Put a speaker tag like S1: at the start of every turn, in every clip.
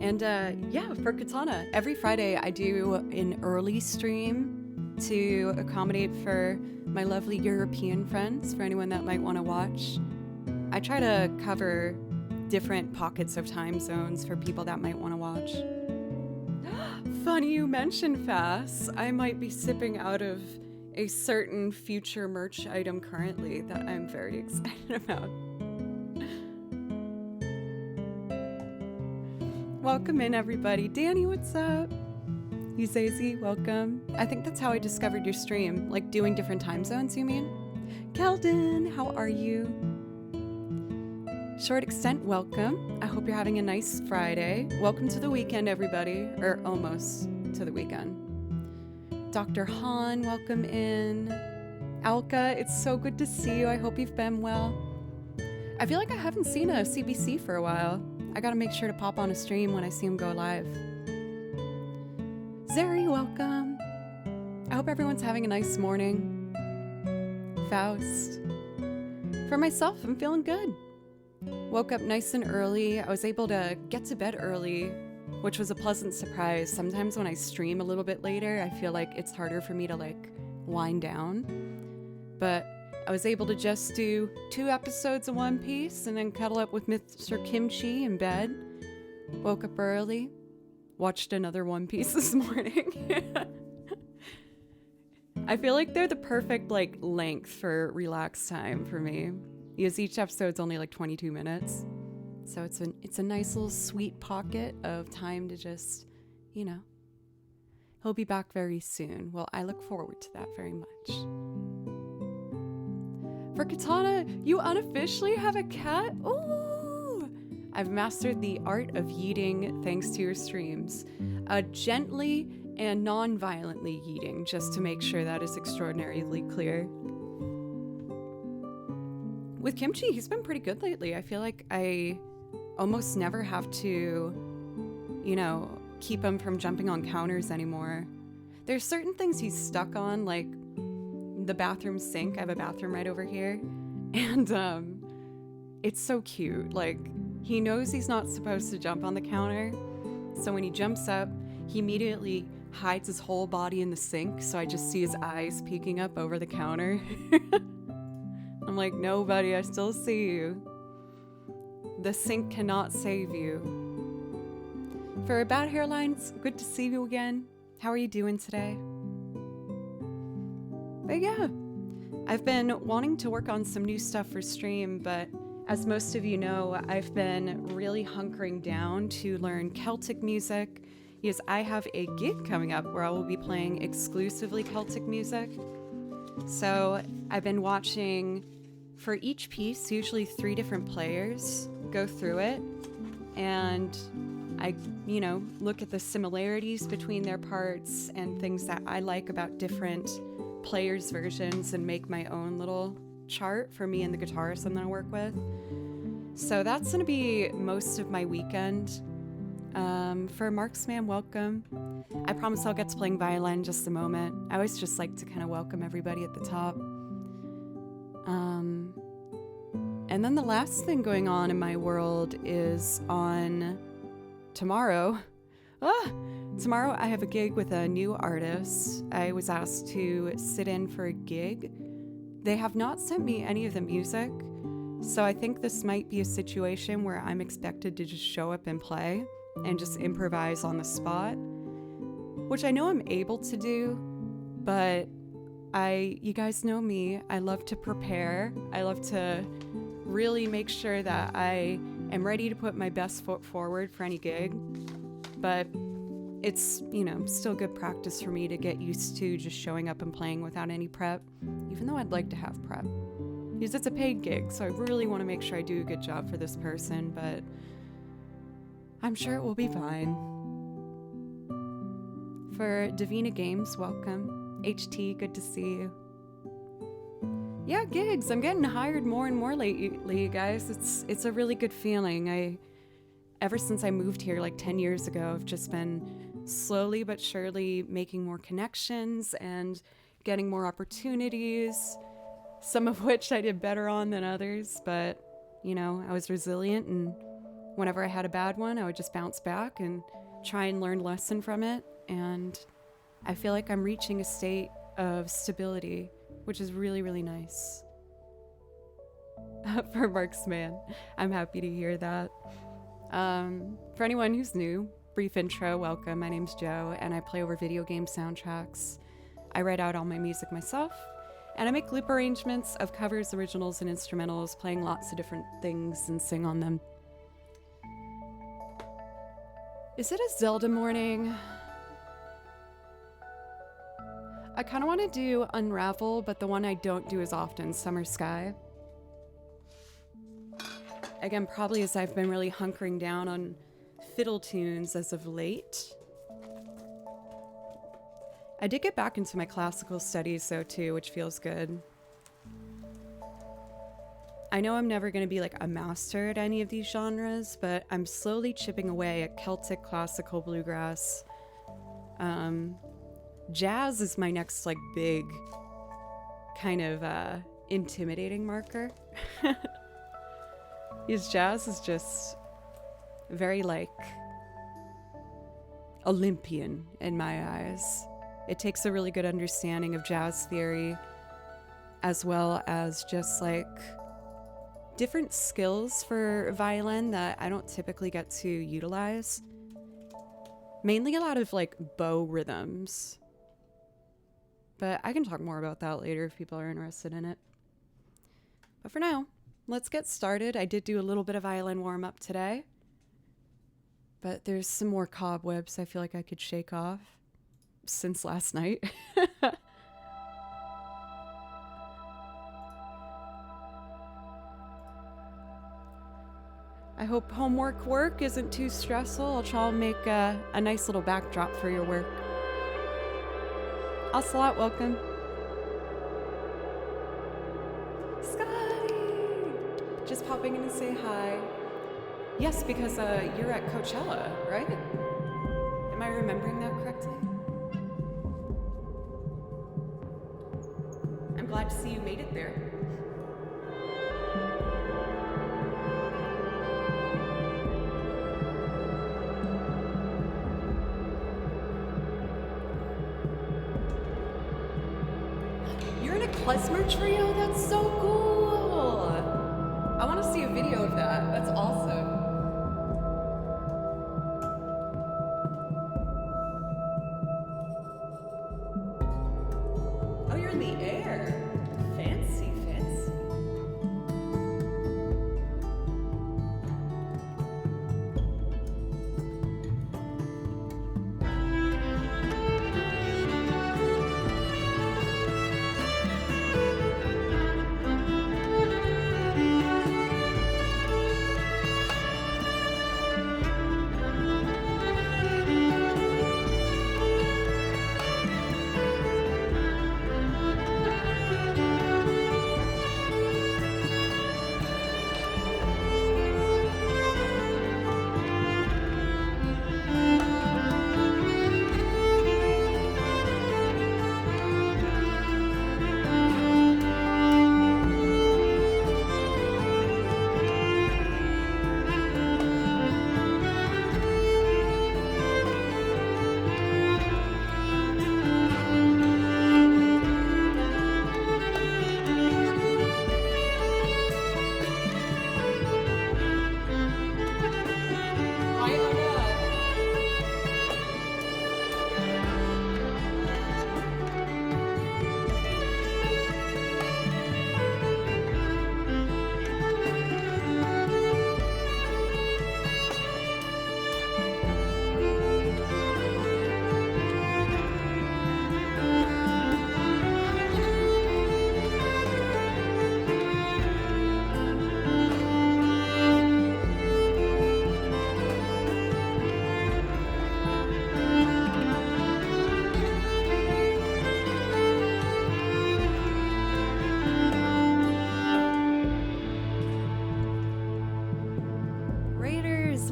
S1: Yeah, for Katana, every Friday I do an early stream to accommodate for my lovely European friends, for anyone that might want to watch. I try to cover different pockets of time zones for people that might want to watch. Funny you mentioned Fass. I might be sipping out of a certain future merch item currently that I'm very excited about. Welcome in, everybody. Danny, what's up? Uzazi, welcome. I think that's how I discovered your stream, like doing different time zones, you mean? Keldon, how are you? Short Extent, welcome. I hope you're having a nice Friday. Welcome to the weekend, everybody, or almost to the weekend. Dr. Han, welcome in. Alka, it's so good to see you. I hope you've been well. I feel like I haven't seen a CBC for a while. I gotta make sure to pop on a stream when I see him go live. Zeri, welcome. I hope everyone's having a nice morning. Faust. For myself, I'm feeling good. Woke up nice and early. I was able to get to bed early, which was a pleasant surprise. Sometimes when I stream a little bit later, I feel like it's harder for me to wind down. But I was able to just do 2 episodes of One Piece and then cuddle up with Mr. Kimchi in bed. Woke up early, watched another One Piece this morning. I feel like they're the perfect length for relax time for me, because each episode's only 22 minutes. So it's a nice little sweet pocket of time to just, He'll be back very soon. Well, I look forward to that very much. For Katana, you unofficially have a cat? Ooh! I've mastered the art of yeeting thanks to your streams. Gently and non-violently yeeting, just to make sure that is extraordinarily clear. With Kimchi, he's been pretty good lately. I feel like I almost never have to, keep him from jumping on counters anymore. There's certain things he's stuck on, like the bathroom sink. I have a bathroom right over here. And it's so cute. He knows he's not supposed to jump on the counter. So when he jumps up, he immediately hides his whole body in the sink. So I just see his eyes peeking up over the counter. I'm like, no, buddy, I still see you. The sink cannot save you. For Bad Hairlines, good to see you again. How are you doing today? But yeah, I've been wanting to work on some new stuff for stream, but as most of you know, I've been really hunkering down to learn Celtic music, because I have a gig coming up where I will be playing exclusively Celtic music. So I've been watching, for each piece, usually 3 different players go through it, and I, look at the similarities between their parts and things that I like about different players' versions and make my own little chart for me and the guitarist I'm going to work with. So that's going to be most of my weekend. For Marksman, welcome. I promise I'll get to playing violin in just a moment. I always just like to kind of welcome everybody at the top. And then the last thing going on in my world is on tomorrow. Tomorrow I have a gig with a new artist. I was asked to sit in for a gig. They have not sent me any of the music, so I think this might be a situation where I'm expected to just show up and play and just improvise on the spot, which I know I'm able to do, but you guys know me, I love to prepare. I love to really make sure that I am ready to put my best foot forward for any gig, but it's, still good practice for me to get used to just showing up and playing without any prep, even though I'd like to have prep, because it's a paid gig, so I really want to make sure I do a good job for this person, but I'm sure it will be fine. For Davina Games, welcome. HT, good to see you. Yeah, gigs. I'm getting hired more and more lately, guys. It's a really good feeling. Ever since I moved here 10 years ago, I've just been slowly but surely making more connections and getting more opportunities, some of which I did better on than others, but, I was resilient and whenever I had a bad one, I would just bounce back and try and learn a lesson from it. And I feel like I'm reaching a state of stability, which is really, really nice. For Mark's man, I'm happy to hear that. For anyone who's new, brief intro, welcome. My name's Joe, and I play over video game soundtracks. I write out all my music myself, and I make loop arrangements of covers, originals, and instrumentals, playing lots of different things and sing on them. Is it a Zelda morning? I kind of want to do Unravel, but the one I don't do as often, Summer Sky. Again, probably as I've been really hunkering down on fiddle tunes as of late. I did get back into my classical studies though too, which feels good. I know I'm never going to be like a master at any of these genres, but I'm slowly chipping away at Celtic, classical, bluegrass. Jazz is my next like big kind of intimidating marker. Because jazz is just very like Olympian in my eyes. It takes a really good understanding of jazz theory as well as just like different skills for violin that I don't typically get to utilize. Mainly a lot of like bow rhythms. But I can talk more about that later if people are interested in it. But for now, let's get started. I did do a little bit of violin warm-up today. But there's some more cobwebs I feel like I could shake off since last night. I hope homework work isn't too stressful. I'll try and make a nice little backdrop for your work. Ocelot, welcome. Scotty! Just popping in to say hi. Yes, because you're at Coachella, right? Am I remembering that correctly? I'm glad to see you made it there. You're in a klezmer trio? That's so cool! I want to see a video of that. That's awesome. Oh, you're in the air. Fancy, fancy.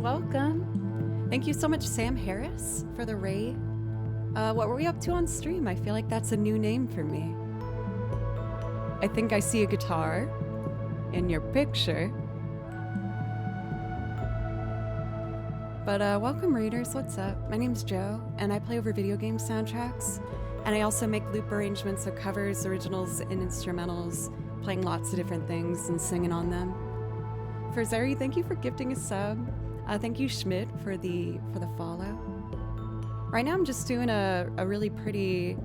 S1: welcome. Thank you so much, Sam Harris, for the raid. What were we up to on stream? I feel like that's a new name for me. I think I see a guitar in your picture. But welcome readers, what's up? My name's Joe, and I play over video game soundtracks. And I also make loop arrangements of covers, originals, and instrumentals, playing lots of different things and singing on them. For Zeri, thank you for gifting a sub. Thank you, Schmidt, for the follow. Right now I'm just doing a really pretty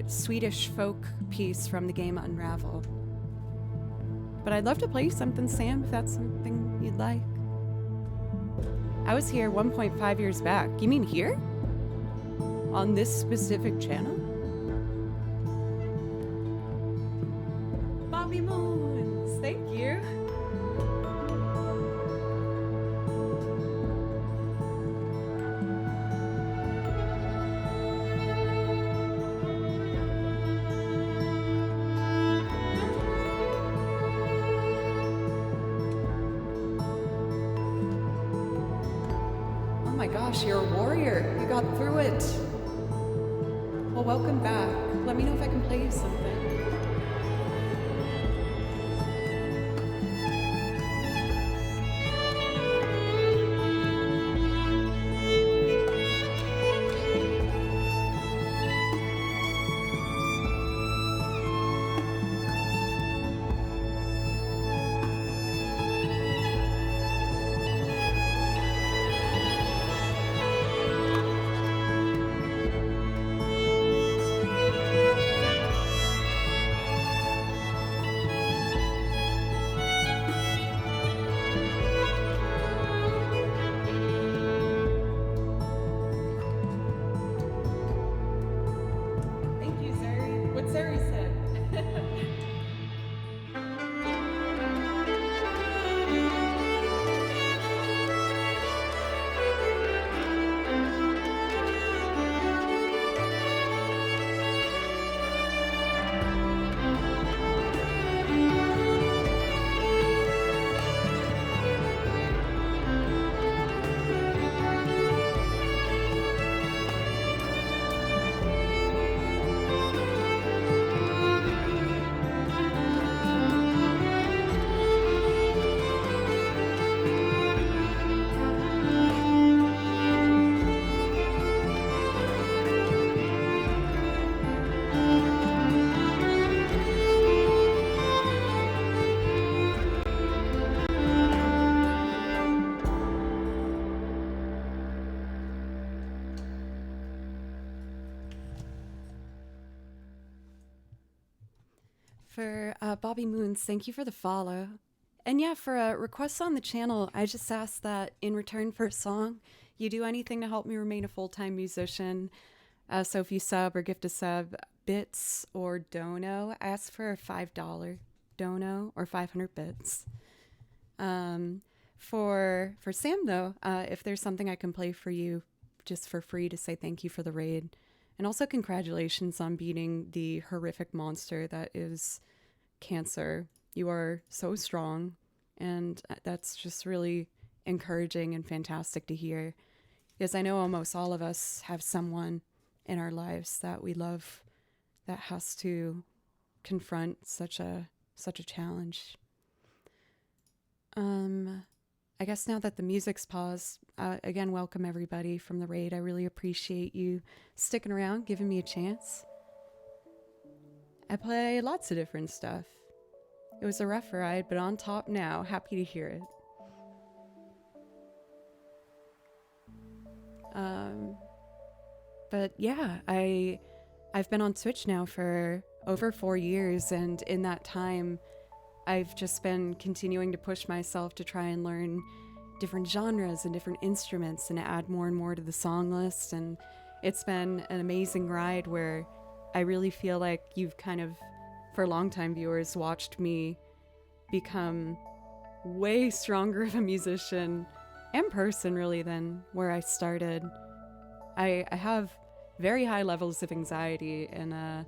S1: Swedish folk piece from the game Unravel. But I'd love to play you something, Sam, if that's something you'd like. I was here 1.5 years back. You mean here? On this specific channel? Bobby Moons, thank you. Oh my gosh, you're a warrior. You got through it. Well, welcome back. Let me know if I can play you something. For Bobby Moons, thank you for the follow. And yeah, for requests on the channel, I just asked that in return for a song, you do anything to help me remain a full-time musician. So if you sub or gift a sub, bits or dono, ask for a $5 dono or 500 bits. For Sam though, if there's something I can play for you just for free to say thank you for the raid. And also congratulations on beating the horrific monster that is cancer. You are so strong, and that's just really encouraging and fantastic to hear. Because I know almost all of us have someone in our lives that we love that has to confront such a challenge. I guess now that the music's paused, again, welcome everybody from the raid. I really appreciate you sticking around, giving me a chance. I play lots of different stuff. It was a rough ride, but on top now. Happy to hear it. But yeah, I've been on Twitch now for over 4 years, and in that time, I've just been continuing to push myself to try and learn different genres and different instruments and add more and more to the song list. And it's been an amazing ride where I really feel like you've kind of, for longtime viewers, watched me become way stronger of a musician and person really than where I started. I have very high levels of anxiety, and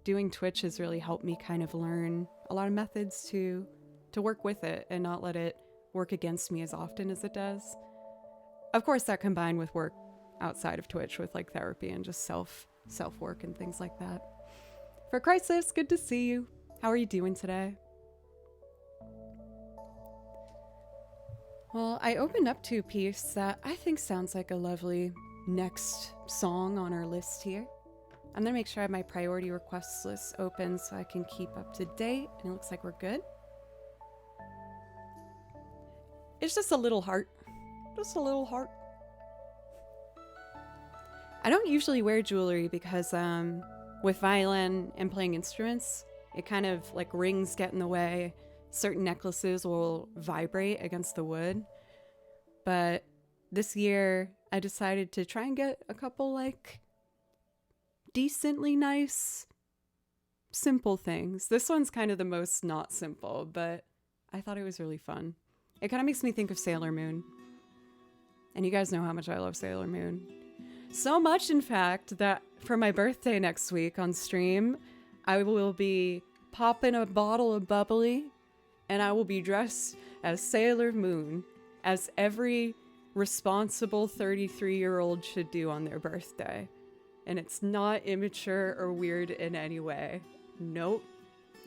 S1: doing Twitch has really helped me kind of learn a lot of methods to work with it and not let it work against me as often as it does. Of course, that combined with work outside of Twitch with like therapy and just self-work and things like that. For Crisis, good to see you. How are you doing today? Well, I opened up to a piece that I think sounds like a lovely next song on our list here. I'm gonna make sure I have my priority requests list open so I can keep up to date, and it looks like we're good. It's just a little heart. Just a little heart. I don't usually wear jewelry because with violin and playing instruments, it kind of like rings get in the way. Certain necklaces will vibrate against the wood. But this year I decided to try and get a couple like decently nice, simple things. This one's kind of the most not simple, but I thought it was really fun. It kind of makes me think of Sailor Moon. And you guys know how much I love Sailor Moon. So much, in fact, that for my birthday next week on stream, I will be popping a bottle of bubbly, and I will be dressed as Sailor Moon, as every responsible 33-year-old should do on their birthday. And it's not immature or weird in any way. Nope.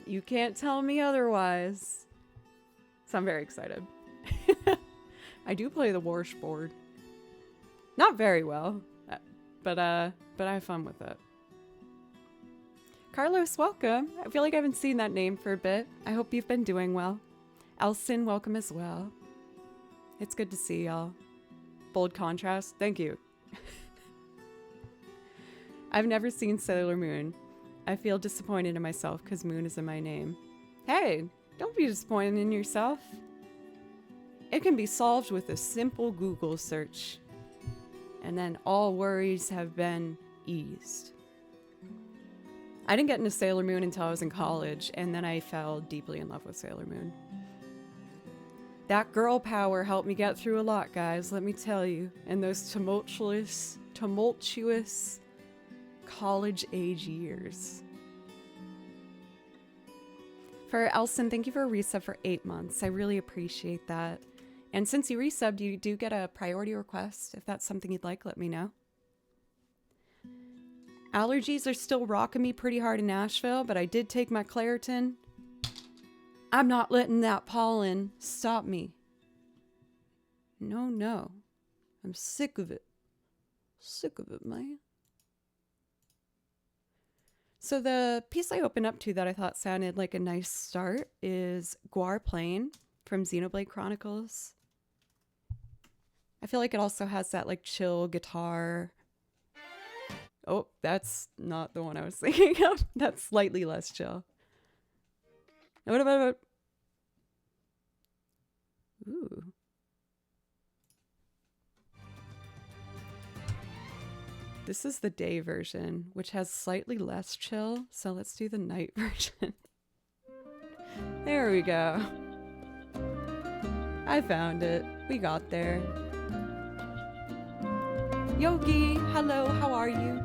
S1: You can't tell me otherwise. So I'm very excited. I do play the washboard. Not very well, but I have fun with it. Carlos, welcome. I feel like I haven't seen that name for a bit. I hope you've been doing well. Elson, welcome as well. It's good to see y'all. Bold contrast. Thank you. I've never seen Sailor Moon. I feel disappointed in myself because Moon is in my name. Hey, don't be disappointed in yourself. It can be solved with a simple Google search. And then all worries have been eased. I didn't get into Sailor Moon until I was in college, and then I fell deeply in love with Sailor Moon. That girl power helped me get through a lot, guys, let me tell you, in those tumultuous college-age years. For Elson, thank you for a resub for 8 months. I really appreciate that. And since you resubbed, you do get a priority request. If that's something you'd like, let me know. Allergies are still rocking me pretty hard in Nashville, but I did take my Claritin. I'm not letting that pollen stop me. No. I'm sick of it. Sick of it, man. So the piece I opened up to that I thought sounded like a nice start is Guar Plain from Xenoblade Chronicles. I feel like it also has that like chill guitar. Oh, that's not the one I was thinking of. That's slightly less chill. What about... Ooh. This is the day version, which has slightly less chill. So let's do the night version. There we go. I found it. We got there. Yogi, hello, how are you?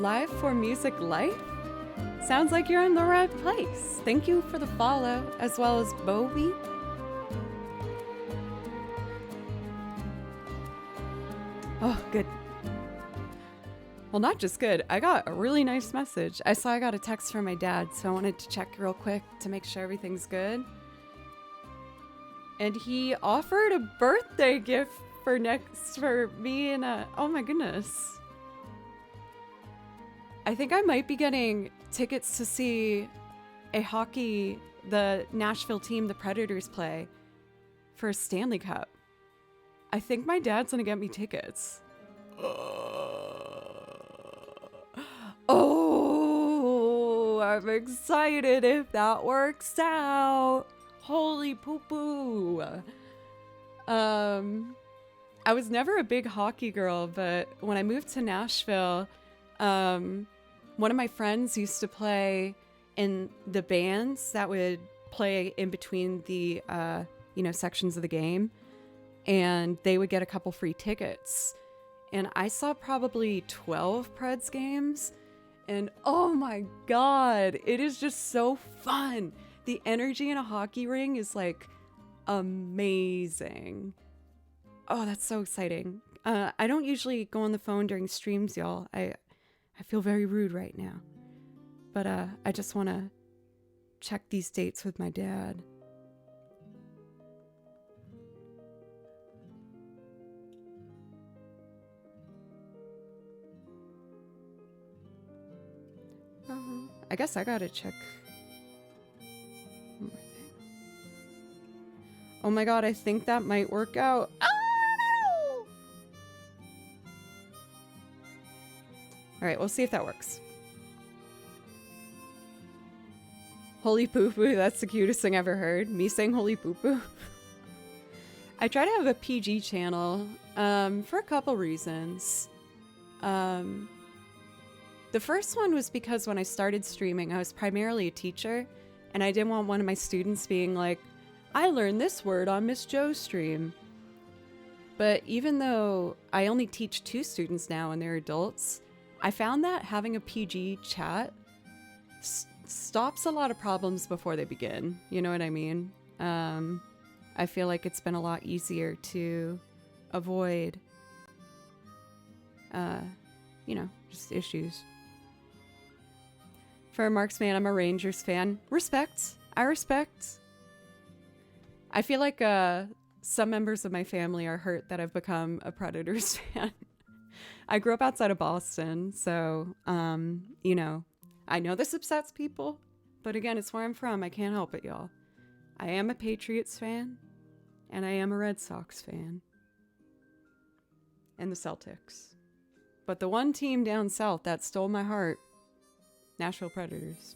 S1: Live for Music Life? Sounds like you're in the right place. Thank you for the follow, as well as Bowie. Oh, good. Well, not just good. I got a really nice message. I saw I got a text from my dad, so I wanted to check real quick to make sure everything's good. And he offered a birthday gift for me and oh my goodness. I think I might be getting tickets to see the Nashville team, the Predators, play for a Stanley Cup. I think my dad's gonna get me tickets. Oh, I'm excited if that works out. Holy poo-poo. I was never a big hockey girl, but when I moved to Nashville, one of my friends used to play in the bands that would play in between the, sections of the game. And they would get a couple free tickets. And I saw probably 12 Preds games. And oh my God, it is just so fun. The energy in a hockey ring is like amazing. Oh, that's so exciting. I don't usually go on the phone during streams, y'all. I feel very rude right now. But I just want to check these dates with my dad. I guess I gotta check. Oh my God, I think that might work out. Oh! All right, we'll see if that works. Holy poo-poo, that's the cutest thing I've ever heard. Me saying holy poo-poo. I try to have a PG channel for a couple reasons. The first one was because when I started streaming, I was primarily a teacher, and I didn't want one of my students being like, I learned this word on Miss Joe's stream. But even though I only teach 2 students now and they're adults, I found that having a PG chat stops a lot of problems before they begin. You know what I mean? I feel like it's been a lot easier to avoid, just issues. For a Marksman, I'm a Rangers fan. Respect. I respect. I feel like some members of my family are hurt that I've become a Predators fan. I grew up outside of Boston, so, I know this upsets people, but again, it's where I'm from. I can't help it, y'all. I am a Patriots fan, and I am a Red Sox fan. And the Celtics. But the one team down south that stole my heart, Nashville Predators.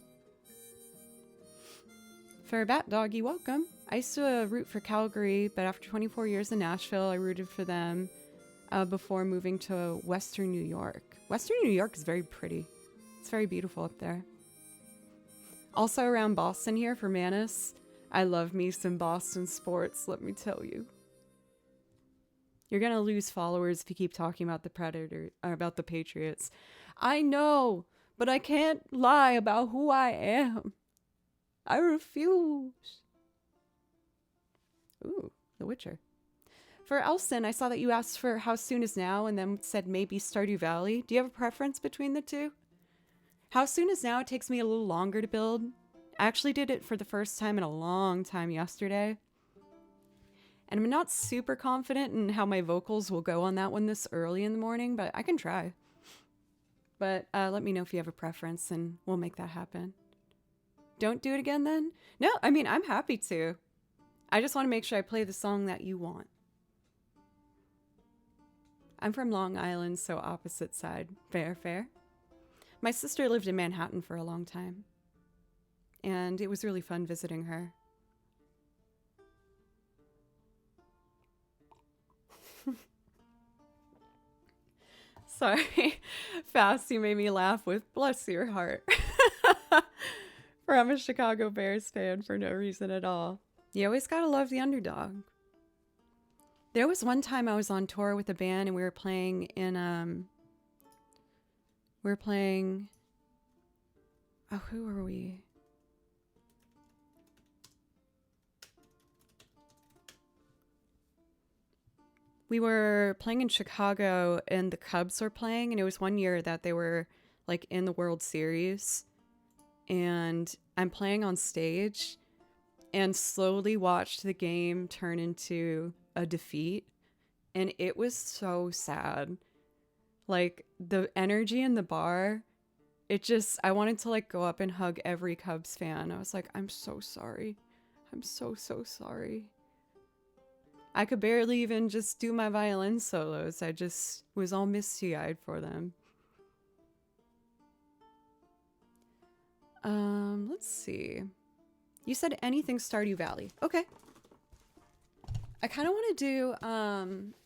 S1: For Bat Doggy, welcome. I used to root for Calgary, but after 24 years in Nashville, I rooted for them before moving to Western New York. Western New York is very pretty. It's very beautiful up there. Also around Boston here for Manus, I love me some Boston sports, let me tell you. You're gonna lose followers if you keep talking about the Predator or about the Patriots. I know, but I can't lie about who I am. I refuse. Ooh, The Witcher. For Elson, I saw that you asked for How Soon Is Now and then said maybe Stardew Valley. Do you have a preference between the two? How Soon Is Now takes me a little longer to build. I actually did it for the first time in a long time yesterday. And I'm not super confident in how my vocals will go on that one this early in the morning, but I can try. But let me know if you have a preference and we'll make that happen. Don't do it again then? No, I mean, I'm happy to. I just want to make sure I play the song that you want. I'm from Long Island, so opposite side. Fair, fair. My sister lived in Manhattan for a long time. And it was really fun visiting her. Sorry, Fast, you made me laugh with bless your heart. I'm a Chicago Bears fan for no reason at all. You always gotta love the underdog. There was one time I was on tour with a band and we were playing in We're playing... Oh, who are we? We were playing in Chicago and the Cubs were playing, and it was one year that they were like in the World Series. And I'm playing on stage and slowly watched the game turn into a defeat. And it was so sad. Like the energy in the bar, I wanted to like go up and hug every Cubs fan. I was like, I'm so sorry. I'm so sorry. I could barely even just do my violin solos. I just was all misty-eyed for them. Let's see. You said anything Stardew Valley. Okay. I kind of want to do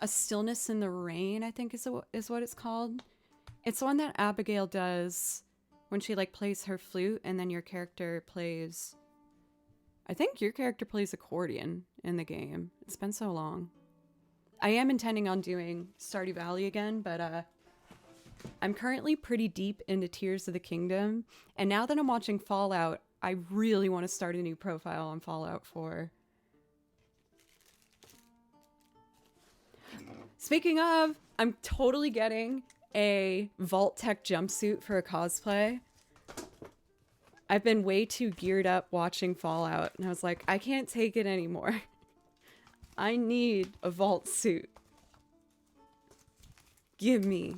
S1: a Stillness in the Rain, I think is what it's called. It's the one that Abigail does when she like plays her flute and then your character plays... I think your character plays accordion in the game. It's been so long. I am intending on doing Stardew Valley again, but I'm currently pretty deep into Tears of the Kingdom. And now that I'm watching Fallout, I really want to start a new profile on Fallout 4. Speaking of, I'm totally getting a Vault Tech jumpsuit for a cosplay. I've been way too geared up watching Fallout, and I was like, I can't take it anymore. I need a Vault suit. Give me.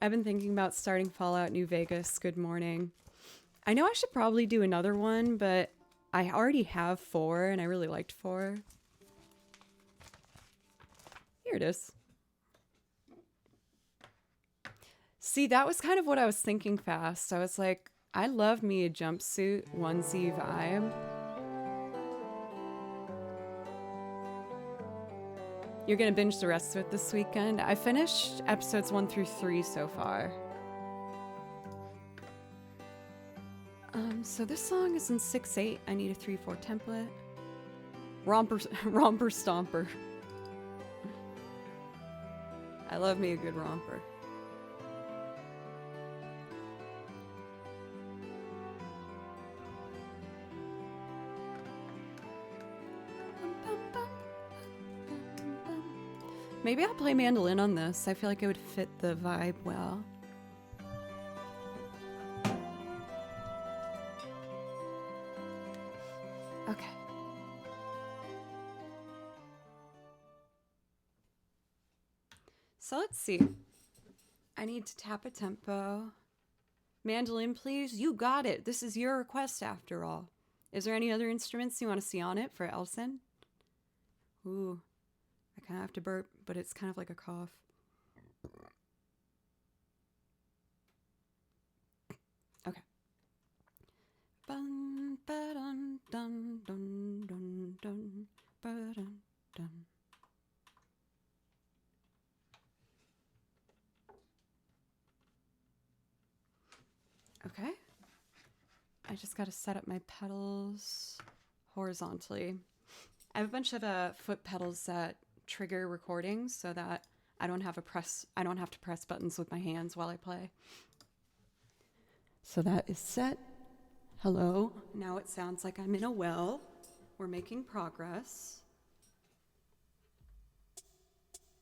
S1: I've been thinking about starting Fallout New Vegas. Good morning. I know I should probably do another one, but I already have 4, and I really liked 4. Here it is. See, that was kind of what I was thinking fast. I was like, I love me a jumpsuit onesie vibe. You're gonna binge the rest of it this weekend? I finished episodes 1 through 3 so far. So this song is in 6/8. I need a 3/4 template. Romper Stomper. I love me a good romper. Maybe I'll play mandolin on this. I feel like it would fit the vibe well. Okay. So let's see. I need to tap a tempo. Mandolin, please. You got it. This is your request after all. Is there any other instruments you want to see on it for Elson? Ooh. I kind of have to burp, but it's kind of like a cough. Okay. Bum, ba-dum, dum, dum, dum, dum, ba-dum, dum. Okay. I just got to set up my pedals horizontally. I have a bunch of foot pedals that trigger recordings so that I don't have to press buttons with my hands while I play. So that is set. Hello. Now it sounds like I'm in a well. We're making progress.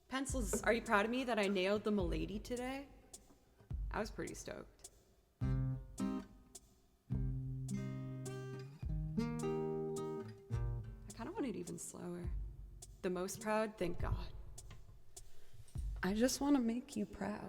S1: Pencils, are you proud of me that I nailed the Milady today? I was pretty stoked. I kind of want it even slower. The most proud? Thank God. I just want to make you proud.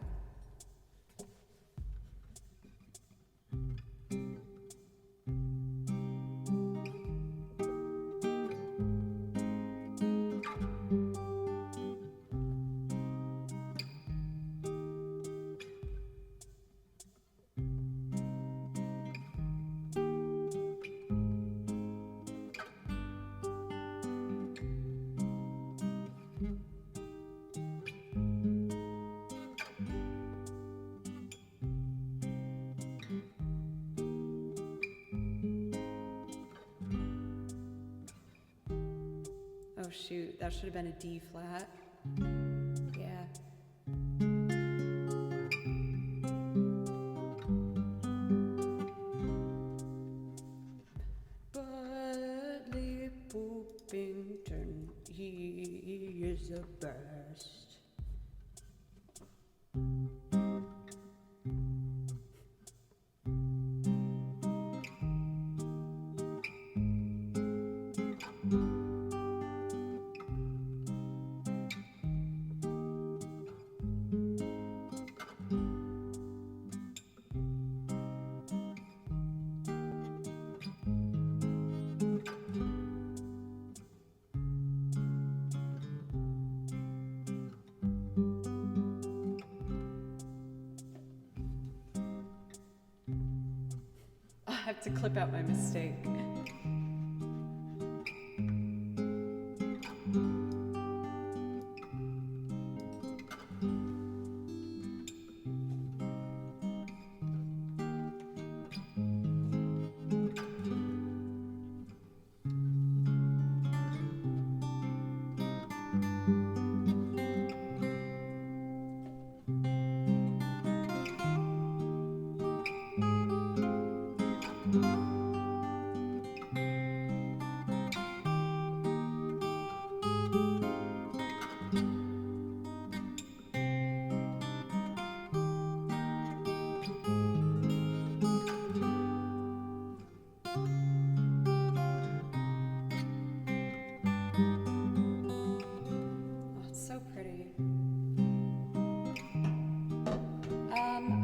S1: Oh shoot, that should have been a D flat. Yeah.
S2: is the best.
S1: I have to clip out my mistake.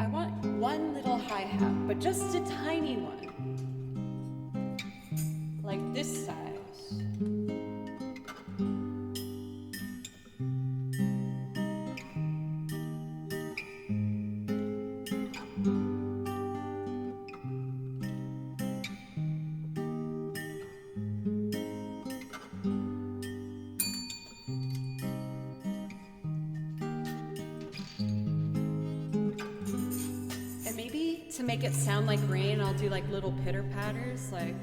S1: I want one little hi-hat, but just a tiny one. Like this size. To make it sound like rain, I'll do like little pitter patters, like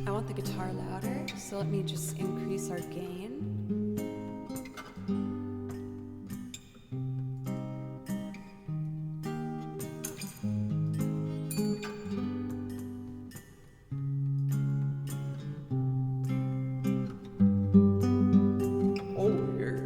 S1: I want the guitar louder, so let me just increase our gain. Oh yeah.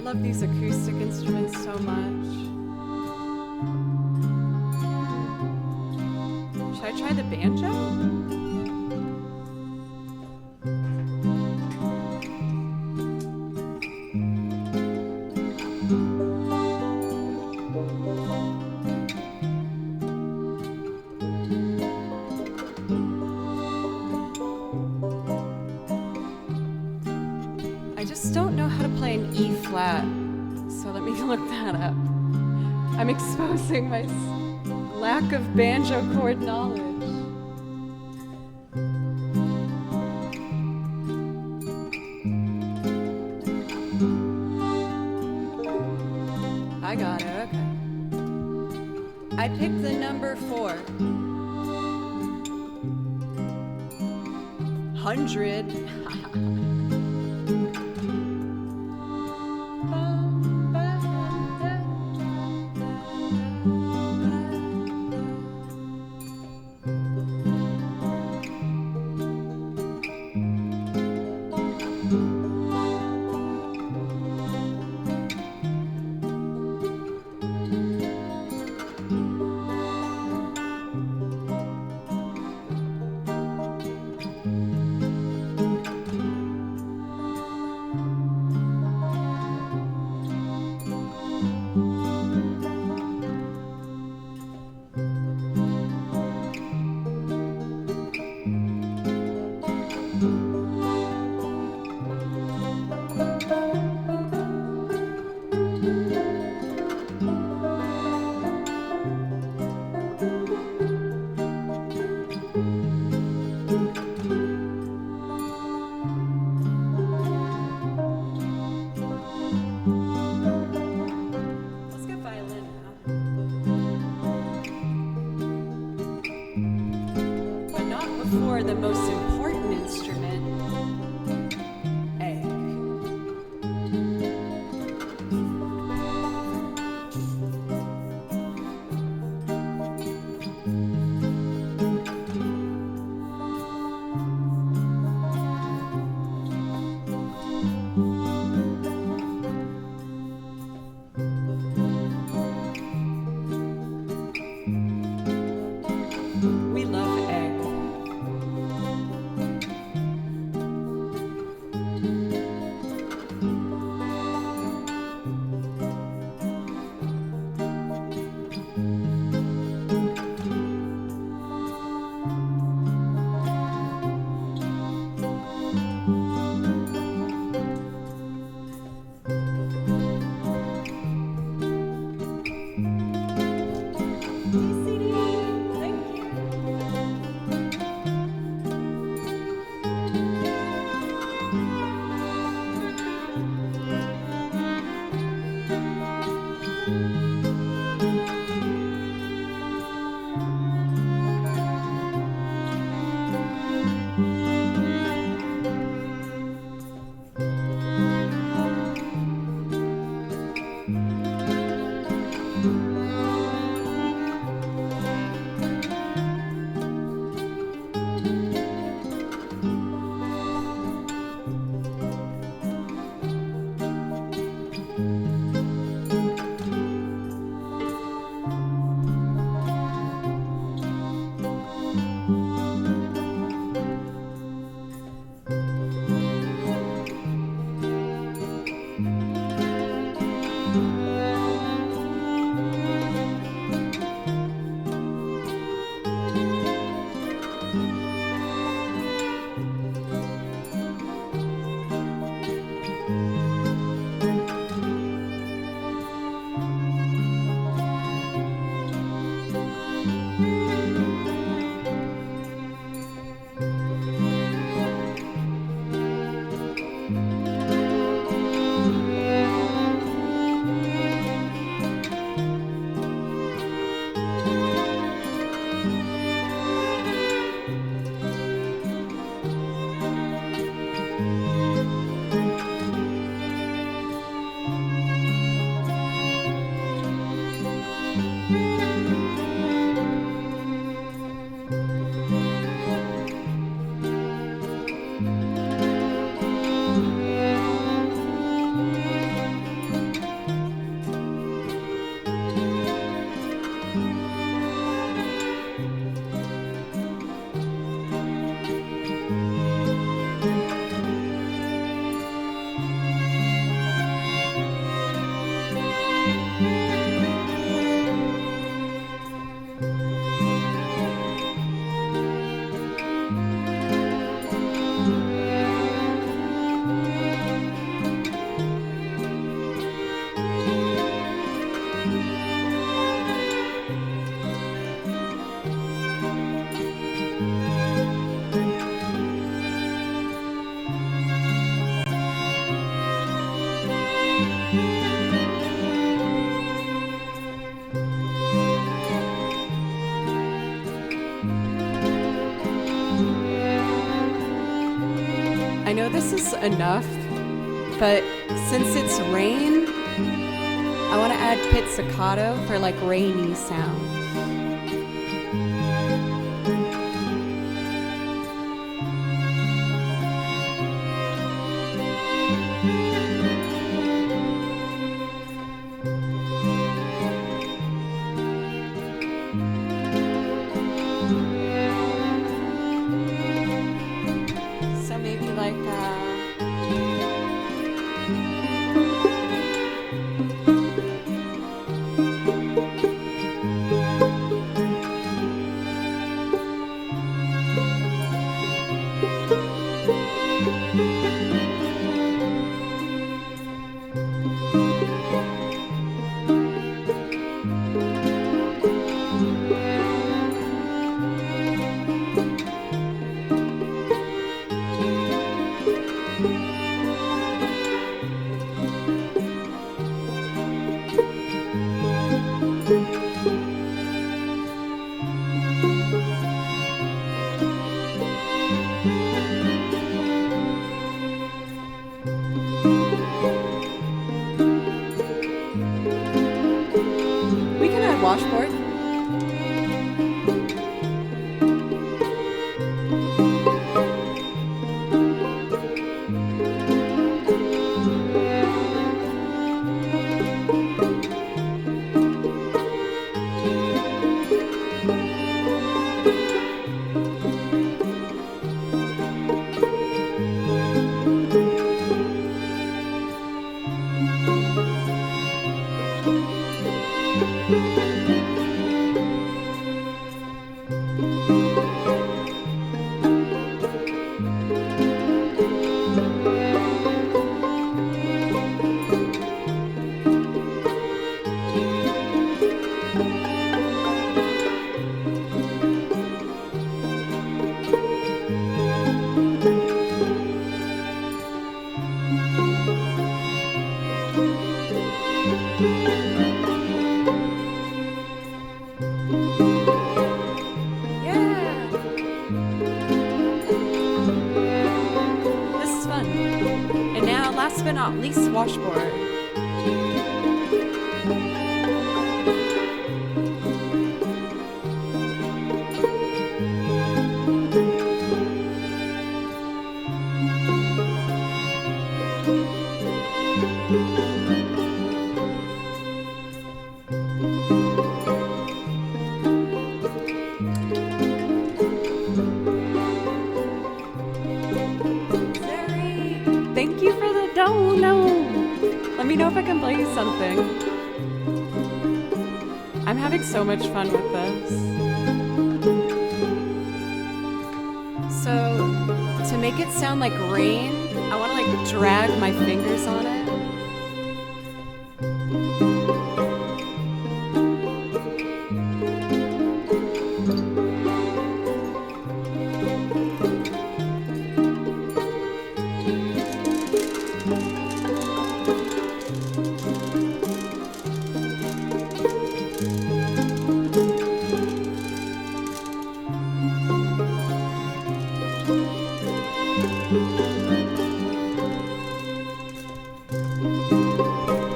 S1: love these acoustic instruments so much. Should I try the banjo? I just don't know how to play an E flat, so let me look that up. I'm exposing my lack of banjo chord knowledge. I got it, okay. I picked the number 4. 100. is enough, but since it's rain, I want to add pizzicato for like rainy sounds. So maybe like we can add washboard. Yeah. This is fun. And now, last but not least, washboard. Thank you for the dono. Let me know if I can play you something. I'm having so much fun with this. So, to make it sound like rain, I want to like drag my fingers on it.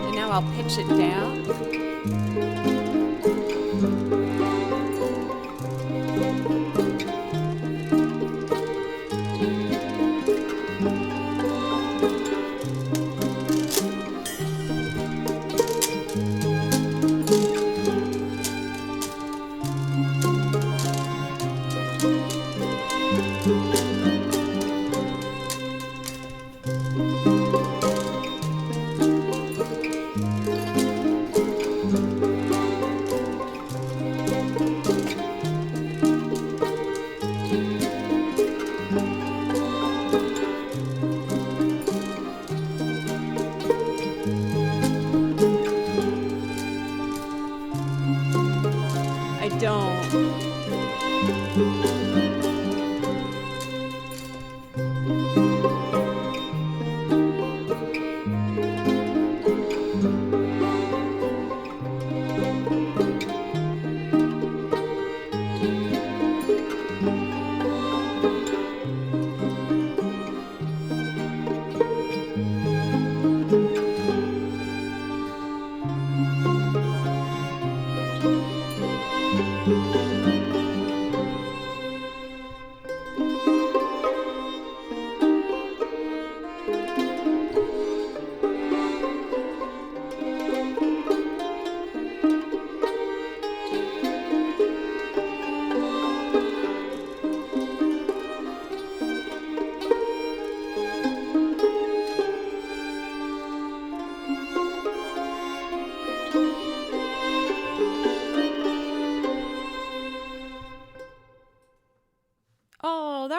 S1: And now I'll pitch it down.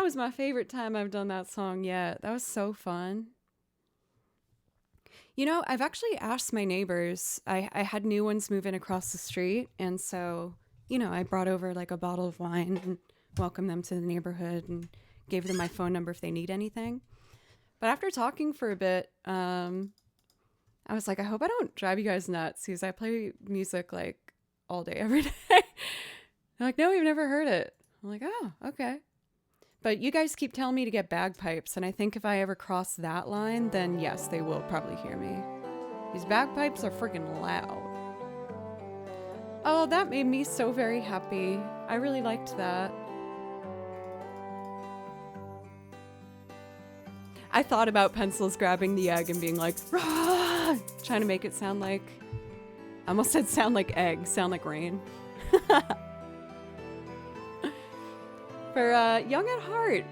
S1: That was my favorite time I've done that song yet. That was so fun. You know, I've actually asked my neighbors. I had new ones move in across the street. And so, you know, I brought over like a bottle of wine and welcomed them to the neighborhood and gave them my phone number if they need anything. But after talking for a bit, I was like, I hope I don't drive you guys nuts because I play music like all day, every day. They're like, no, we've never heard it. I'm like, oh, okay. But you guys keep telling me to get bagpipes, and I think if I ever cross that line, then yes, they will probably hear me. These bagpipes are freaking loud. Oh, that made me so very happy. I really liked that. I thought about Pencils grabbing the egg and being like, rah! Trying to make it sound like, I almost said sound like egg, sound like rain. For Young at Heart,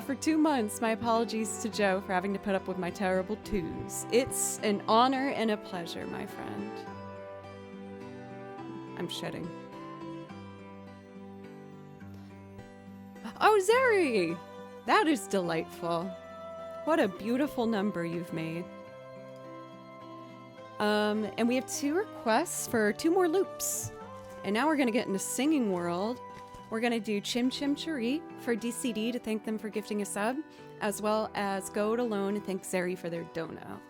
S1: for 2 months, my apologies to Joe for having to put up with my terrible twos. It's an honor and a pleasure, my friend. I'm shedding. Oh, Zeri! That is delightful. What a beautiful number you've made. And we have 2 requests for 2 more loops. And now we're going to get into Singing World. We're going to do Chim Chim Cherie for DCD to thank them for gifting a sub, as well as Go It Alone and thank Zeri for their dono.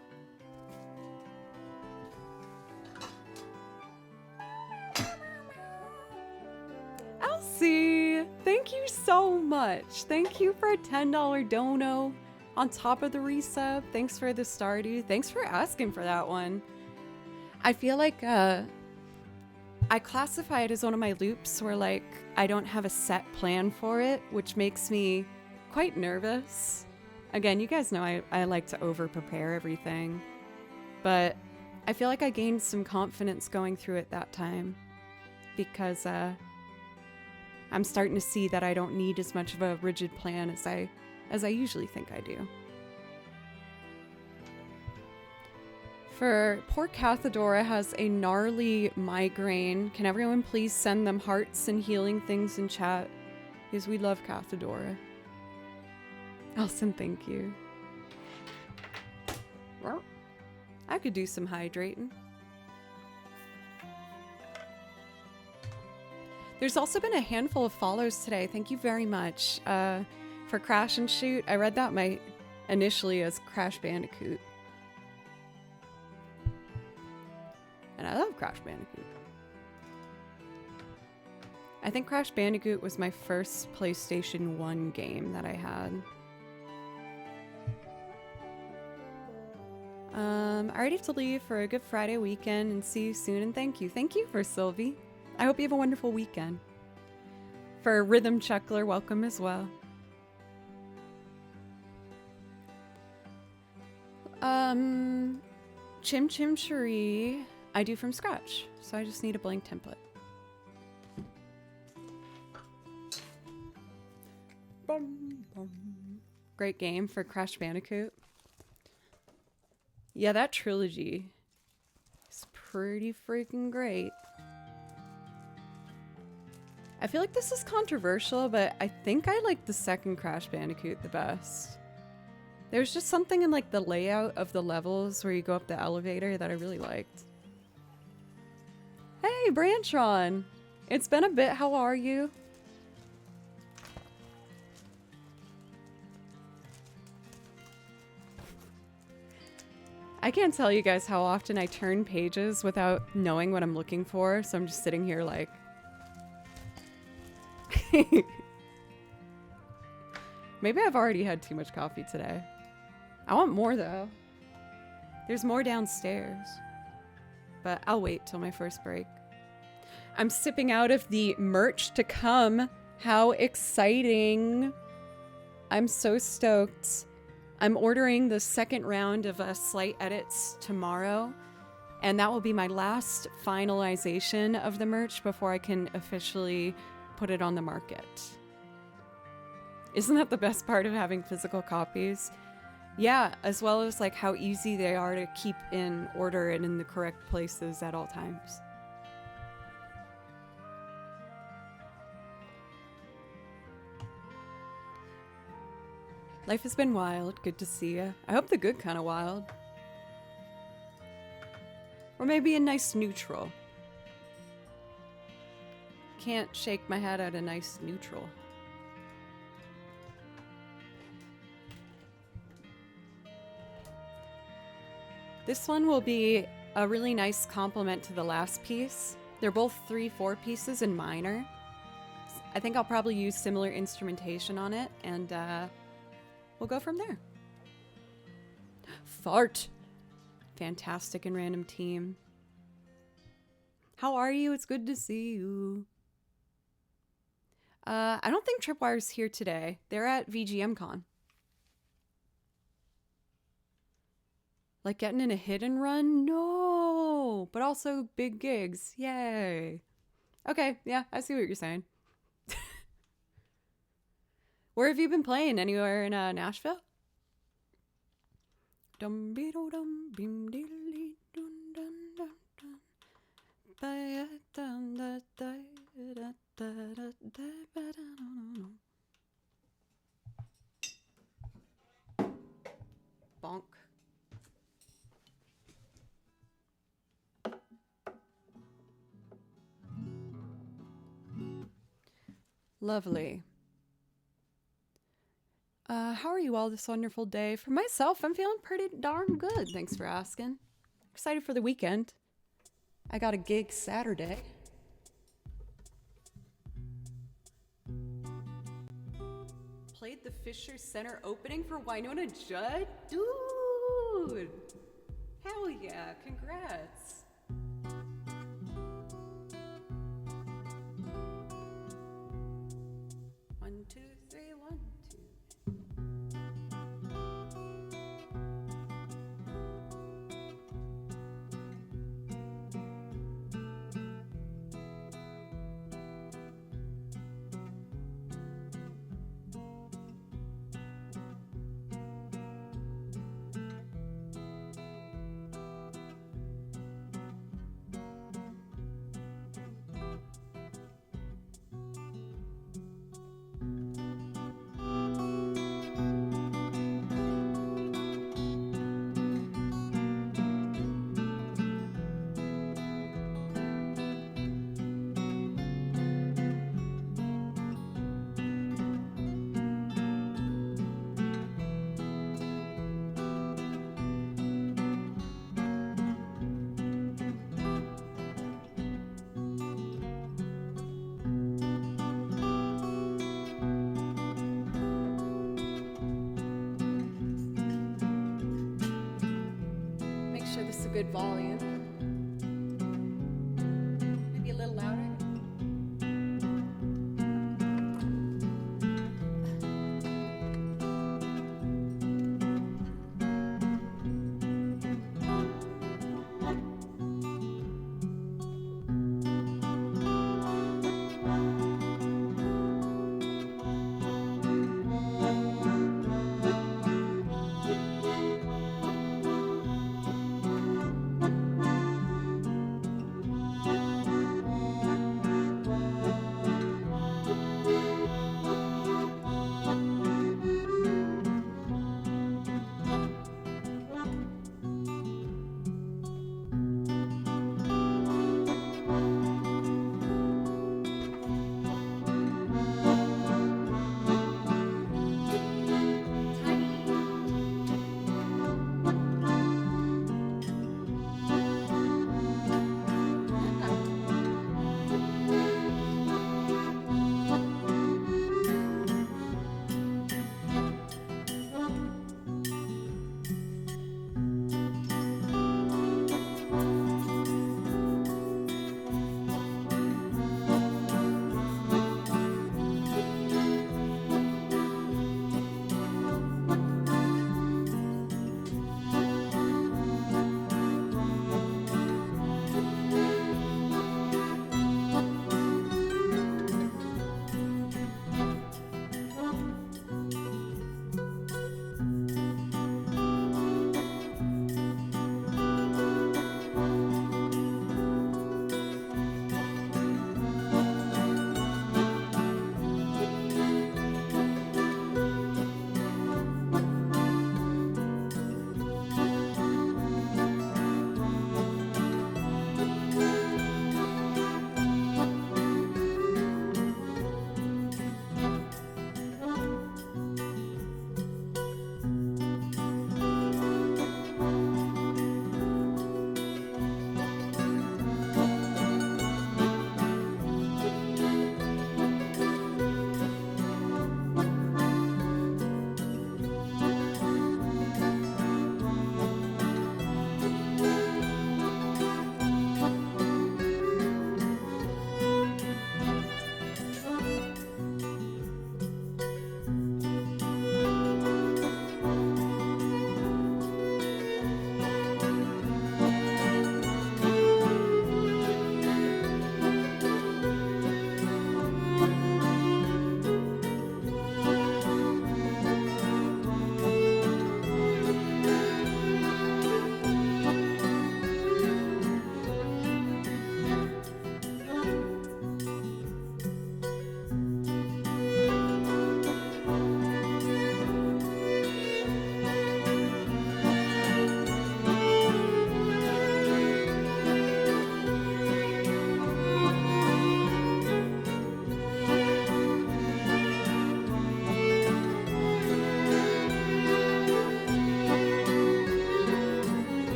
S1: Elsie, thank you so much. Thank you for a $10 dono on top of the resub. Thanks for the Stardew. Thanks for asking for that one. I feel like I classify it as one of my loops where like I don't have a set plan for it, which makes me quite nervous. Again, you guys know I like to over prepare everything, but I feel like I gained some confidence going through it that time because I'm starting to see that I don't need as much of a rigid plan as I usually think I do. For poor Cathedora has a gnarly migraine. Can everyone please send them hearts and healing things in chat? Because we love Cathedora. Elson, thank you. I could do some hydrating. There's also been a handful of follows today. Thank you very much. For Crash and Shoot, I read that initially as Crash Bandicoot. And I love Crash Bandicoot. I think Crash Bandicoot was my first PlayStation 1 game that I had. I already have to leave for a good Friday weekend and see you soon, and thank you. Thank you for Sylvie. I hope you have a wonderful weekend. For Rhythm Chuckler, welcome as well. Chim Chim Cherie, I do from scratch, so I just need a blank template. Great game for Crash Bandicoot. Yeah, that trilogy is pretty freaking great. I feel like this is controversial, but I think I like the second Crash Bandicoot the best. There's just something in like the layout of the levels where you go up the elevator that I really liked. Hey, Branchron! It's been a bit, how are you? I can't tell you guys how often I turn pages without knowing what I'm looking for, so I'm just sitting here like... Maybe I've already had too much coffee today. I want more though. There's more downstairs. But I'll wait till my first break. I'm sipping out of the merch to come. How exciting. I'm so stoked. I'm ordering the second round of slight edits tomorrow. And that will be my last finalization of the merch before I can officially put it on the market. Isn't that the best part of having physical copies? Yeah, as well as like how easy they are to keep in order and in the correct places at all times. Life has been wild. Good to see you. I hope the good kind of wild. Or maybe a nice neutral. Can't shake my head at a nice neutral. This one will be a really nice complement to the last piece. They're both 3/4 pieces in minor. I think I'll probably use similar instrumentation on it, and we'll go from there. Fart. Fantastic and random team. How are you? It's good to see you. I don't think Tripwire's here today. They're at VGM Con. Like getting in a hit and run? No! But also big gigs. Yay. Okay, yeah, I see what you're saying. Where have you been playing? Anywhere in Nashville? Dum be do dum bim diddly dum dum dum dum ba dum da da da da da da ba da bonk. Lovely. How are you all this wonderful day? For myself, I'm feeling pretty darn good. Thanks for asking. Excited for the weekend. I got a gig Saturday. Played the Fisher Center opening for Winona Judd? Dude! Hell yeah, congrats. One, two, three, 1, 2. Good volume. Maybe a little louder.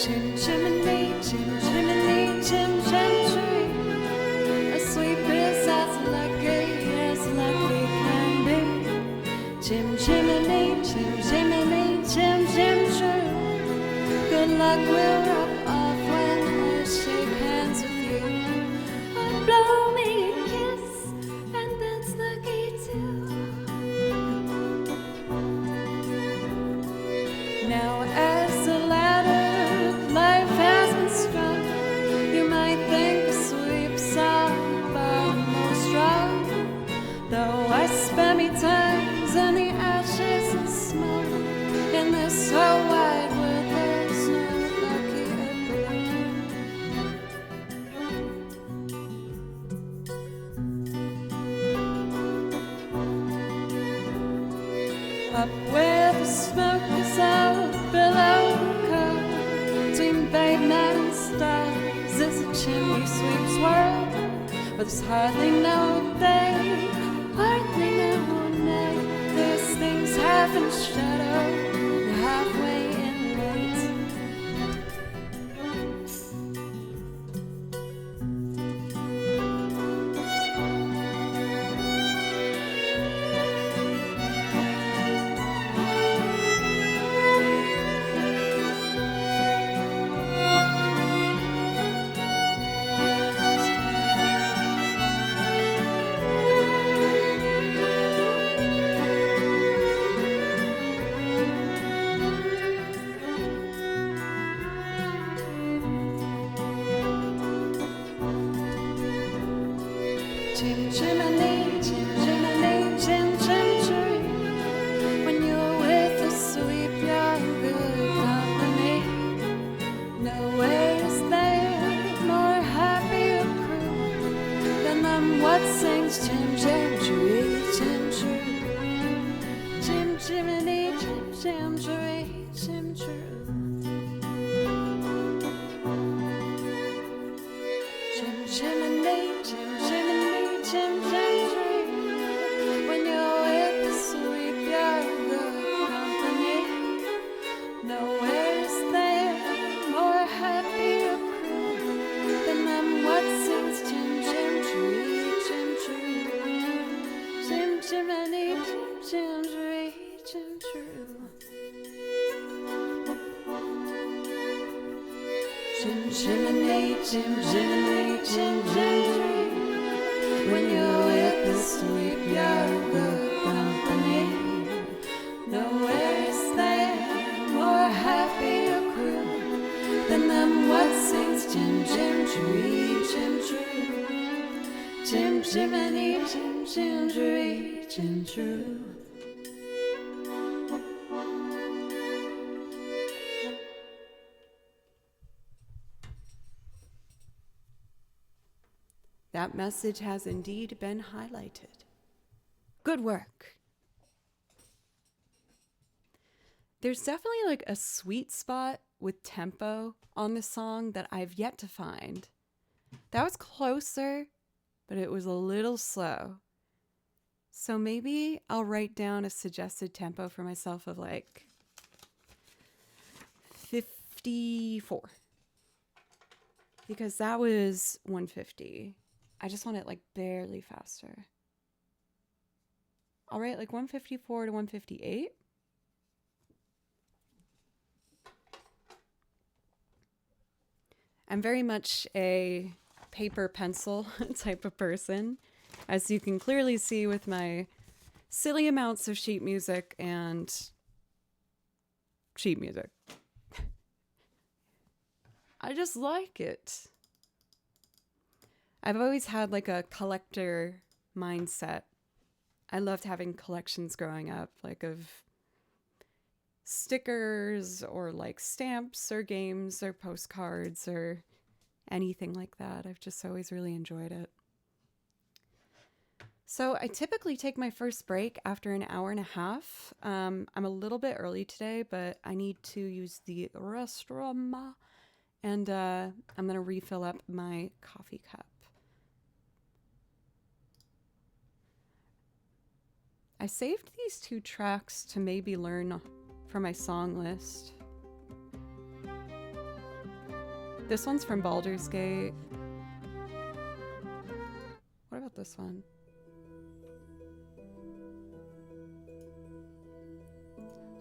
S1: Chim chimney, chim chimney, chim chim tree. A sweep is as lucky can be. Chim chimney, chim chimney, chim chim tree. Good luck will rub off when I shake hands with you. Or blow me a kiss, and that's lucky too. Now as the ladder of life has been struck, you might think the sweeps are about most strong. Though I spent me times in the ashes and smoke, in this whole wide world there's no luckier blow. Up where the smoke is out below the curve, between batman and stars is a chimney sweep's world, where there's hardly no day, hardly no night. There's things half in shadow and halfway in light. Chim chimney, chim chimney, chim chim tree. When you're with a sweep, you're good company. Nowhere is there more happier crew than them what sings chim chim tree, chim tree. Chim chimney, chim chim tree, chim tree. Chim chimney, chim chimney, chim chim tree. When you're with the sweep, you're good company. Nowhere is there more happier crew than them what sings chim chim tree, chim tree. Chim chimney, chim chim tree, chim tree. Chim chimney, chim chimney, chim chim tree. When you're with the sweep, you're good company. Nowhere is there more happier crew than them what sings chim chim tree, chim tree. Chim chimney, chim chim tree, chim tree. That message has indeed been highlighted. Good work. There's definitely like a sweet spot with tempo on this song that I've yet to find. That was closer, but it was a little slow. So maybe I'll write down a suggested tempo for myself of like 54. Because that was 150. I just want it like barely faster. All right, like 154 to 158. I'm very much a paper pencil type of person, as you can clearly see with my silly amounts of sheet music and sheet music. I just like it. I've always had like a collector mindset. I loved having collections growing up, like of stickers or like stamps or games or postcards or anything like that. I've just always really enjoyed it. So I typically take my first break after an hour and a half. I'm a little bit early today, but I need to use the restroom. And I'm going to refill up my coffee cup. I saved these 2 tracks to maybe learn for my song list. This one's from Baldur's Gate. What about this one?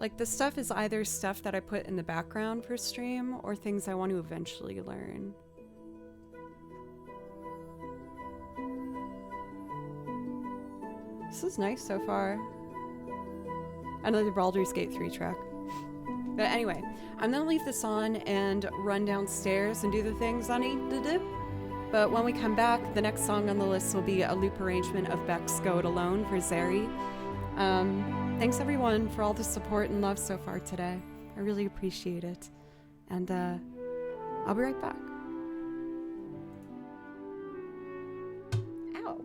S1: Like, this stuff is either stuff that I put in the background for stream or things I want to eventually learn. This is nice so far. Another Baldur's Gate 3 track. But anyway, I'm gonna leave this on and run downstairs and do the things I need to do. But when we come back, the next song on the list will be a loop arrangement of Beck's Go It Alone for Zeri. Thanks everyone for all the support and love so far today. I really appreciate it. And I'll be right back. Ow.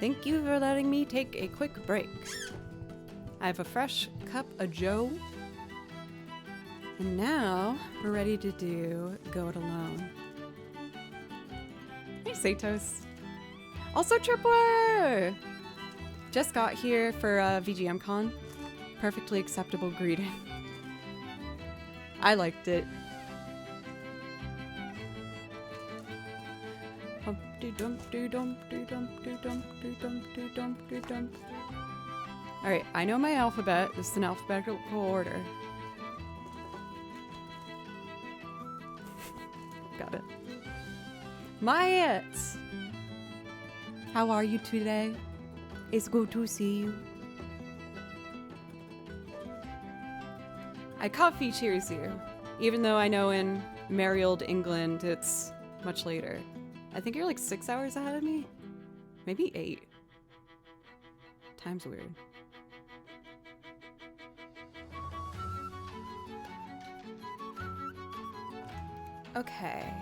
S1: Thank you for letting me take a quick break. I have a fresh cup of joe. And now we're ready to do Go It Alone. Hey, Satos. Also, Tripwire! Just got here for VGM Con. Perfectly acceptable greeting. I liked it. Alright, I know my alphabet. This is an alphabetical order. Got it. Mayet! How are you today? It's good to see you. I coffee cheers you, even though I know in merry old England it's much later. I think you're like 6 hours ahead of me? Maybe 8. Time's weird. Okay.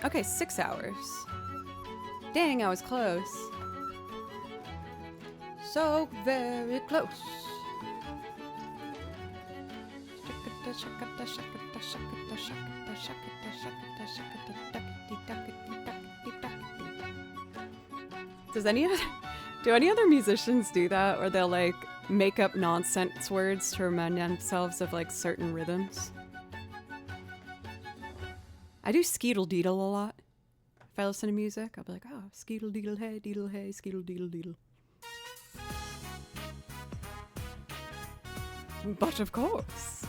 S1: Okay, 6 hours. Dang, I was close. So very close. Do any other musicians do that, or they'll like make up nonsense words to remind themselves of like certain rhythms? I do skeetle deedle a lot. If I listen to music, I'll be like, oh, skeetle deedle hey, skeetle deedle deedle. But of course.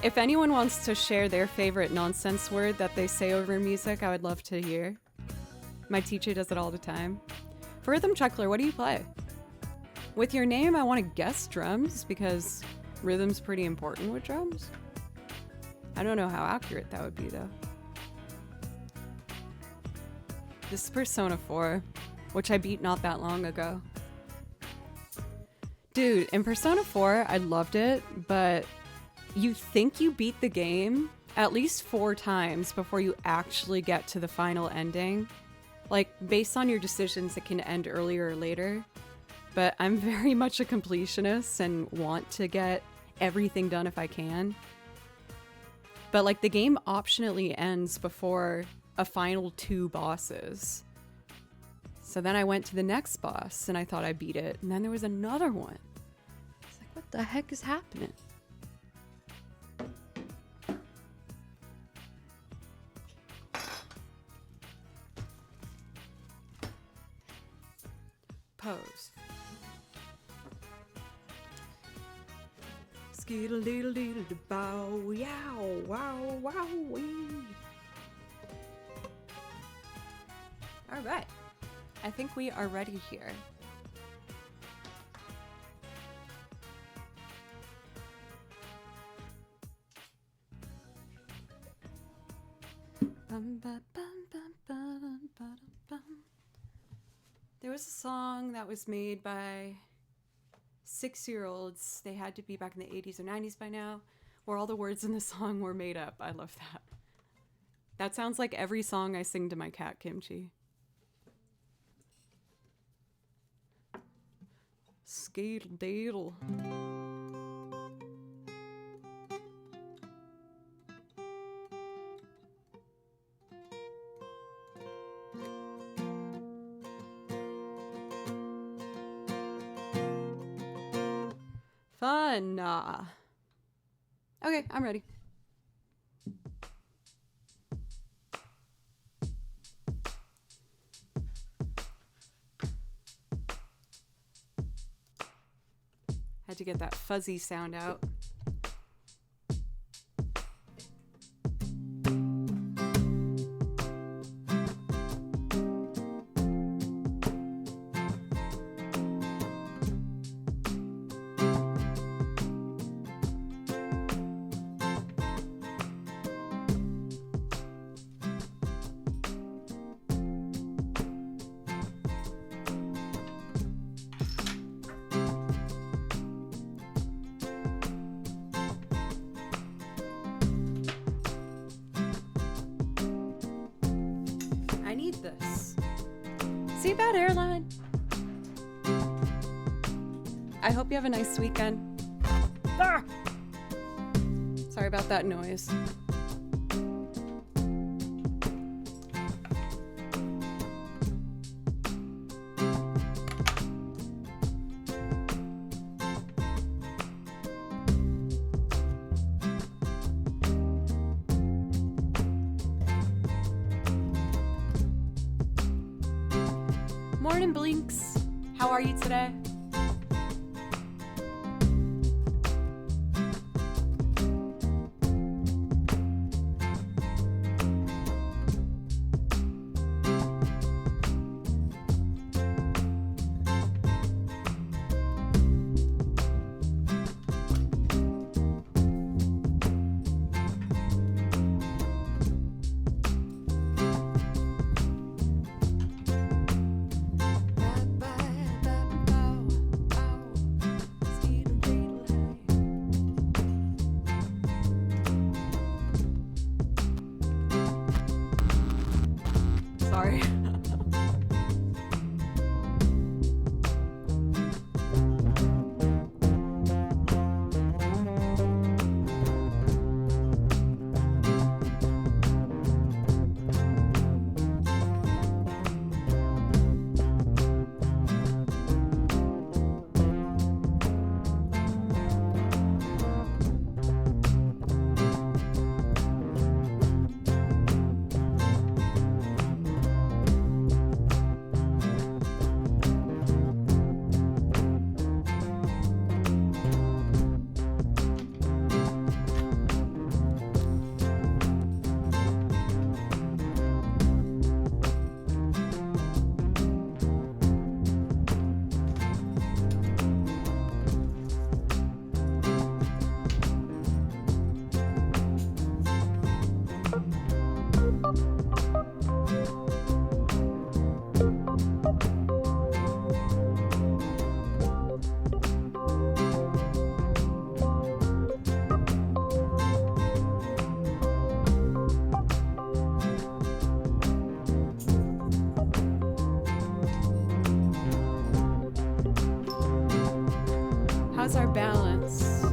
S1: If anyone wants to share their favorite nonsense word that they say over music, I would love to hear. My teacher does it all the time. For Rhythm Chuckler, what do you play? With your name, I want to guess drums, because rhythm's pretty important with drums. I don't know how accurate that would be, though. This is Persona 4, which I beat not that long ago. Dude, in Persona 4, I loved it, but you think you beat the game at least 4 times before you actually get to the final ending. Like, based on your decisions, it can end earlier or later. But I'm very much a completionist and want to get everything done if I can. But like, the game optionally ends before a final 2 bosses. So then I went to the next boss and I thought I beat it. And then there was another one. It's like, what the heck is happening? Pose. Skeetle deedle deedle bow yow wow wow wee. All right, I think we are ready here. There was a song that was made by 6-year-olds. They had to be back in the 80s or 90s by now, where all the words in the song were made up. I love that. That sounds like every song I sing to my cat, Kimchi. Skeetle deedle. Fun. Okay, I'm ready. Had to get that fuzzy sound out. Seatbelt Airline. I hope you have a nice weekend. Ah! Sorry about that noise. Morning, Blinks. How are you today? Sorry. How's our balance?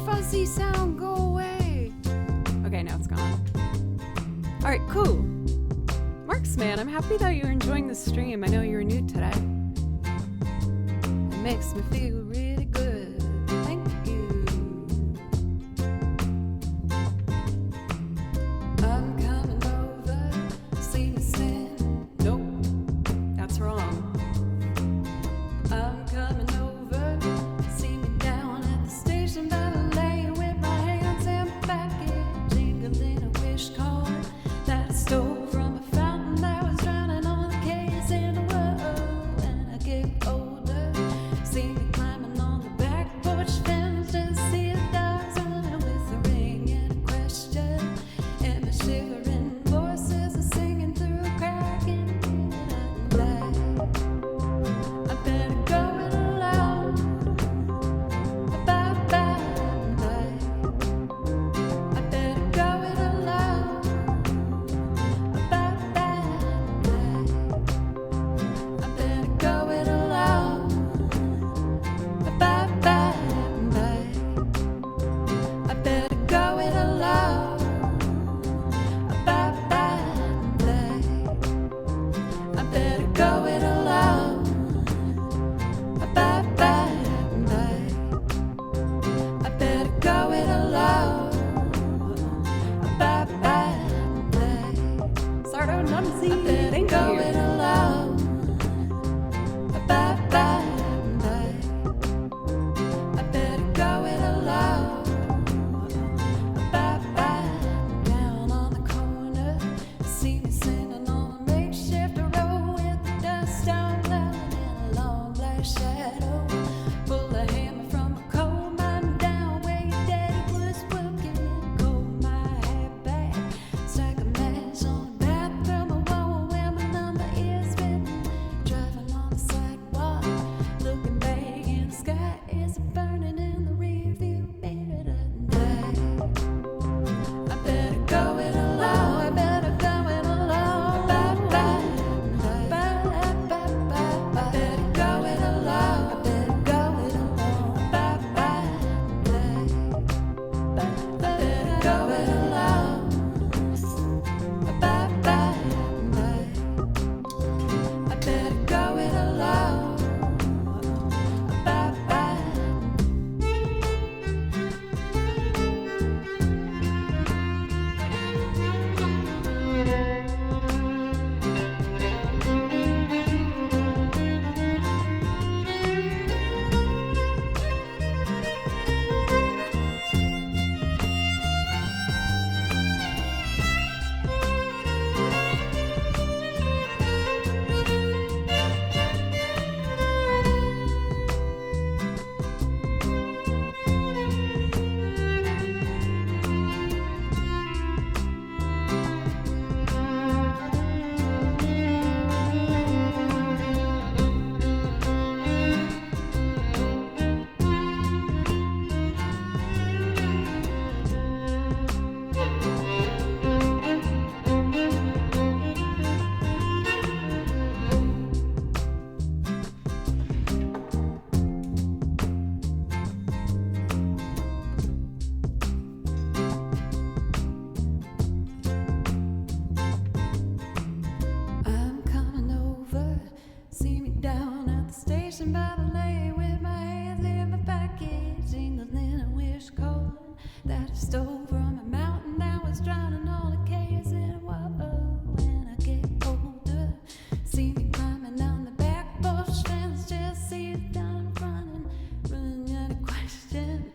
S1: Fuzzy sound, go away. Okay, now it's gone. All right, cool. Marks, man, I'm happy that you're enjoying the stream. I know you're new today. It makes me feel really good. Thank you. I'm coming over, see me sin. Nope, that's wrong. I'm coming over, see me down at the station by the lane with my hands in my pocket, jingling a wish card that I stole from a fountain that was drowning all the chaos in the world. When I get older, see me climbing on
S3: sitting by the lake with my hands in my pocket, jingling a wish cold that I stole from a mountain that was drowning all the chaos in water. When I get older, see me climbing down the back porch fence, just see it down in front and running out of question.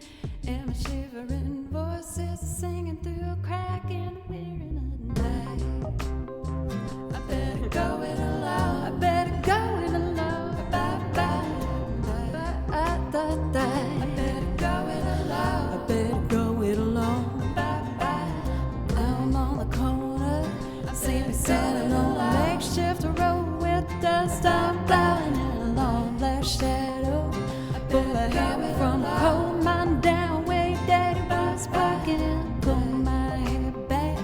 S3: And my shivering voices singing through a crack in the weary night. I better go it alone. I better go it alone. Bye bye. I better go it alone. I better go it alone. Bye bye. I'm on the corner. I see me standing on a makeshift road with dust I'm blowing in a long black shadow. Pull a hammer from the coal mine down where your daddy was parking. Pull my hair back,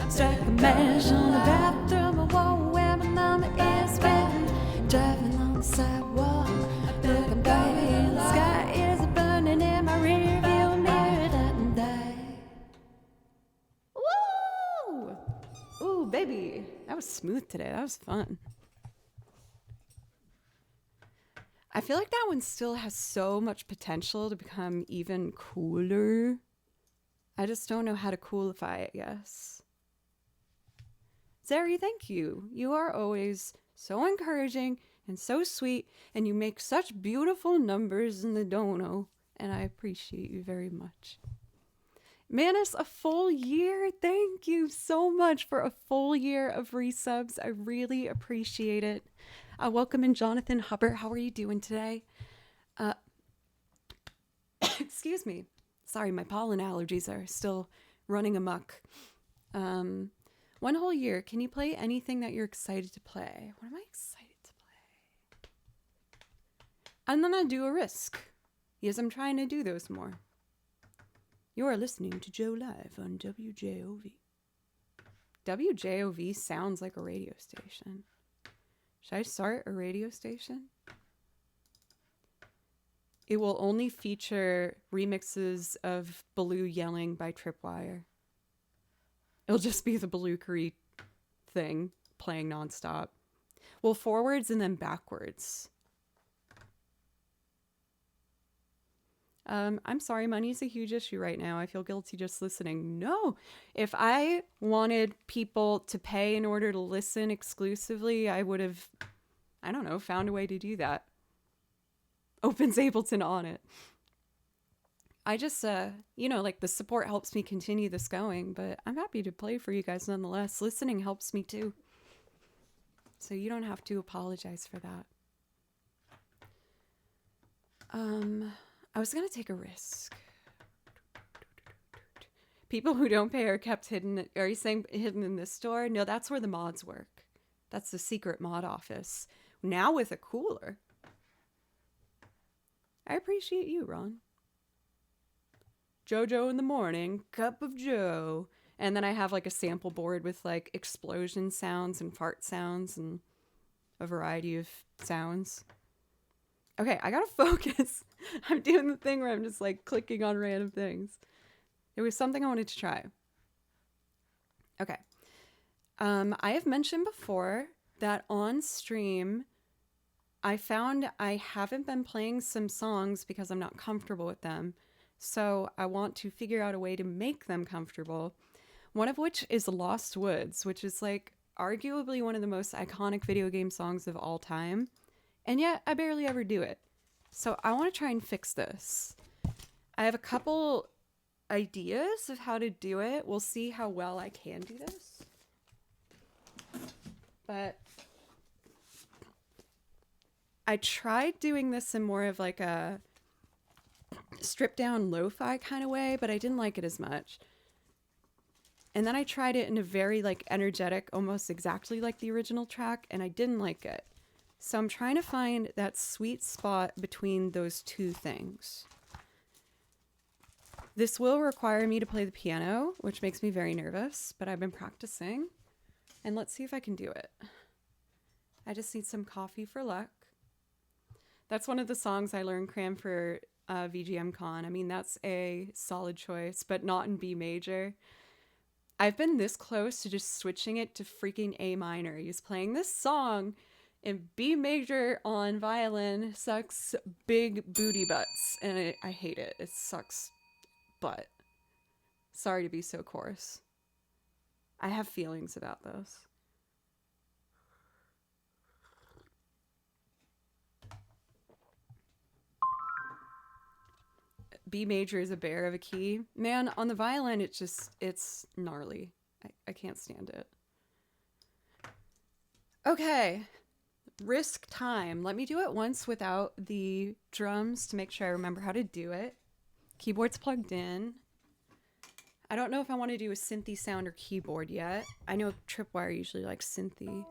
S3: strike a match on the bathroom wall where my mama is waiting. Driving on the sidewalk, looking baby in the sky is burning in my rear view mirror that day.
S1: Woo! Ooh, baby. That was smooth today. That was fun. I feel like that one still has so much potential to become even cooler. I just don't know how to coolify it, yes. Zeri, thank you. You are always so encouraging and so sweet, and you make such beautiful numbers in the dono, and I appreciate you very much. Manus, a full year. Thank you so much for a full year of resubs. I really appreciate it. Welcome in Jonathan Hubbard. How are you doing today? Excuse me. Sorry, my pollen allergies are still running amok. 1 whole year. Can you play anything that you're excited to play? What am I excited to play? I'm gonna do a risk. Yes, I'm trying to do those more. You are listening to Joe Live on WJOV. WJOV sounds like a radio station. Should I start a radio station? It will only feature remixes of Baloo Yelling by Tripwire. It'll just be the Balookery thing playing nonstop. Well, forwards and then backwards. I'm sorry, money's a huge issue right now. I feel guilty just listening. No, if I wanted people to pay in order to listen exclusively, I would have, I don't know, found a way to do that. Opens Ableton on it. I just, like the support helps me continue this going, but I'm happy to play for you guys nonetheless. Listening helps me too. So you don't have to apologize for that. I was going to take a risk. People who don't pay are kept hidden. Are you saying hidden in this store? No, that's where the mods work. That's the secret mod office. Now with a cooler. I appreciate you, Ron. Jojo in the morning, cup of Joe. And then I have like a sample board with like explosion sounds and fart sounds and a variety of sounds. Okay, I gotta focus. I'm doing the thing where I'm just like clicking on random things. It was something I wanted to try. Okay. I have mentioned before that on stream, I found I haven't been playing some songs because I'm not comfortable with them. So I want to figure out a way to make them comfortable. One of which is Lost Woods, which is like arguably one of the most iconic video game songs of all time. And yet I barely ever do it. So I want to try and fix this. I have a couple ideas of how to do it. We'll see how well I can do this. But I tried doing this in more of like a stripped down lo-fi kind of way, but I didn't like it as much. And then I tried it in a very like energetic, almost exactly like the original track, and I didn't like it. So I'm trying to find that sweet spot between those two things. This will require me to play the piano, which makes me very nervous, but I've been practicing. And let's see if I can do it. I just need some coffee for luck. That's one of the songs I learned cram for VGM Con. I mean, that's a solid choice, but not in B major. I've been this close to just switching it to freaking A minor. He's playing this song And B major on violin sucks big booty butts. And I hate it. It sucks butt. Sorry to be so coarse. I have feelings about this. B major is a bear of a key. Man, on the violin, it's gnarly. I can't stand it. Okay. Risk time. Let me do it once without the drums to make sure I remember how to do it. Keyboard's plugged in. I don't know if I want to do a synthy sound or keyboard yet. I know Tripwire usually likes synthy.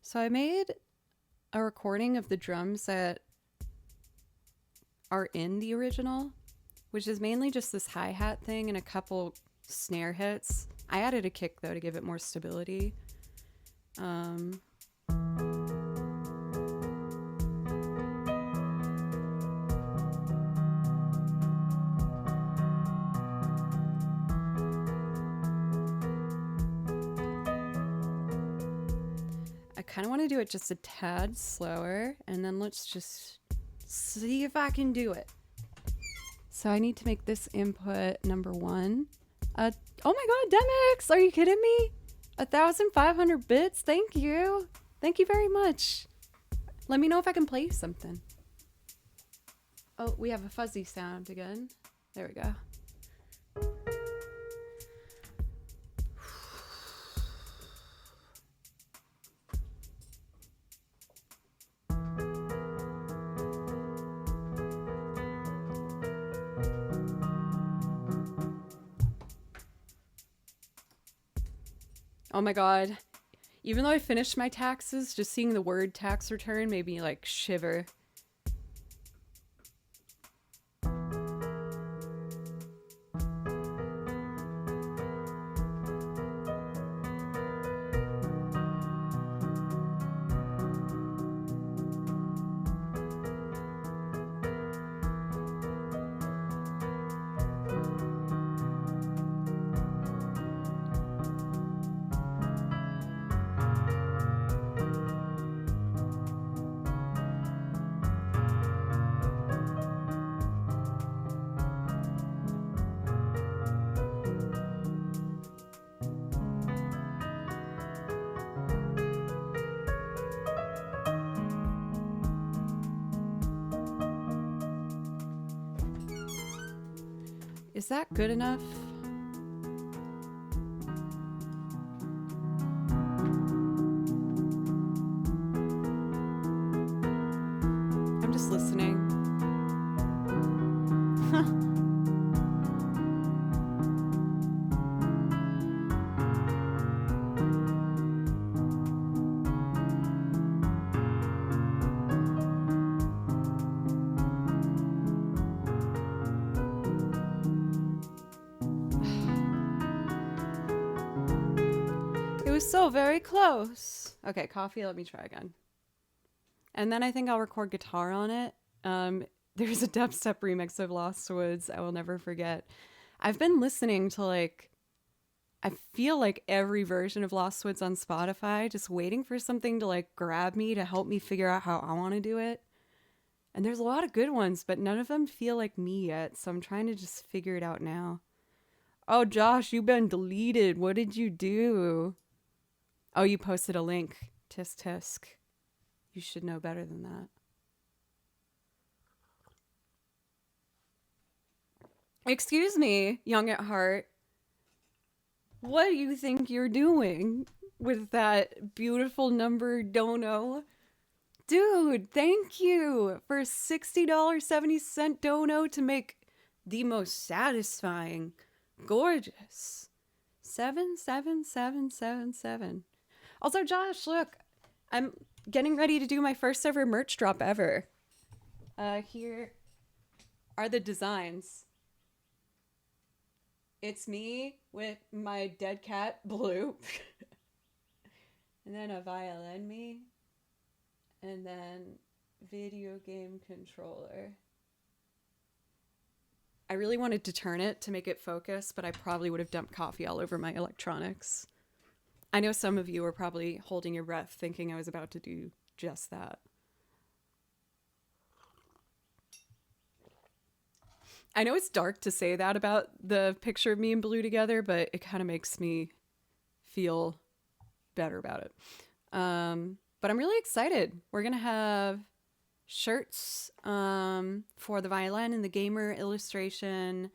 S1: So I made a recording of the drums that are in the original, which is mainly just this hi-hat thing and a couple snare hits. I added a kick though to give it more stability. I kind of want to do it just a tad slower, and then let's just see if I can do it. So I need to make this input number 1. Oh my god, Demix! Are you kidding me? 1,500 bits? Thank you. Thank you very much. Let me know if I can play something. Oh, we have a fuzzy sound again. There we go. Oh my god. Even though I finished my taxes, just seeing the word tax return made me like shiver. Is that good enough? I'm just listening. So very close. Okay, coffee, let me try again. And then I think I'll record guitar on it. There's a dubstep remix of Lost Woods I will never forget. I've been listening to I feel like every version of Lost Woods on Spotify, just waiting for something to grab me to help me figure out how I want to do it. And there's a lot of good ones, but none of them feel like me yet, so I'm trying to just figure it out now. Oh, Josh, you've been deleted. What did you do? Oh, you posted a link. Tisk tisk. You should know better than that. Excuse me, young at heart. What do you think you're doing with that beautiful number dono? Dude, thank you for $60.70 dono to make the most satisfying, gorgeous 77777. Also, Josh, look, I'm getting ready to do my first ever merch drop ever. Here are the designs. It's me with my dead cat, Blue. And then a violin me. And then video game controller. I really wanted to turn it to make it focus, but I probably would have dumped coffee all over my electronics. I know some of you are probably holding your breath thinking I was about to do just that. I know it's dark to say that about the picture of me and Blue together, but it kind of makes me feel better about it. But I'm really excited. We're going to have shirts for the violin and the gamer illustration,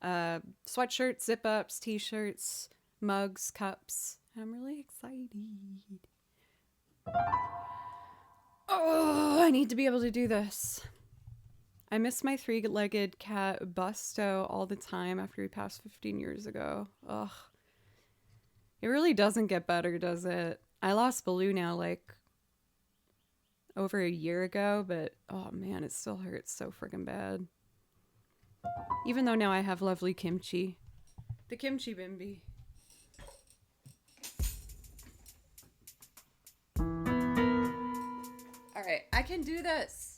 S1: sweatshirts, zip-ups, t-shirts, mugs, cups. I'm really excited. Oh, I need to be able to do this. I miss my three-legged cat, Busto, all the time after he passed 15 years ago. Ugh. It really doesn't get better, does it? I lost Baloo now, like, over a year ago, but, oh man, it still hurts so friggin' bad. Even though now I have lovely kimchi. The kimchi bimbi. Alright, I can do this.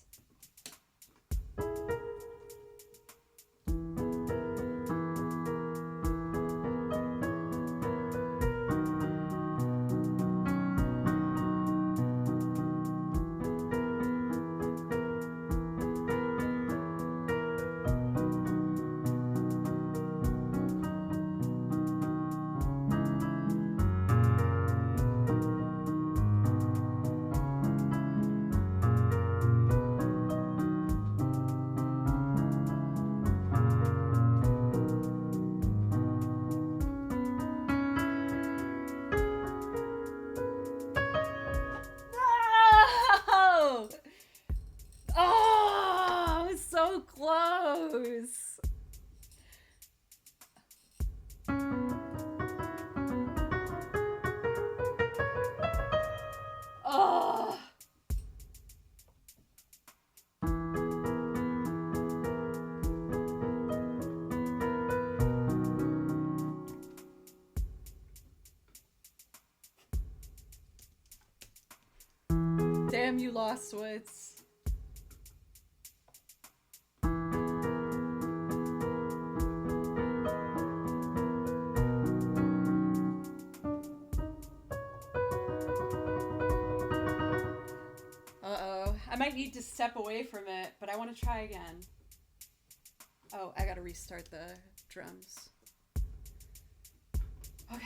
S1: So close. Oh. Damn you, Lost Woods. I might need to step away from it, but I want to try again. Oh, I gotta restart the drums. Okay.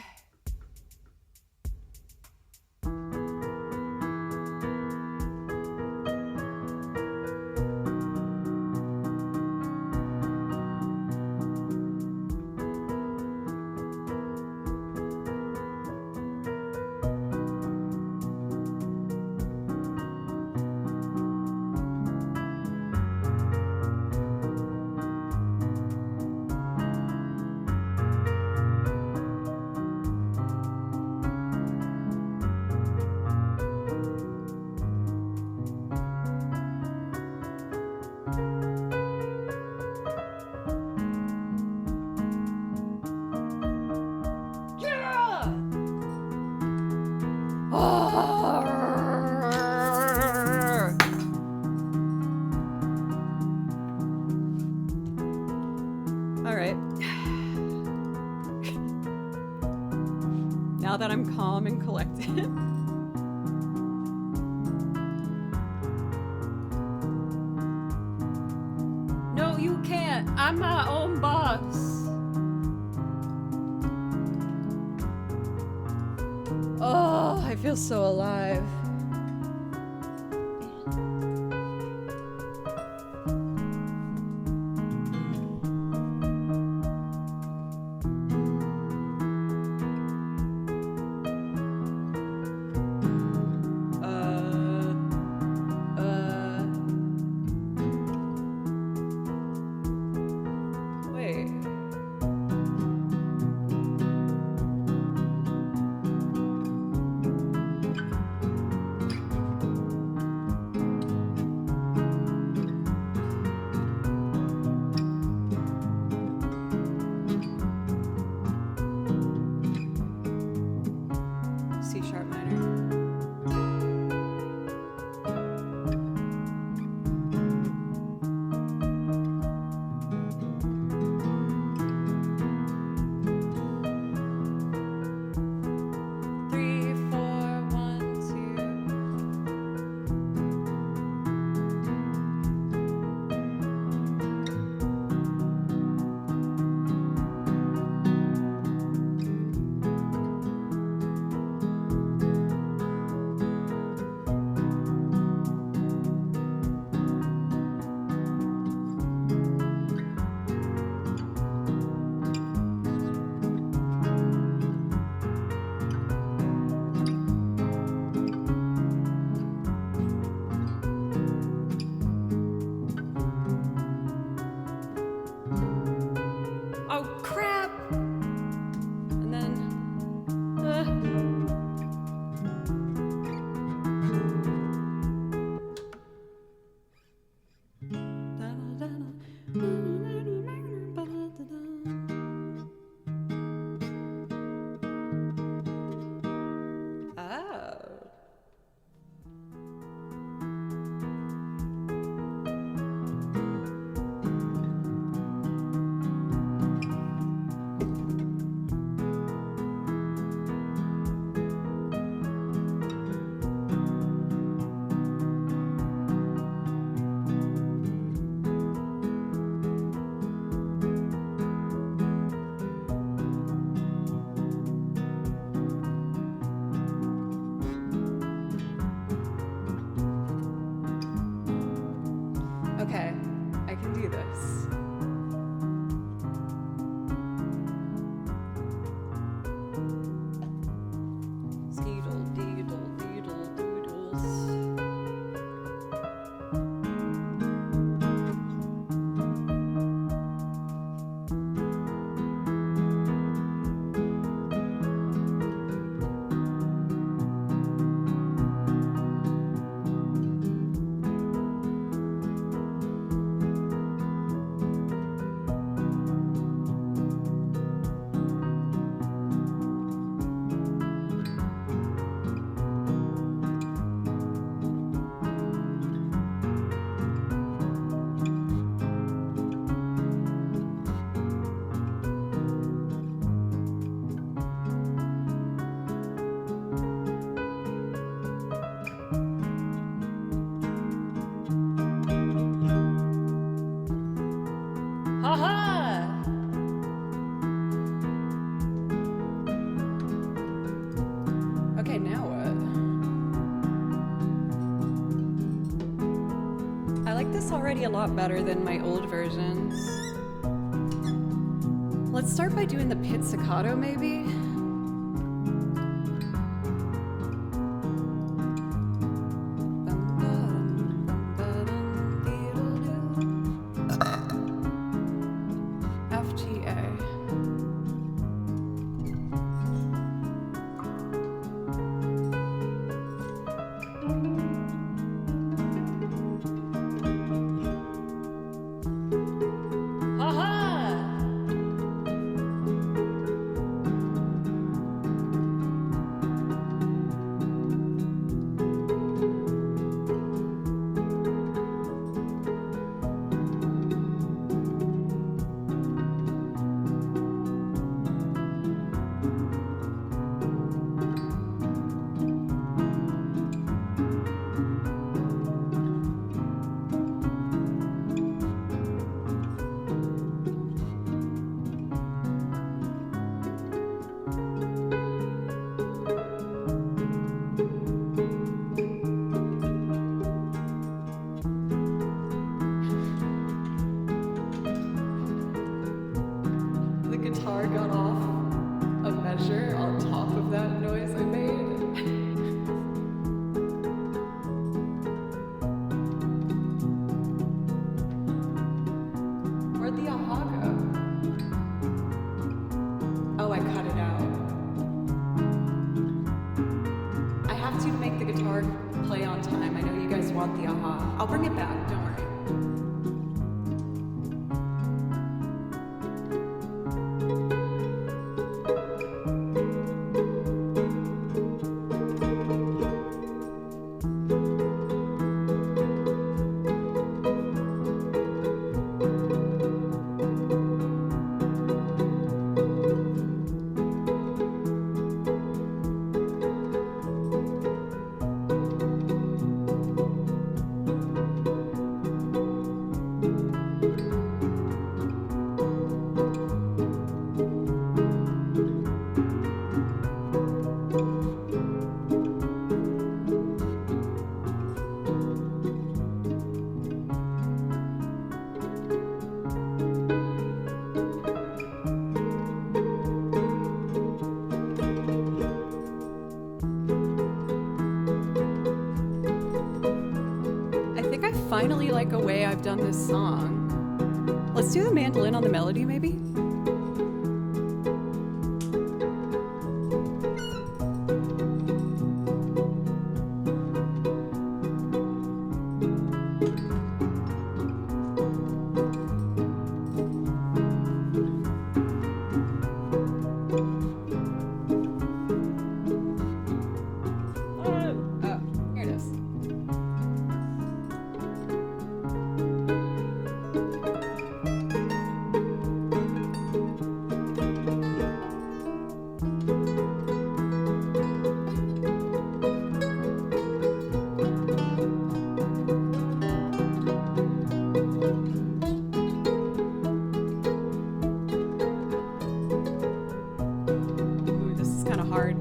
S1: Alright. Now that I'm calm and collected. No, you can't. I'm my own boss. Oh, I feel so alive. C sharp minor. Oh, crap! And then... Oh. Okay, I can do this. Skeedle, deedle, deedle, doodles. Ha-ha! Okay, now what? I like this already a lot better than my old versions. Let's start by doing the pizzicato, maybe? Guitar got off a measure on top of that noise I made. Where'd the aha go? Oh, I cut it out. I have to make the guitar play on time. I know you guys want the aha. I'll bring it back, don't worry. finally like a way I've done this song. Let's do the mandolin on the melody, maybe? Here it is. Ooh, this is kind of hard.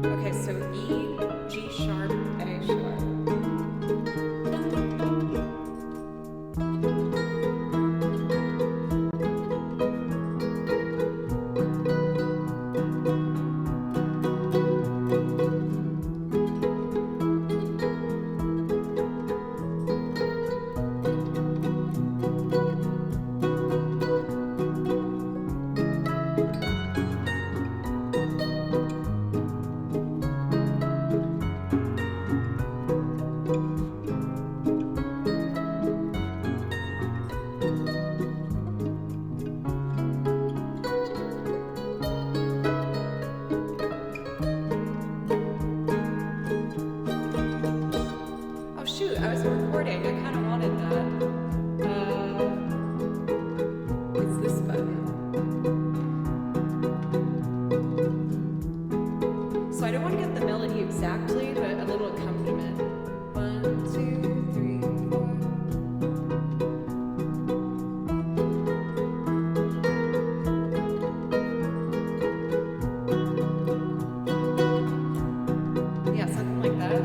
S1: Okay, so E, G sharp, A sharp. Oh shoot, I was recording. I kind of wanted that. It's this button. So I don't want to get the melody exactly, but a little accompaniment. 1, 2, 3, 4. Yeah, something like that.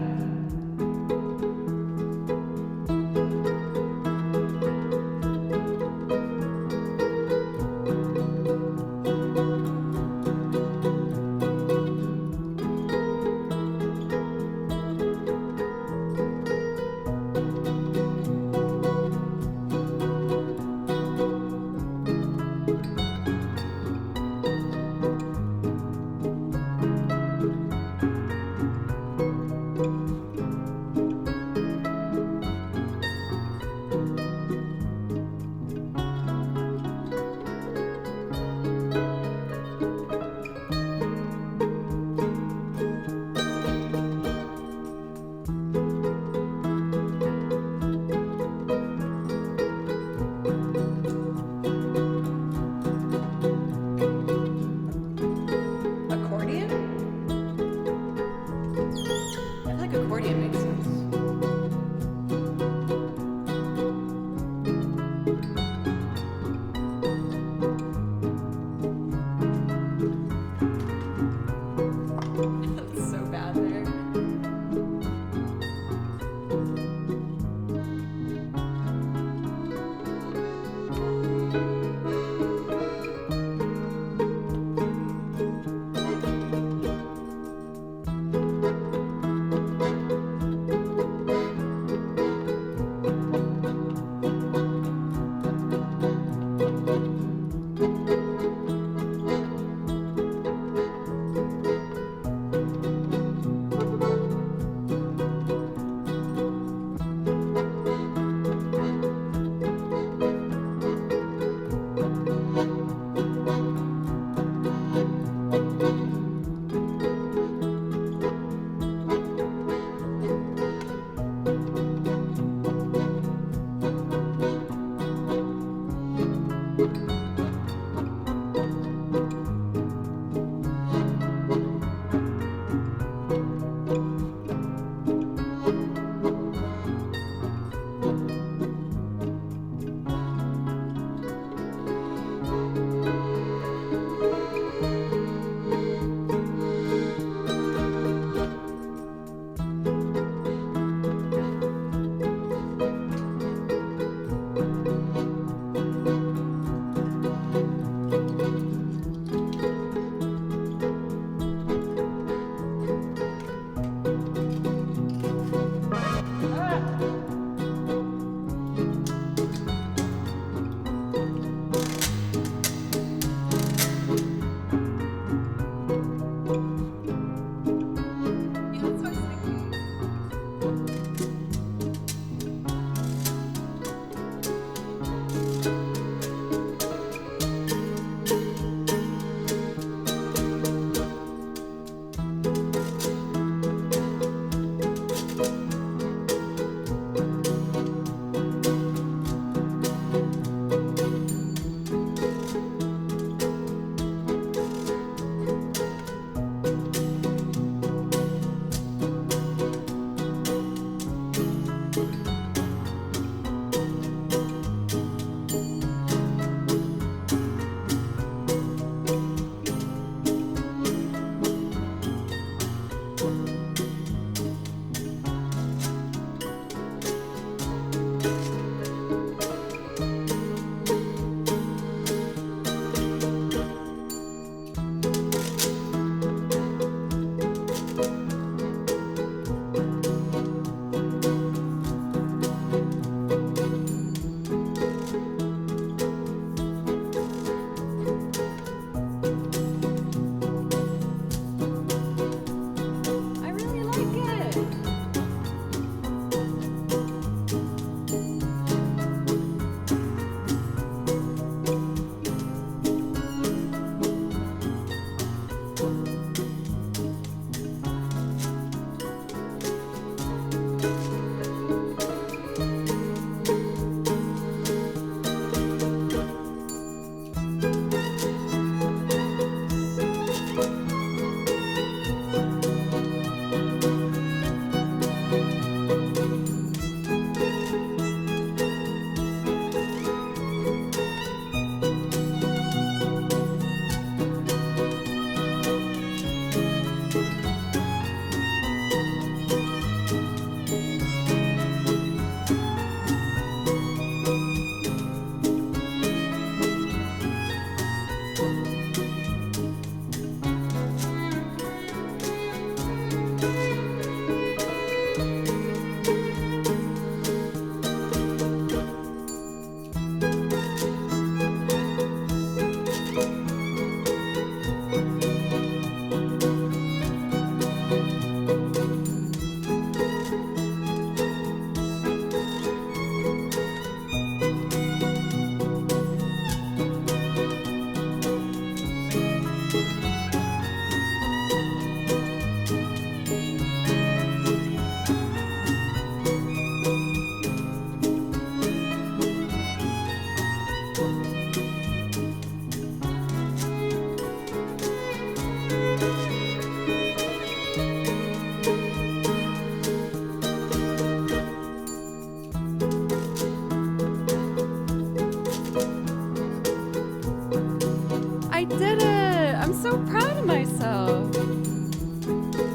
S1: I did it! I'm so proud of myself.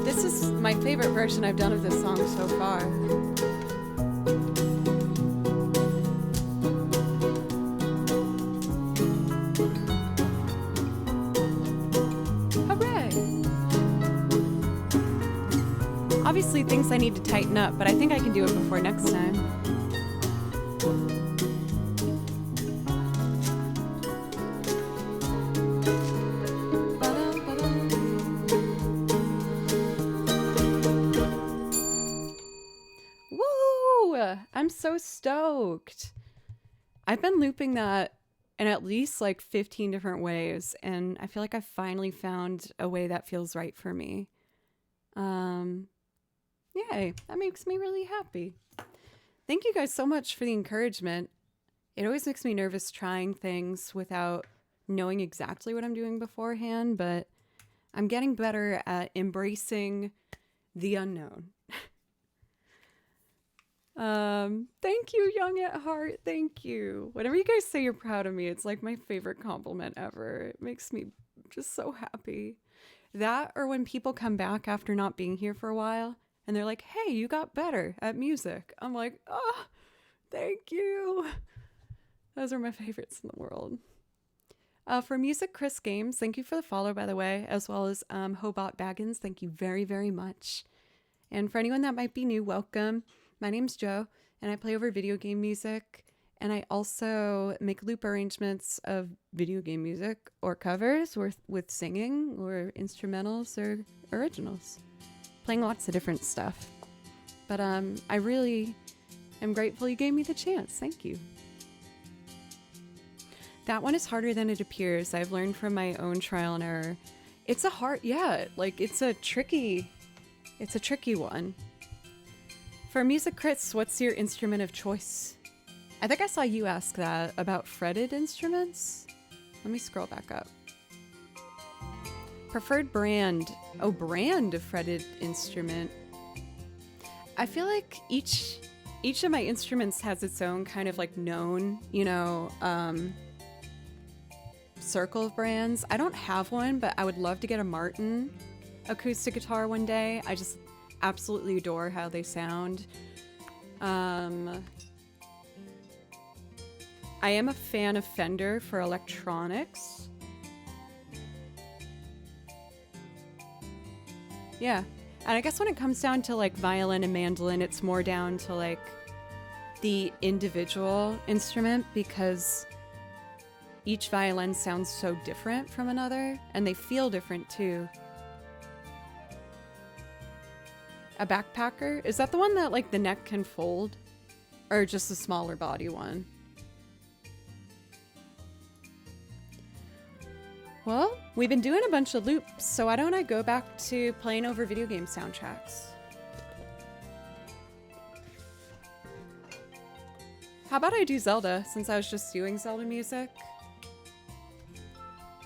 S1: This is my favorite version I've done of this song so far. Hooray! Obviously things I need to tighten up, but I think I can do it before next time. I'm so stoked. I've been looping that in at least like 15 different ways, and I feel like I've finally found a way that feels right for me. Yay, that makes me really happy. Thank you guys so much for the encouragement. It always makes me nervous trying things without knowing exactly what I'm doing beforehand, but I'm getting better at embracing the unknown. Thank you, Young at Heart. Thank you. Whenever you guys say you're proud of me, it's like my favorite compliment ever. It makes me just so happy. That, or when people come back after not being here for a while and they're like, hey, you got better at music. I'm like, oh, thank you. Those are my favorites in the world. For music, Chris Games, thank you for the follow, by the way, as well as Hobot Baggins. Thank you very, very much. And for anyone that might be new, welcome. My name's Jo, and I play over video game music, and I also make loop arrangements of video game music or covers or with singing or instrumentals or originals, playing lots of different stuff. But I really am grateful you gave me the chance. Thank you. That one is harder than it appears. I've learned from my own trial and error. It's a hard, it's a tricky one. For music crits, what's your instrument of choice? I think I saw you ask that about fretted instruments. Let me scroll back up. Preferred brand. Oh, brand of fretted instrument. I feel like each of my instruments has its own kind of like known, circle of brands. I don't have one, but I would love to get a Martin acoustic guitar one day. I just absolutely adore how they sound. I am a fan of Fender for electronics. Yeah, and I guess when it comes down to like violin and mandolin, it's more down to like the individual instrument, because each violin sounds so different from another, and they feel different too. A backpacker? Is that the one that like the neck can fold? Or just a smaller body one? Well, we've been doing a bunch of loops, so why don't I go back to playing over video game soundtracks? How about I do Zelda, since I was just doing Zelda music?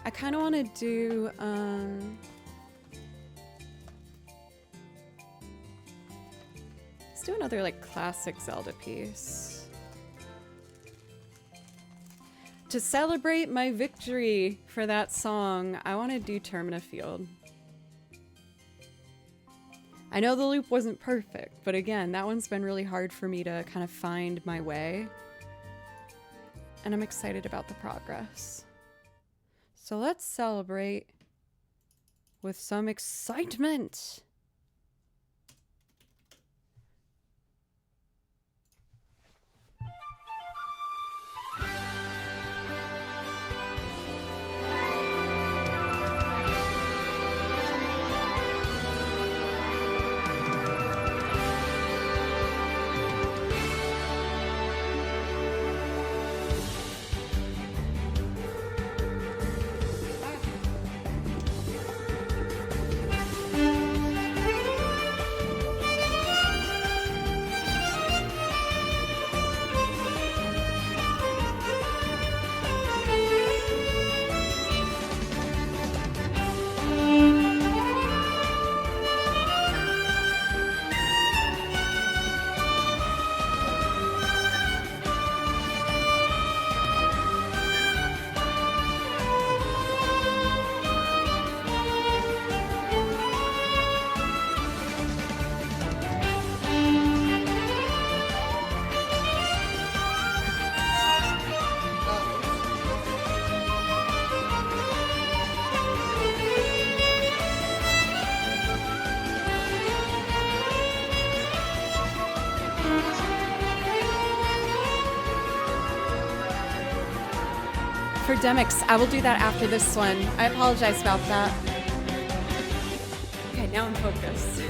S1: I kind of want to do, let's do another like classic Zelda piece. To celebrate my victory for that song, I want to do Termina Field. I know the loop wasn't perfect, but again, that one's been really hard for me to kind of find my way. And I'm excited about the progress. So let's celebrate with some excitement. For Demix, I will do that after this one. I apologize about that. Okay, now I'm focused.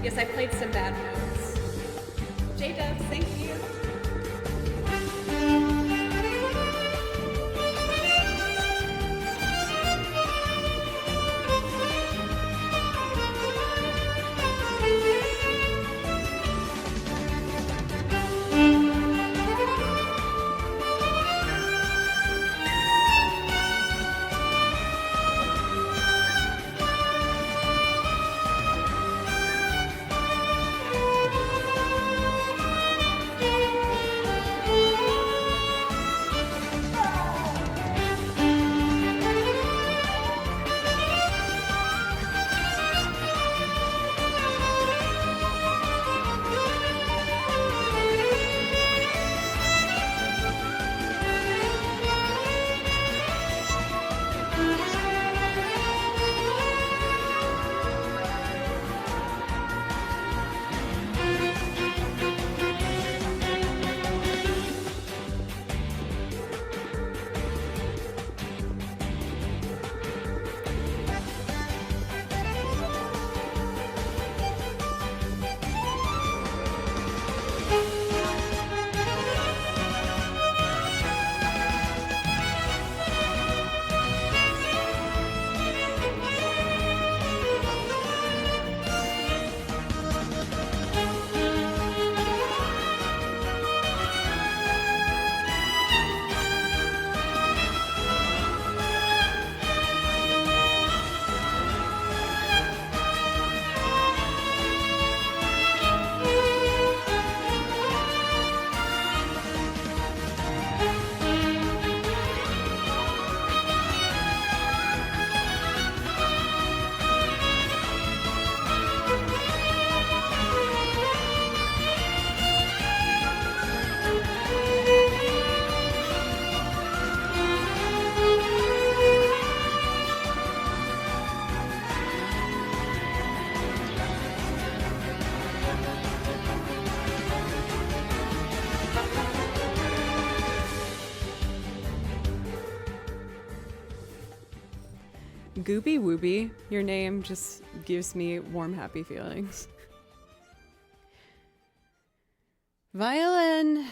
S1: Yes, I played some bad notes. J-Dub, thank you. Gooby Wooby, your name just gives me warm, happy feelings. Violin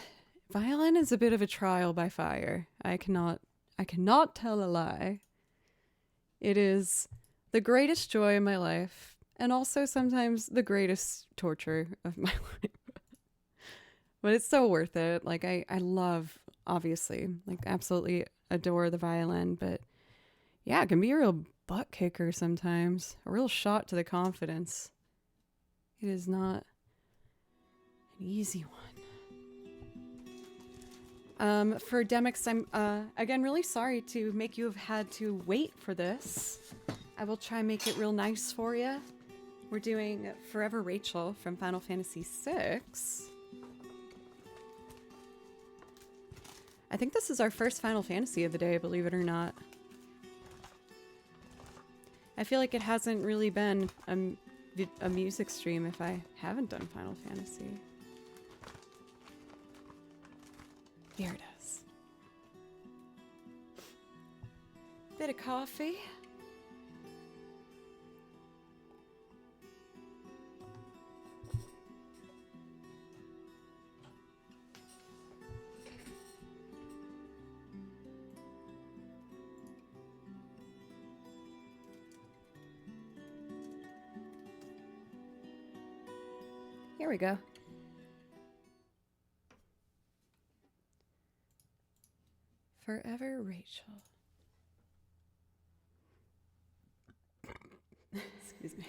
S1: is a bit of a trial by fire. I cannot tell a lie. It is the greatest joy in my life, and also sometimes the greatest torture of my life. But it's so worth it. Like I love, obviously, like absolutely adore the violin, but yeah, it can be a real butt kicker sometimes. A real shot to the confidence. It is not an easy one. For Demix, I'm again really sorry to make you have had to wait for this. I will try and make it real nice for you. We're doing Forever Rachel from Final Fantasy VI. I think this is our first Final Fantasy of the day, believe it or not. I feel like it hasn't really been a music stream if I haven't done Final Fantasy. Here it is. Bit of coffee. Here we go. Forever Rachel. Excuse me.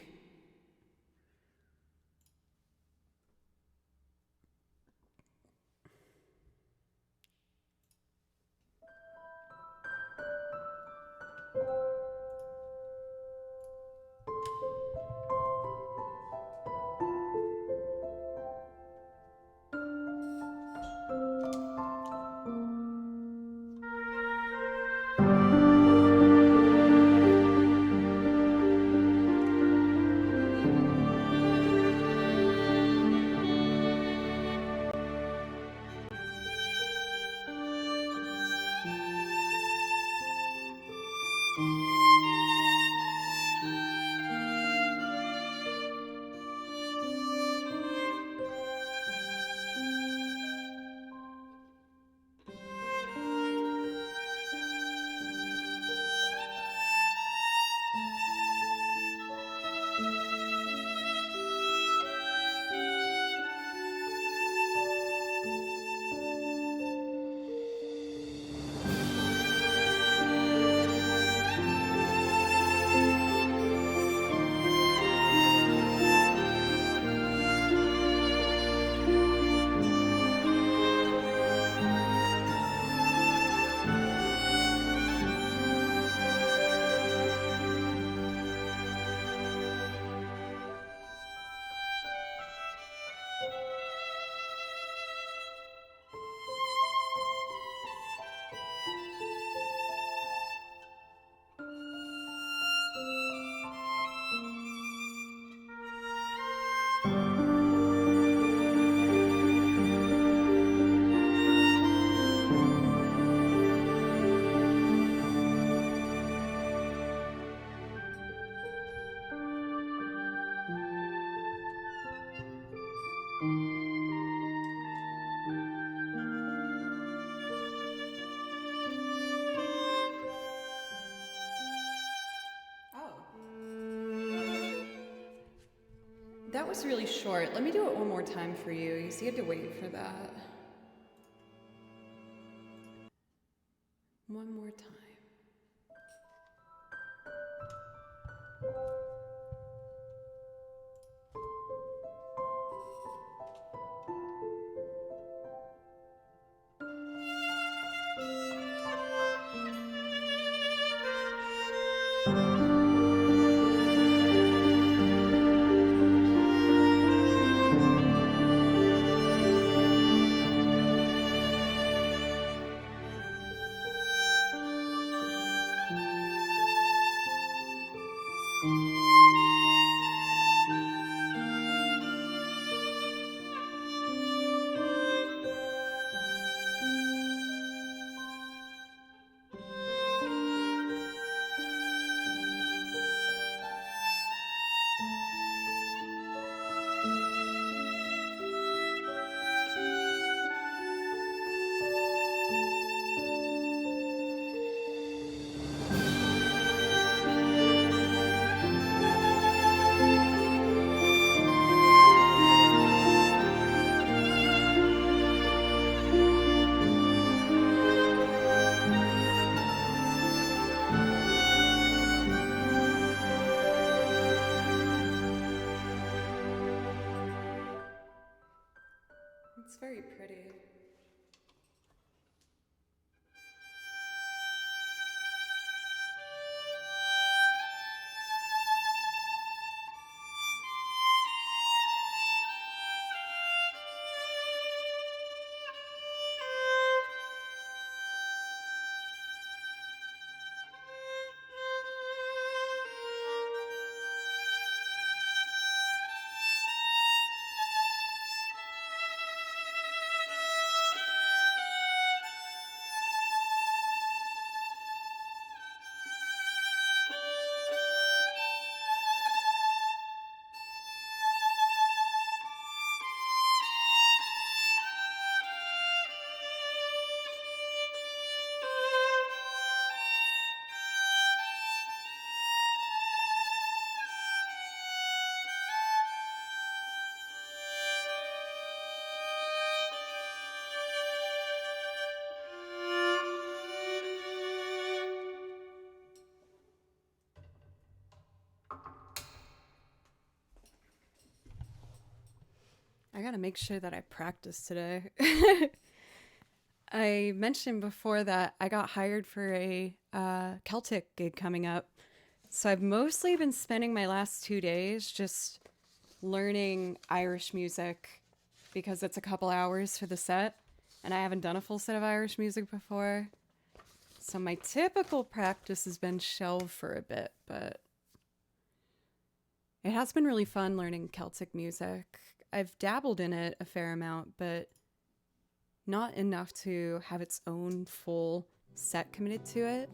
S1: That was really short. Let me do it one more time for you. You see, you had to wait for that. One more time. It's very pretty. I gotta make sure that I practice today. I mentioned before that I got hired for a Celtic gig coming up. So I've mostly been spending my last 2 days just learning Irish music because it's a couple hours for the set. And I haven't done a full set of Irish music before. So my typical practice has been shelved for a bit, but it has been really fun learning Celtic music. I've dabbled in it a fair amount, but not enough to have its own full set committed to it.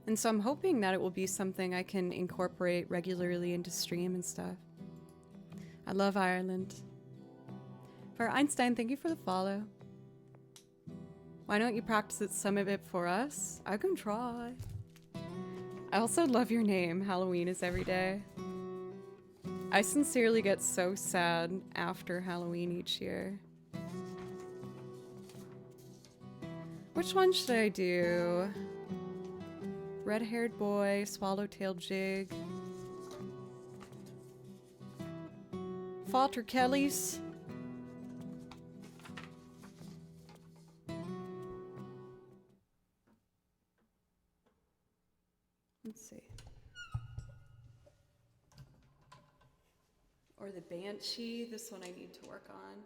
S1: And so I'm hoping that it will be something I can incorporate regularly into stream and stuff. I love Ireland. For Einstein, thank you for the follow. Why don't you practice it some of it for us? I can try. I also love your name. Halloween is every day. I sincerely get so sad after Halloween each year. Which one should I do? Red-haired boy, swallowtail jig. Falter Kellys. Let's see. Or the Banshee. This one I need to work on.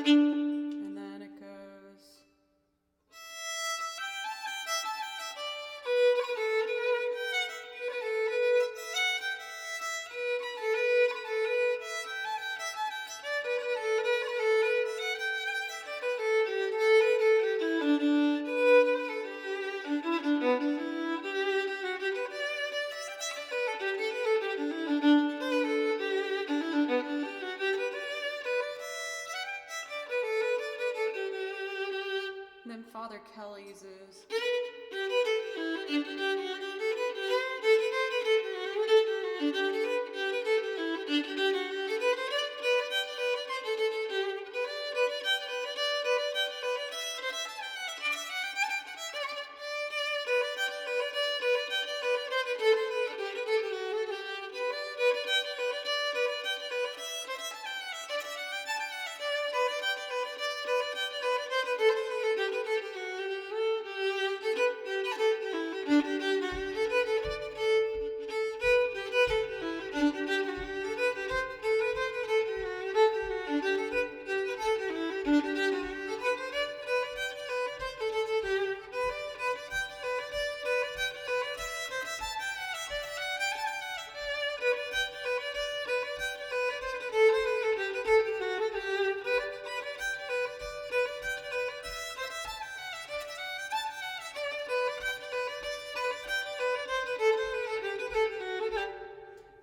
S1: And then it goes. And then Father Kelly's is.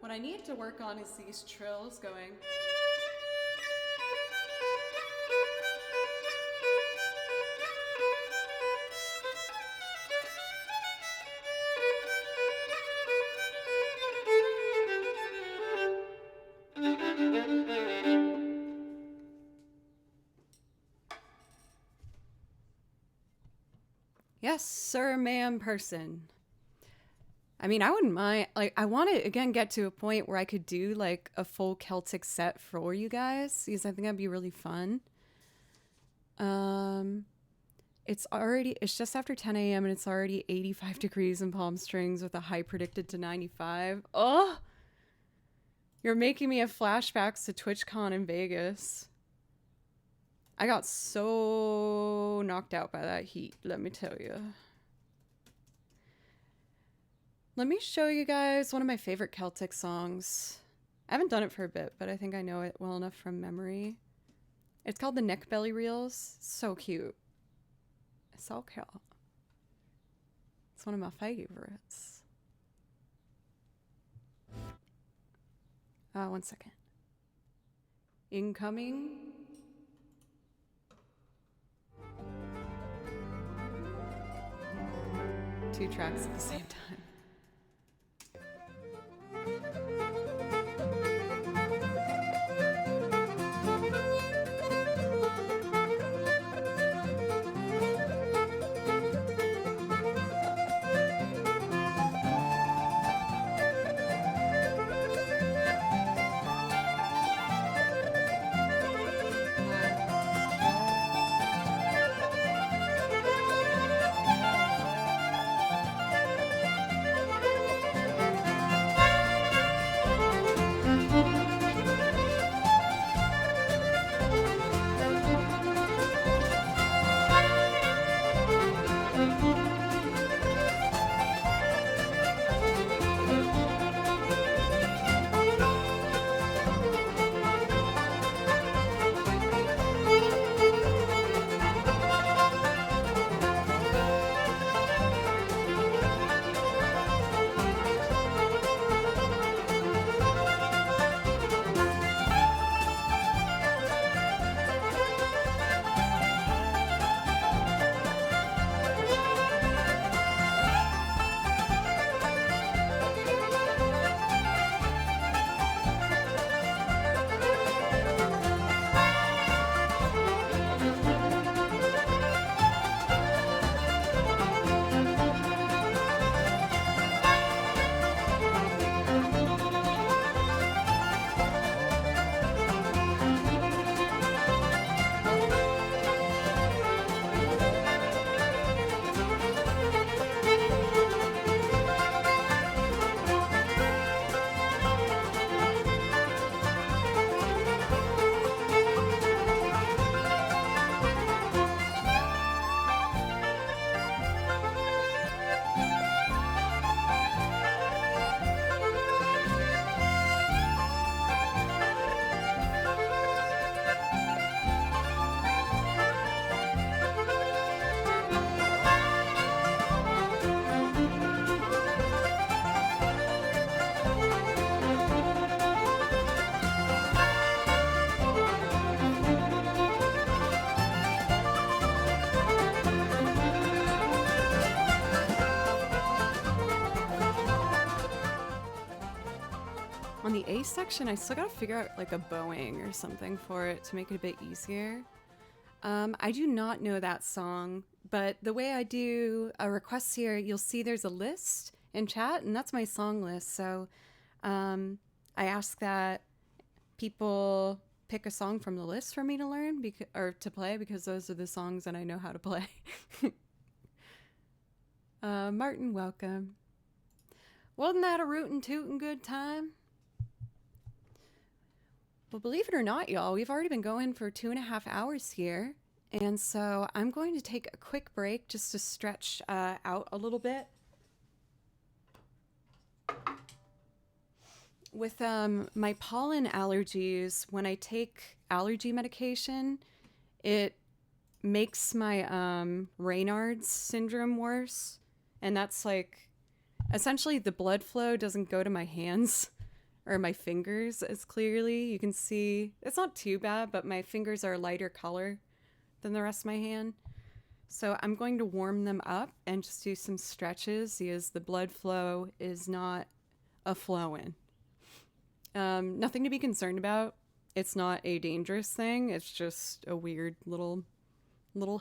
S1: What I need to work on is these trills going. Yes, sir, ma'am, person. I mean, I wouldn't mind. Like, I want to again get to a point where I could do like a full Celtic set for you guys because I think that'd be really fun. It's just after 10 a.m. and it's already 85 degrees in Palm Springs with a high predicted to 95. Oh, you're making me have flashbacks to TwitchCon in Vegas. I got so knocked out by that heat, let me tell you. Let me show you guys one of my favorite Celtic songs. I haven't done it for a bit, but I think I know it well enough from memory. It's called the Neck Belly Reels. So cute. It's so cute. It's one of my favorites. One second. Incoming. 2 tracks at the same time. On the A section, I still gotta figure out like a bowing or something for it to make it a bit easier. I do not know that song, but the way I do requests here, you'll see there's a list in chat, and that's my song list. So I ask that people pick a song from the list for me to learn or to play, because those are the songs that I know how to play. Martin, welcome. Wasn't that a rootin' tootin' good time? Well, believe it or not, y'all, we've already been going for 2.5 hours here. And so I'm going to take a quick break just to stretch out a little bit. With my pollen allergies, when I take allergy medication, it makes my Raynaud's syndrome worse. And that's like, essentially the blood flow doesn't go to my hands or my fingers as clearly. You can see it's not too bad, but my fingers are a lighter color than the rest of my hand. So I'm going to warm them up and just do some stretches because the blood flow is not a flowing. Nothing to be concerned about. It's not a dangerous thing. It's just a weird little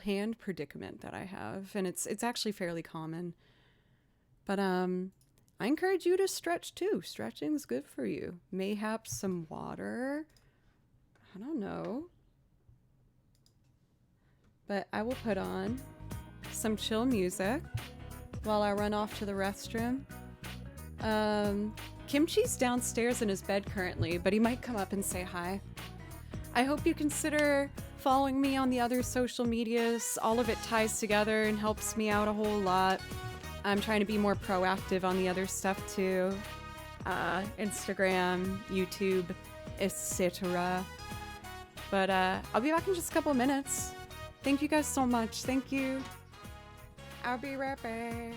S1: hand predicament that I have, and it's actually fairly common. But I encourage you to stretch too. Stretching's good for you. Mayhaps some water. I don't know. But I will put on some chill music while I run off to the restroom. Kimchi's downstairs in his bed currently, but he might come up and say hi. I hope you consider following me on the other social medias. All of it ties together and helps me out a whole lot. I'm trying to be more proactive on the other stuff too. Instagram, YouTube, etc. But I'll be back in just a couple of minutes. Thank you guys so much. Thank you. I'll be right back.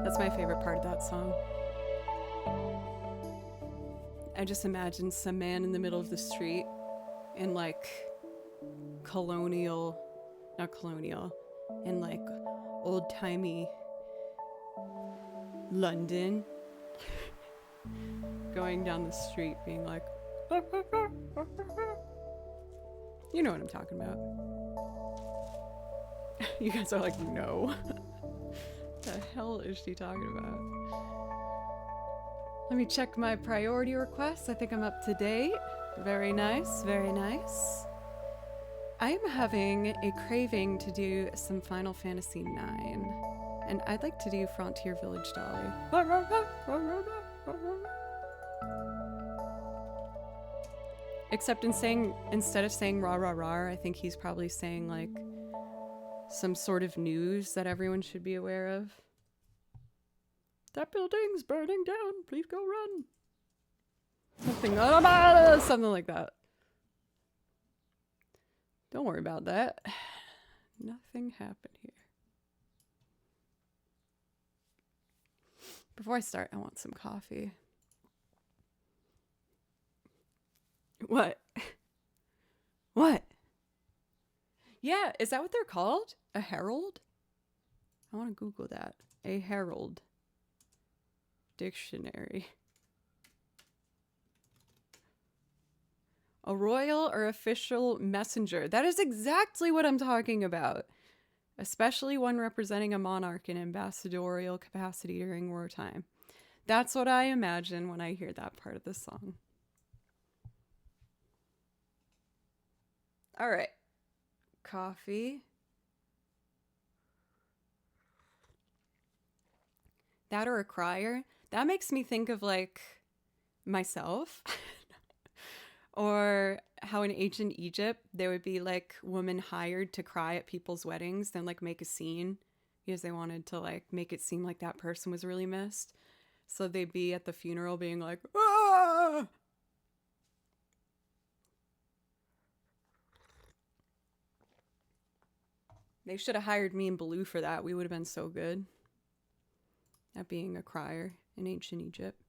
S1: That's my favorite part of that song. I just imagine some man in the middle of the street in like in like old-timey London, going down the street being like, you know what I'm talking about. You guys are like, no. The hell is she talking about? Let me check my priority requests. I think I'm up to date. Very nice, very nice. I'm having a craving to do some Final Fantasy IX, and I'd like to do Frontier Village Dolly. Except instead of saying rah rah rah, I think he's probably saying like some sort of news that everyone should be aware of. That building's burning down. Please go run. Something like that. Don't worry about that. Nothing happened here. Before I start, I want some coffee. What? What? Yeah, is that what they're called? A herald? I want to Google that. A herald. Dictionary. A royal or official messenger. That is exactly what I'm talking about. Especially one representing a monarch in ambassadorial capacity during wartime. That's what I imagine when I hear that part of the song. All right. Coffee. That or a crier. That makes me think of like myself. Or how in ancient Egypt, there would be like women hired to cry at people's weddings, then like make a scene because they wanted to like make it seem like that person was really missed. So they'd be at the funeral being like, ah! They should have hired me and Baloo for that. We would have been so good at being a crier in ancient Egypt.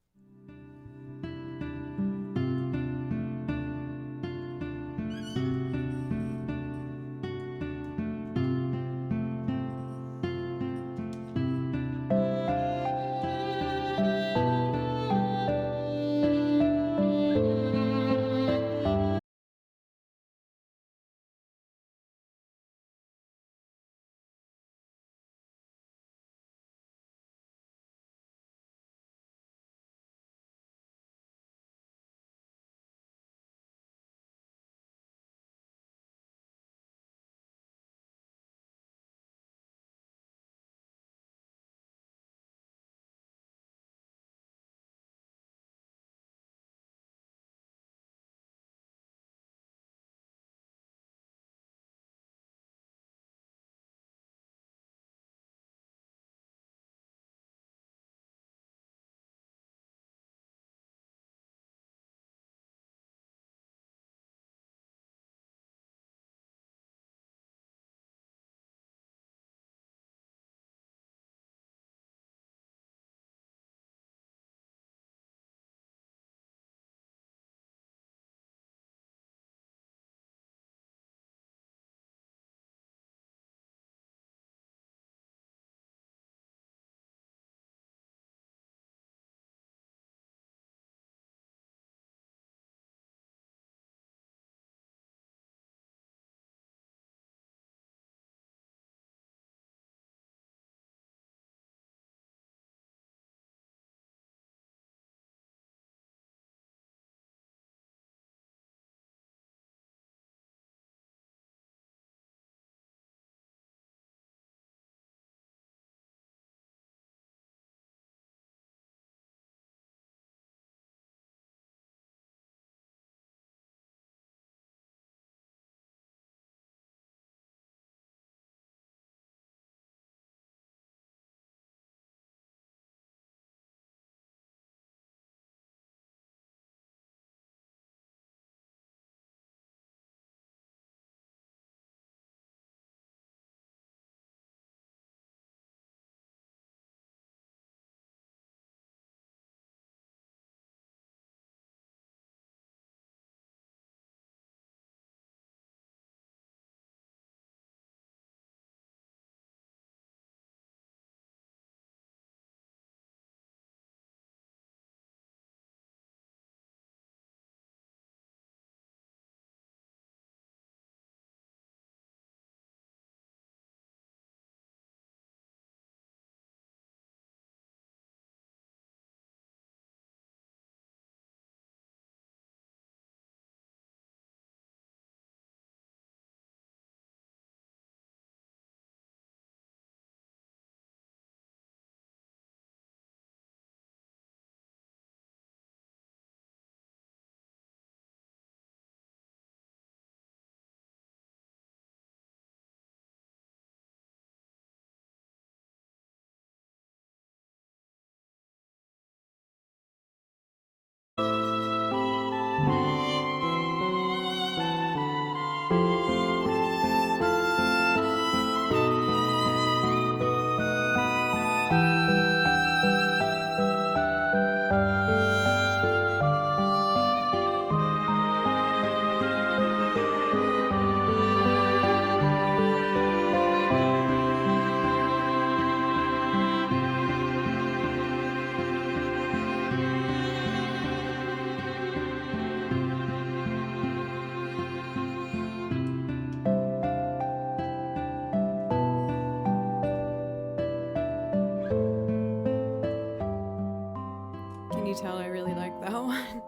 S1: you tell, I really like that one.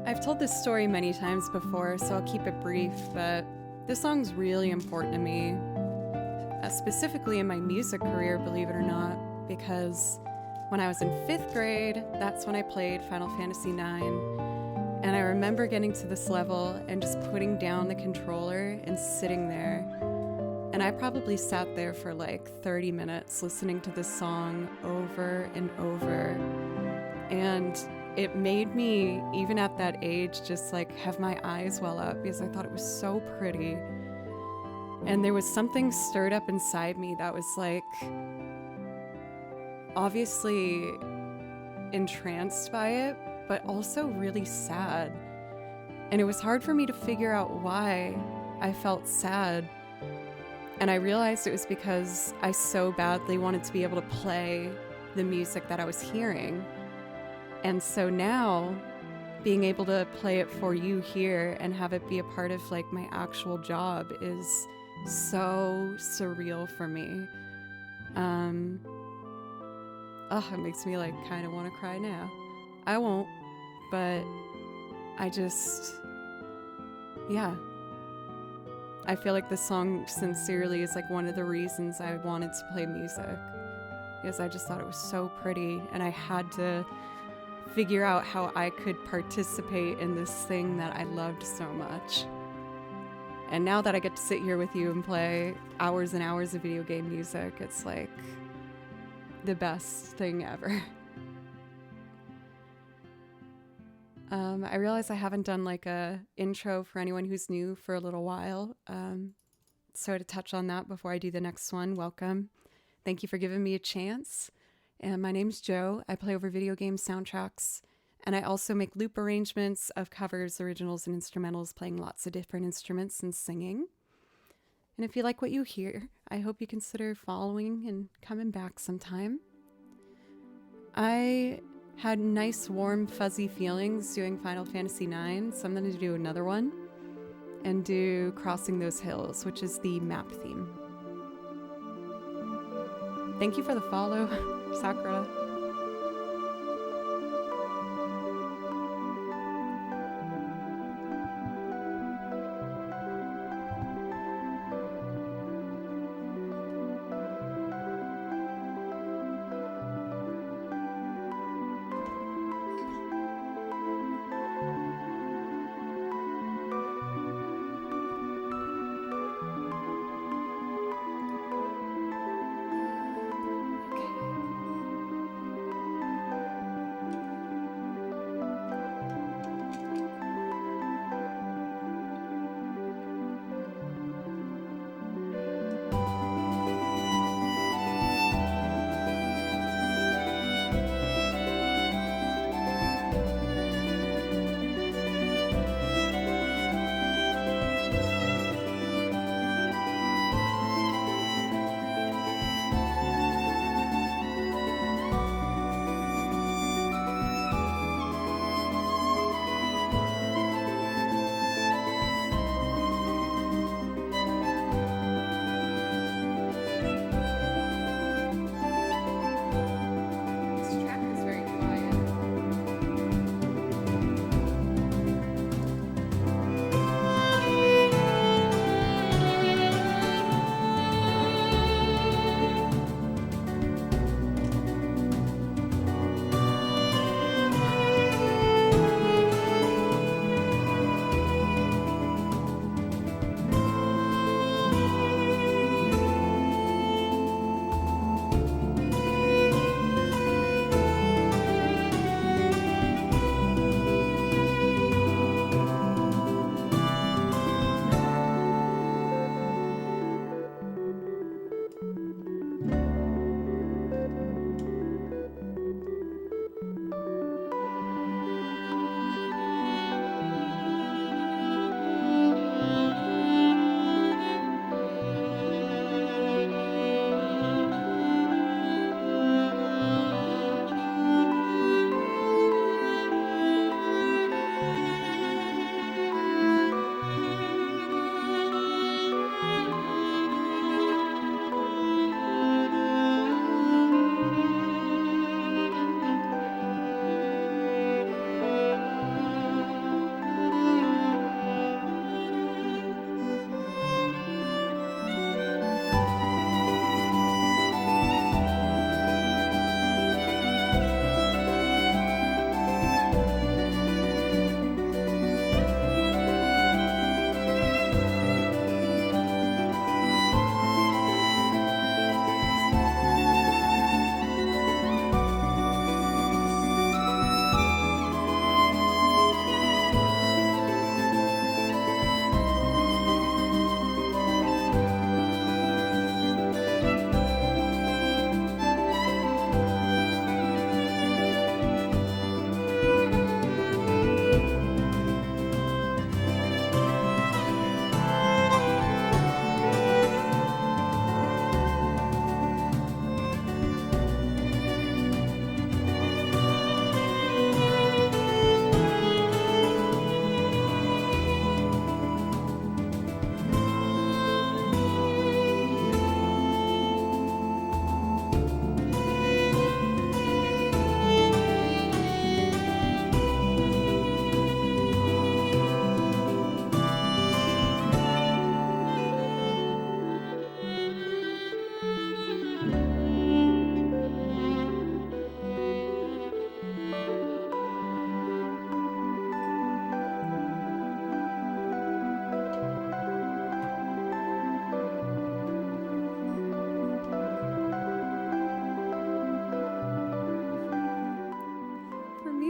S1: I've told this story many times before, so I'll keep it brief, but this song's really important to me, specifically in my music career, believe it or not, because when I was in 5th grade, that's when I played Final Fantasy IX, and I remember getting to this level and just putting down the controller and sitting there. And I probably sat there for like 30 minutes listening to this song over and over. And it made me, even at that age, just like have my eyes well up because I thought it was so pretty. And there was something stirred up inside me that was like obviously entranced by it, but also really sad. And it was hard for me to figure out why I felt sad. And I realized it was because I so badly wanted to be able to play the music that I was hearing. And so now, being able to play it for you here and have it be a part of like my actual job is so surreal for me. It makes me like kind of want to cry now. I won't, but I just, yeah. I feel like this song sincerely is like one of the reasons I wanted to play music, because I just thought it was so pretty and I had to figure out how I could participate in this thing that I loved so much. And now that I get to sit here with you and play hours and hours of video game music, it's like the best thing ever. I realize I haven't done like a intro for anyone who's new for a little while. So to touch on that before I do the next one, welcome. Thank you for giving me a chance. And my name's Jo. I play over video game soundtracks, and I also make loop arrangements of covers, originals, and instrumentals, playing lots of different instruments and singing. And if you like what you hear, I hope you consider following and coming back sometime. I had nice, warm, fuzzy feelings doing Final Fantasy IX, so I'm going to do another one and do Crossing Those Hills, which is the map theme. Thank you for the follow, Sakura.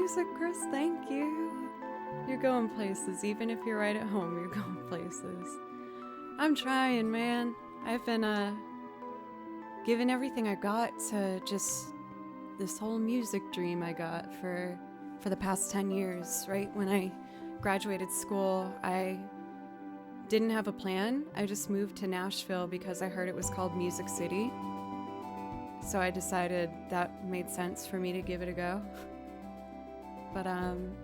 S1: music, Chris. Thank you. You're going places. Even if you're right at home, you're going places. I'm trying, man. I've been giving everything I got to just this whole music dream I got for the past 10 years. Right when I graduated school, I didn't have a plan. I just moved to Nashville because I heard it was called Music City. So I decided that made sense for me to give it a go. But I'm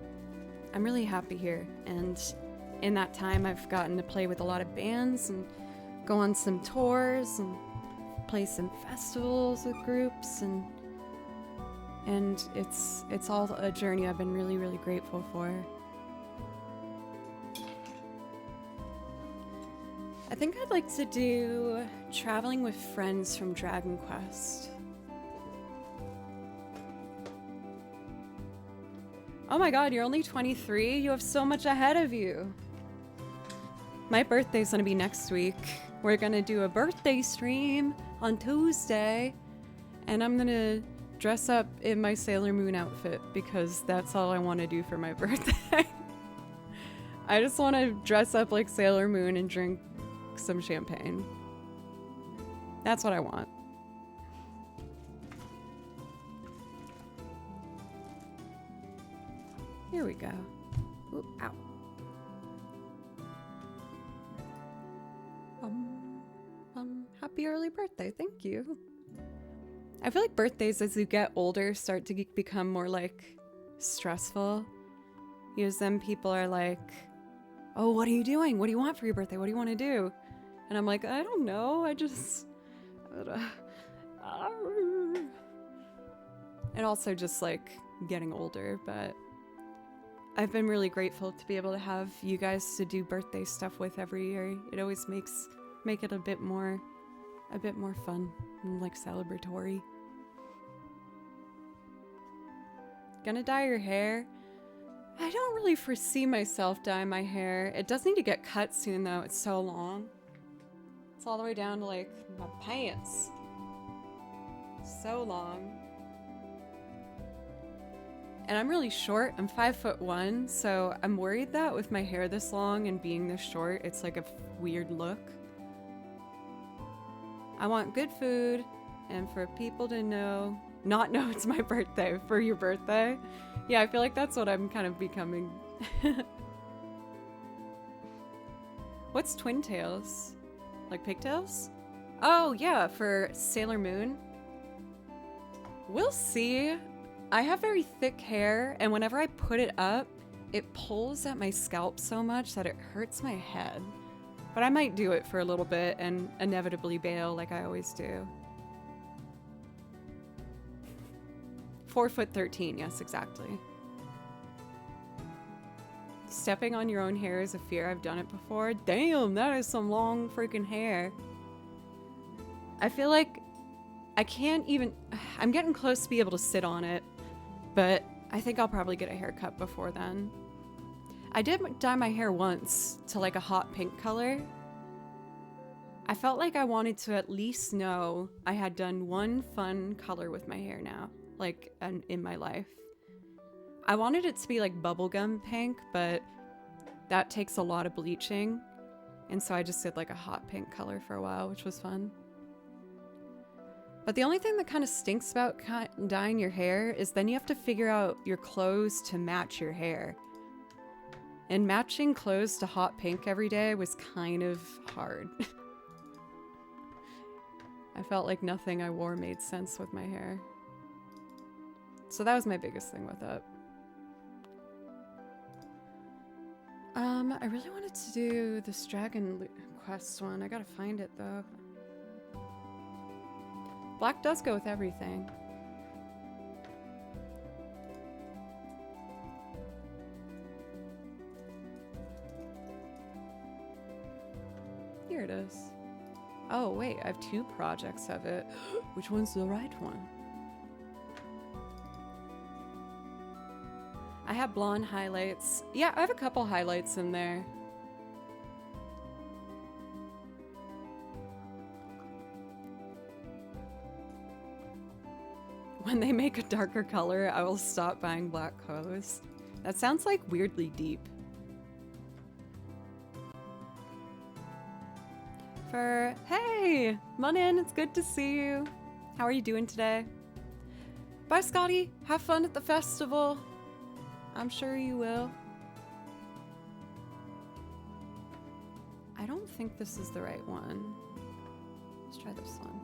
S1: really happy here, and in that time I've gotten to play with a lot of bands and go on some tours and play some festivals with groups, and it's all a journey I've been really, really grateful for. I think I'd like to do Traveling with Friends from Dragon Quest. Oh my god, you're only 23? You have so much ahead of you. My birthday's gonna be next week. We're gonna do a birthday stream on Tuesday, and I'm gonna dress up in my Sailor Moon outfit because that's all I want to do for my birthday. I just want to dress up like Sailor Moon and drink some champagne. That's what I want. Here we go. Ooh, ow. Happy early birthday. Thank you. I feel like birthdays as you get older start to become more like stressful. Because then people are like, oh, what are you doing? What do you want for your birthday? What do you want to do? And I'm like, I don't know. I just... And also just like getting older, but I've been really grateful to be able to have you guys to do birthday stuff with every year. It always make it a bit more fun and like celebratory. Gonna dye your hair? I don't really foresee myself dyeing my hair. It does need to get cut soon though. It's so long. It's all the way down to like my pants. So long. And I'm really short. I'm 5'1", so I'm worried that with my hair this long and being this short, it's like a weird look. I want good food and for people to not know it's my birthday for your birthday. Yeah, I feel like that's what I'm kind of becoming. What's twin tails? Like pigtails? Oh yeah, for Sailor Moon. We'll see. I have very thick hair, and whenever I put it up, it pulls at my scalp so much that it hurts my head. But I might do it for a little bit and inevitably bail like I always do. 4'13", yes, exactly. Stepping on your own hair is a fear. I've done it before. Damn, that is some long freaking hair. I feel like I can't even... I'm getting close to be able to sit on it, but I think I'll probably get a haircut before then. I did dye my hair once to like a hot pink color. I felt like I wanted to at least know I had done one fun color with my hair now, like in my life. I wanted it to be like bubblegum pink, but that takes a lot of bleaching. And so I just did like a hot pink color for a while, which was fun. But the only thing that kind of stinks about dyeing your hair is then you have to figure out your clothes to match your hair. And matching clothes to hot pink every day was kind of hard. I felt like nothing I wore made sense with my hair. So that was my biggest thing with it. I really wanted to do this Dragon Quest one. I gotta find it though. Black does go with everything. Here it is. Oh wait, I have 2 projects of it. Which one's the right one? I have blonde highlights. Yeah, I have a couple highlights in there. When they make a darker color, I will stop buying black clothes. That sounds like weirdly deep. Hey, Munin, it's good to see you. How are you doing today? Bye, Scotty. Have fun at the festival. I'm sure you will. I don't think this is the right one. Let's try this one.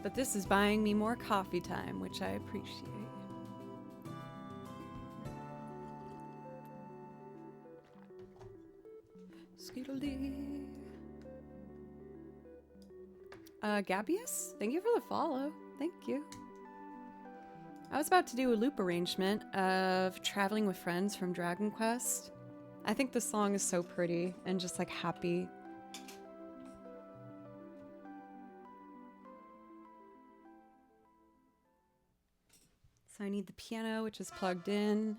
S1: But this is buying me more coffee time, which I appreciate. Skiddly. Gabius, thank you for the follow. Thank you. I was about to do a loop arrangement of Traveling with Friends from Dragon Quest. I think this song is so pretty and just like happy. So I need the piano, which is plugged in.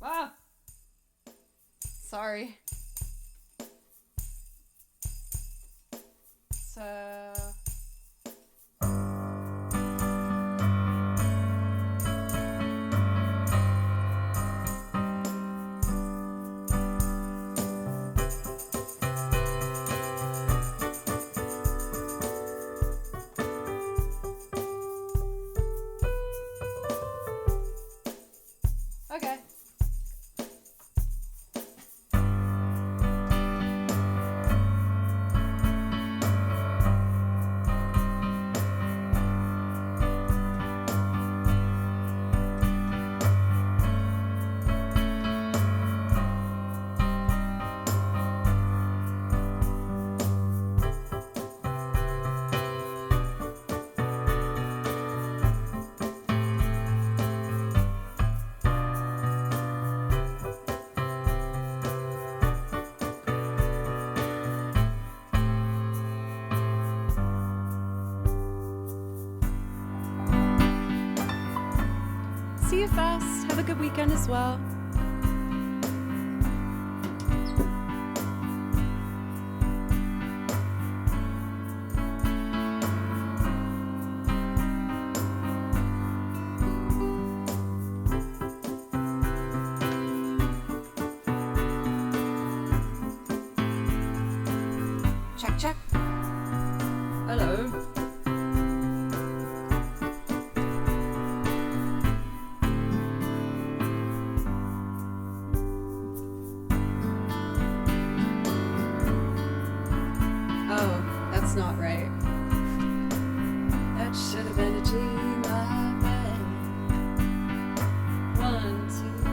S1: Wow. Sorry. So... Okay. See you fast. Have a good weekend as well. Check, check. Hello. That's not right. That should have been a G, my bad. 1, 2.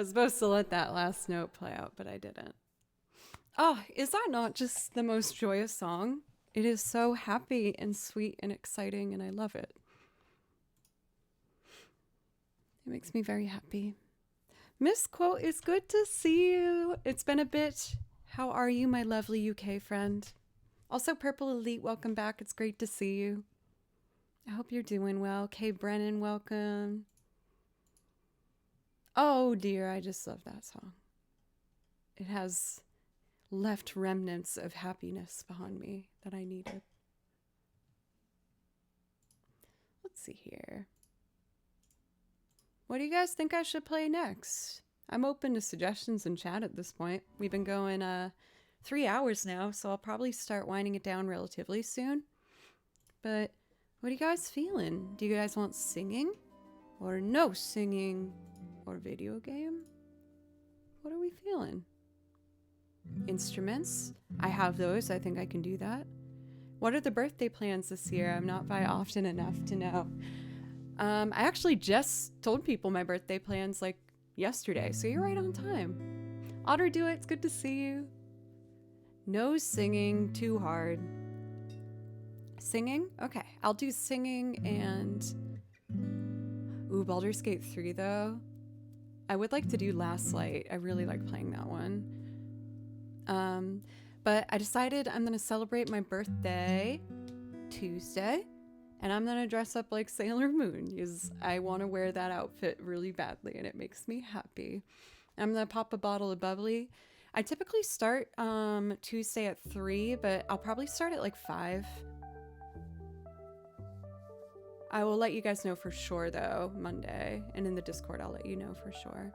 S1: was supposed to let that last note play out, but I didn't. Oh, is that not just the most joyous song? It is so happy and sweet and exciting, and I love it. It makes me very happy. Miss Quote, it's good to see you. It's been a bit. How are you, my lovely UK friend? Also, Purple Elite, welcome back. It's great to see you. I hope you're doing well. Kay Brennan, welcome. Oh dear, I just love that song. It has left remnants of happiness behind me that I needed. Let's see here. What do you guys think I should play next? I'm open to suggestions in chat at this point. We've been going 3 hours now, so I'll probably start winding it down relatively soon. But what are you guys feeling? Do you guys want singing? Or no singing? Or video game? What are we feeling? Instruments? I have those. I think I can do that. What are the birthday plans this year? I'm not by often enough to know. I actually just told people my birthday plans like yesterday, so you're right on time. Otter Do It, it's good to see you. No singing, too hard. Singing? Okay, I'll do singing and... Ooh, Baldur's Gate 3 though. I would like to do Last Light. I really like playing that one. But I decided I'm gonna celebrate my birthday Tuesday. And I'm gonna dress up like Sailor Moon because I want to wear that outfit really badly and it makes me happy. I'm gonna pop a bottle of bubbly. I typically start Tuesday at 3, but I'll probably start at like 5. I will let you guys know for sure though, Monday. And in the Discord, I'll let you know for sure.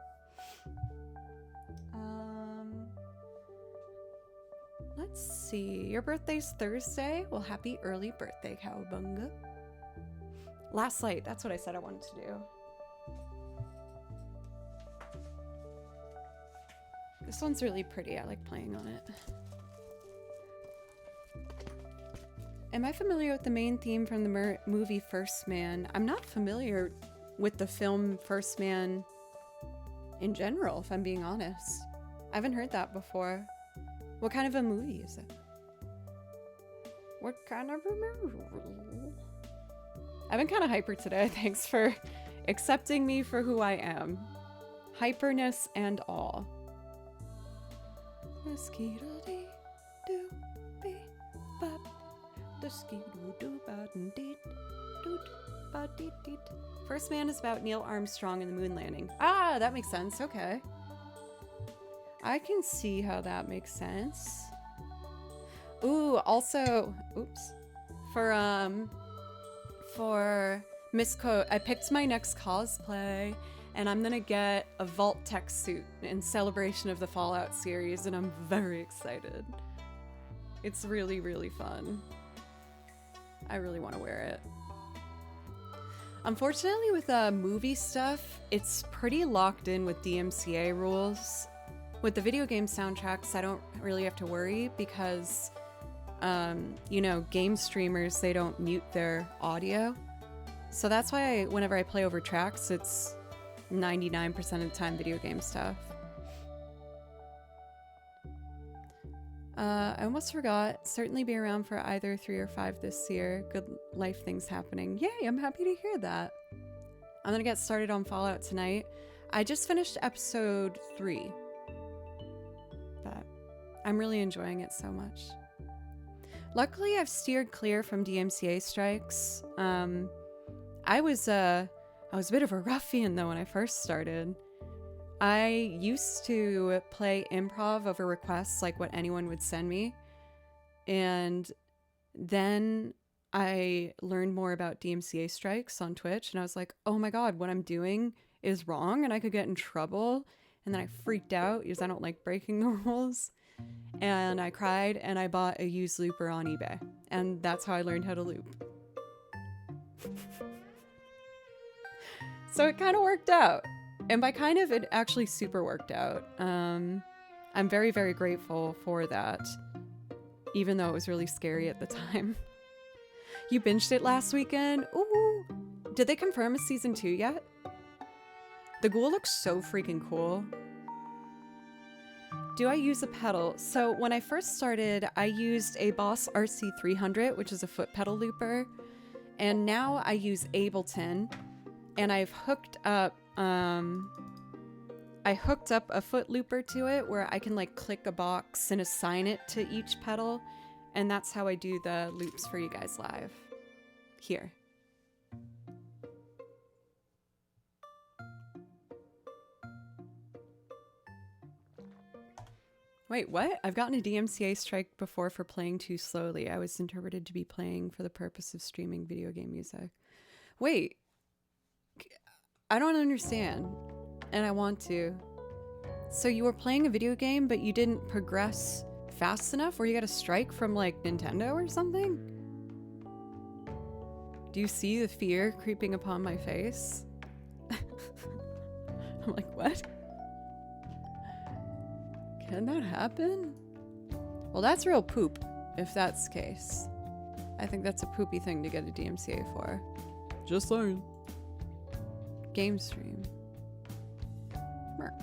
S1: Let's see. Your birthday's Thursday? Well, happy early birthday, Cowabunga. Last Light, that's what I said I wanted to do. This one's really pretty. I like playing on it. Am I familiar with the main theme from the movie First Man? I'm not familiar with the film First Man in general, if I'm being honest. I haven't heard that before. What kind of a movie is it? What kind of a movie? I've been kind of hyper today. Thanks for accepting me for who I am. Hyperness and all. First Man is about Neil Armstrong and the moon landing. Ah, that makes sense. Okay. I can see how that makes sense. Ooh, also, oops. For Miss Coat, I picked my next cosplay, and I'm gonna get a Vault Tech suit in celebration of the Fallout series, and I'm very excited. It's really, really fun. I really want to wear it. Unfortunately, with movie stuff, it's pretty locked in with DMCA rules. With the video game soundtracks, I don't really have to worry because, you know, game streamers, they don't mute their audio. So that's why whenever I play over tracks, it's 99% of the time video game stuff. I almost forgot. Certainly be around for either 3 or 5 this year. Good life things happening. Yay, I'm happy to hear that. I'm gonna get started on Fallout tonight. I just finished episode 3. But I'm really enjoying it so much. Luckily, I've steered clear from DMCA strikes. I was a bit of a ruffian though when I first started. I used to play improv over requests, like what anyone would send me. And then I learned more about DMCA strikes on Twitch, and I was like, oh my god, what I'm doing is wrong and I could get in trouble. And then I freaked out because I don't like breaking the rules. And I cried and I bought a used looper on eBay. And that's how I learned how to loop. So it kind of worked out. And by kind of, it actually super worked out. I'm very, very grateful for that. Even though it was really scary at the time. You binged it last weekend? Ooh. Did they confirm a season 2 yet? The ghoul looks so freaking cool. Do I use a pedal? So when I first started, I used a Boss RC300, which is a foot pedal looper. And now I use Ableton, and I've hooked up a foot looper to it where I can like click a box and assign it to each pedal, and that's how I do the loops for you guys live here. Wait, what? I've gotten a DMCA strike before for playing too slowly. I was interpreted to be playing for the purpose of streaming video game music. Wait, I don't understand, and I want to. So you were playing a video game, but you didn't progress fast enough, or you got a strike from like Nintendo or something? Do you see the fear creeping upon my face? I'm like, what? Can that happen? Well, that's real poop, if that's the case. I think that's a poopy thing to get a DMCA for. Just saying. Game stream. Mer.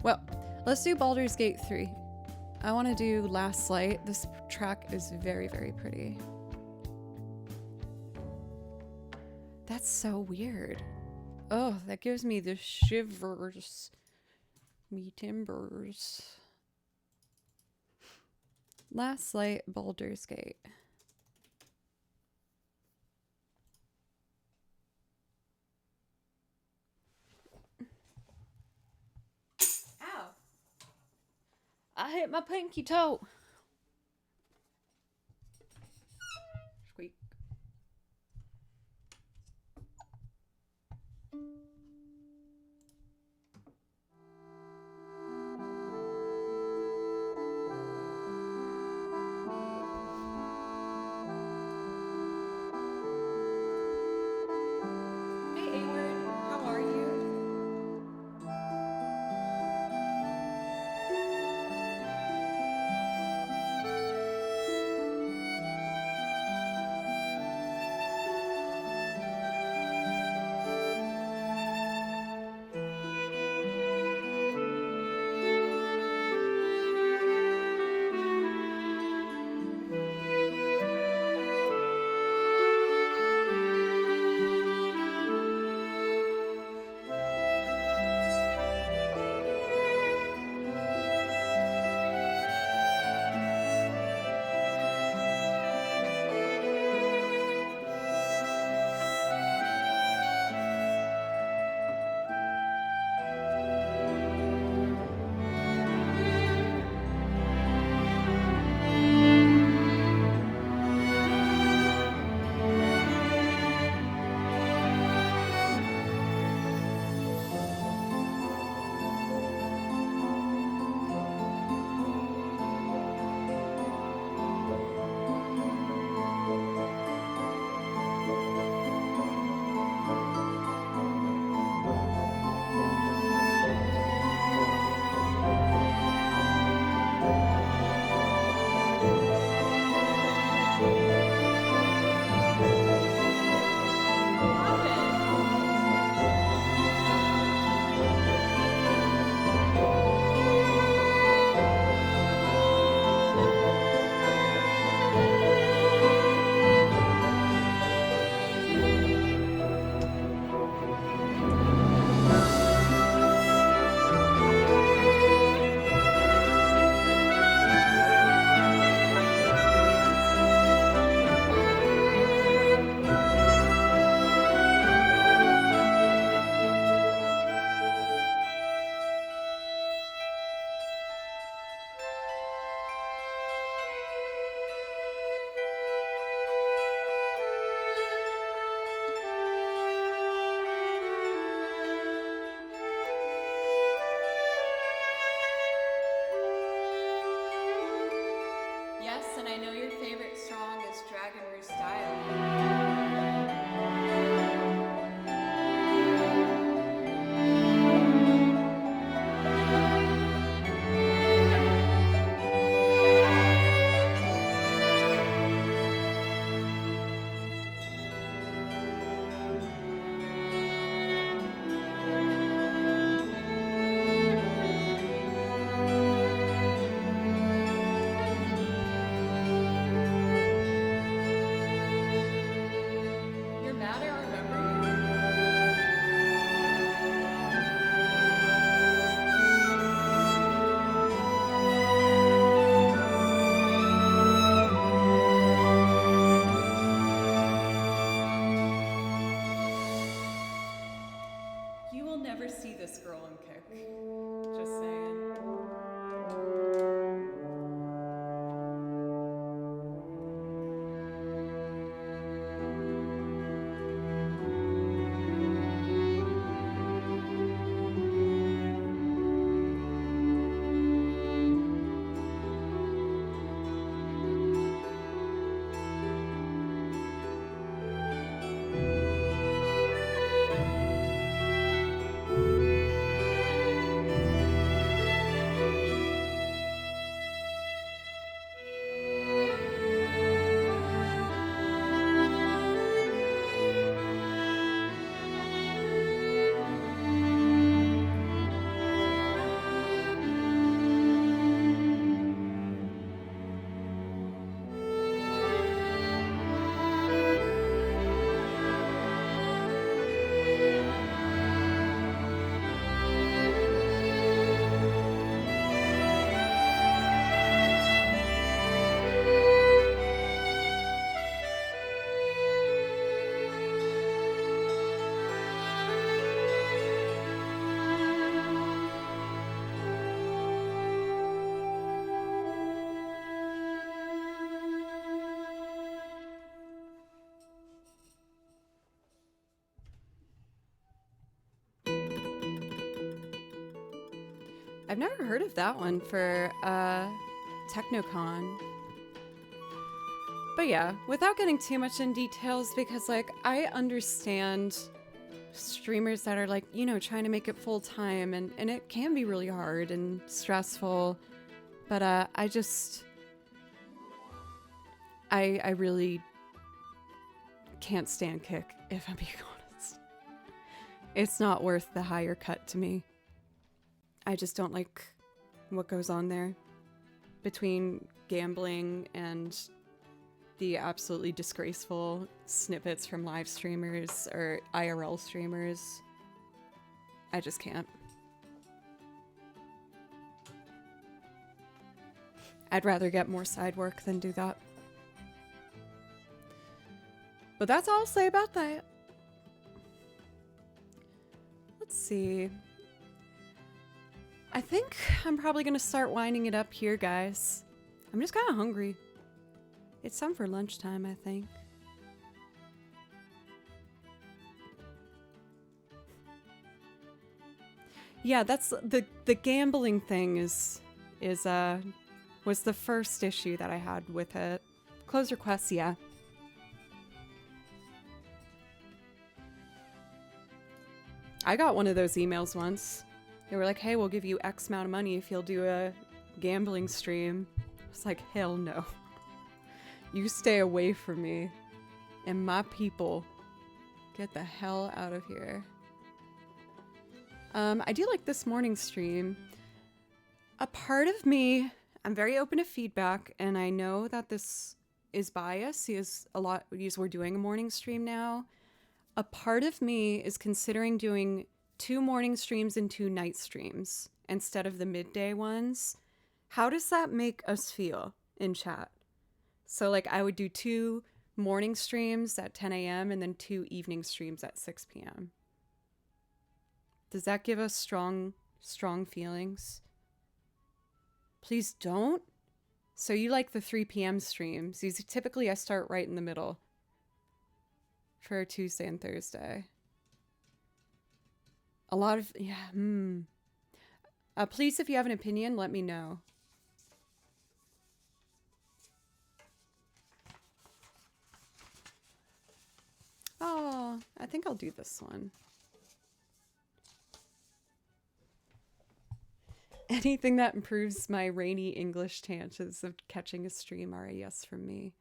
S1: Well, let's do Baldur's Gate 3. I want to do Last Light. This track is very, very pretty. That's so weird. Oh, that gives me the shivers. Me timbers. Last Light, Baldur's Gate. Ow! I hit my pinky toe. Squeak. Yes, and I know your favorite song is Dragon Roost Dial. I've never heard of that one for TechnoCon. But yeah, without getting too much in details, because like I understand streamers that are like, you know, trying to make it full time, and it can be really hard and stressful. But I really can't stand Kick, if I'm being honest. It's not worth the higher cut to me. I just don't like what goes on there between gambling and the absolutely disgraceful snippets from live streamers or IRL streamers. I just can't. I'd rather get more side work than do that. But that's all I'll say about that. Let's see. I think I'm probably gonna start winding it up here, guys. I'm just kind of hungry. It's time for lunchtime, I think. Yeah, that's the gambling thing was the first issue that I had with it. Close requests, yeah. I got one of those emails once. They were like, hey, we'll give you X amount of money if you'll do a gambling stream. I was like, hell no. You stay away from me and my people. Get the hell out of here. I do like this morning stream. A part of me, I'm very open to feedback, and I know that this is biased because we're doing a morning stream now. A part of me is considering doing 2 morning streams and 2 night streams instead of the midday ones. How does that make us feel in chat? So like I would do 2 morning streams at 10 a.m. and then 2 evening streams at 6 p.m. Does that give us strong feelings? Please don't. So you like the 3 p.m. streams. Typically I start right in the middle for Tuesday and Thursday. A lot of, yeah, please, if you have an opinion, let me know. Oh, I think I'll do this one. Anything that improves my rainy English chances of catching a stream are a yes from me.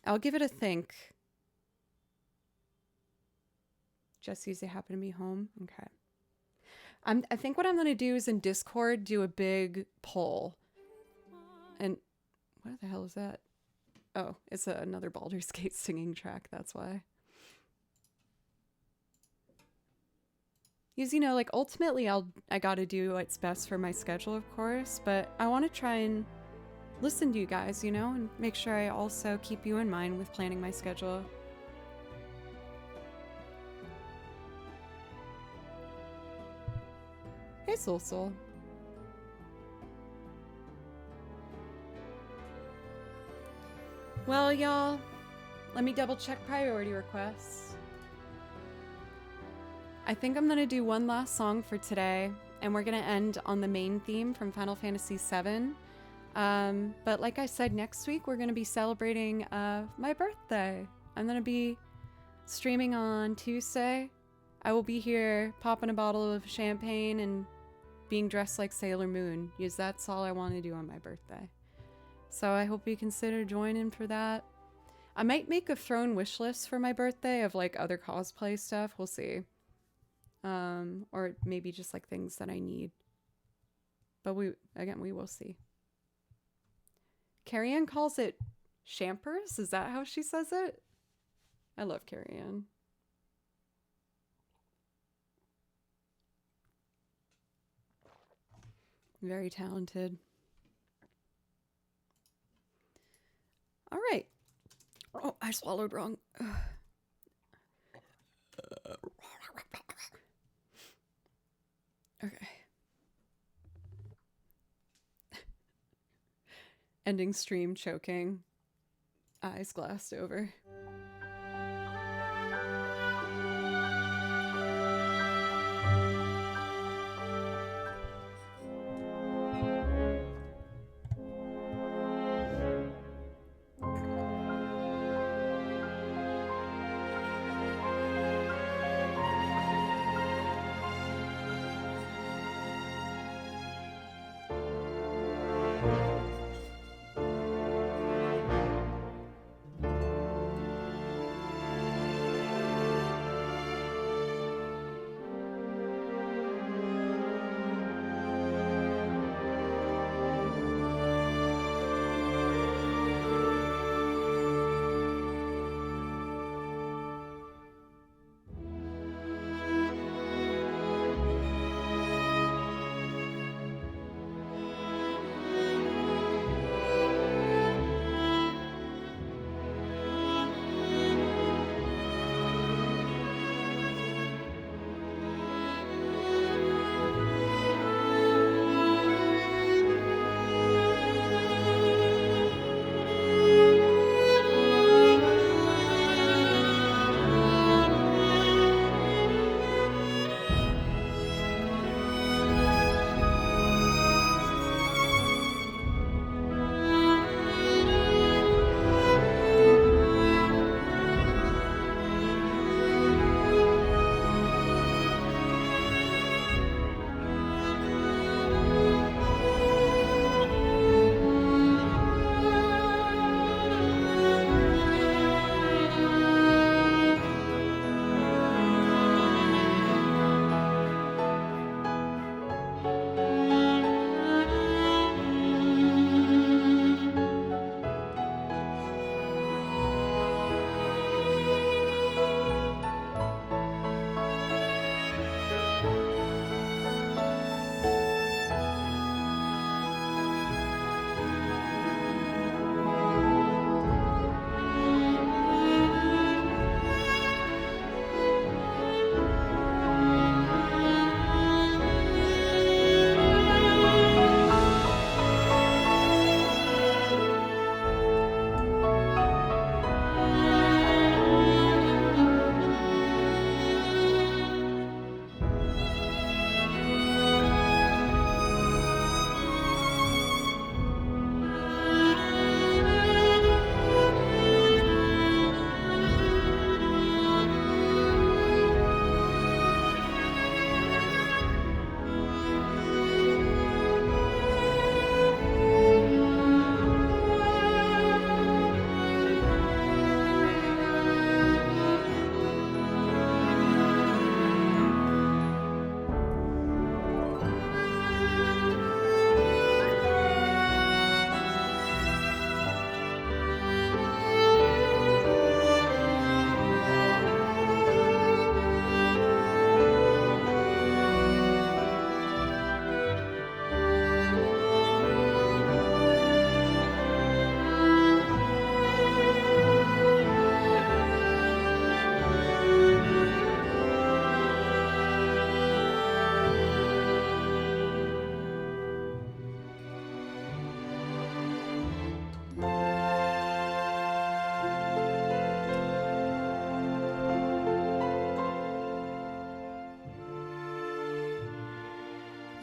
S1: I'll give it a think. Just use it happen to be home. Okay. I think what I'm going to do is in Discord do a big poll. And what the hell is that? Oh, it's another Baldur's Gate singing track. That's why. Because, you know, like ultimately I got to do what's best for my schedule, of course, but I want to try and listen to you guys, you know, and make sure I also keep you in mind with planning my schedule. Hey, Soul Soul. Well, y'all, let me double check priority requests. I think I'm gonna do one last song for today, and we're gonna end on the main theme from Final Fantasy VII. But like I said, next week we're gonna be celebrating my birthday. I'm gonna be streaming on Tuesday. I will be here popping a bottle of champagne and being dressed like Sailor Moon, because that's all I want to do on my birthday. So I hope you consider joining for that. I might make a throne wish list for my birthday of like other cosplay stuff. We'll see. Or maybe just like things that I need. But we will see. Carrie Ann calls it champers? Is that how she says it? I love Carrie Ann. Very talented. All right. Oh, I swallowed wrong. Okay. Ending stream choking. Eyes glassed over.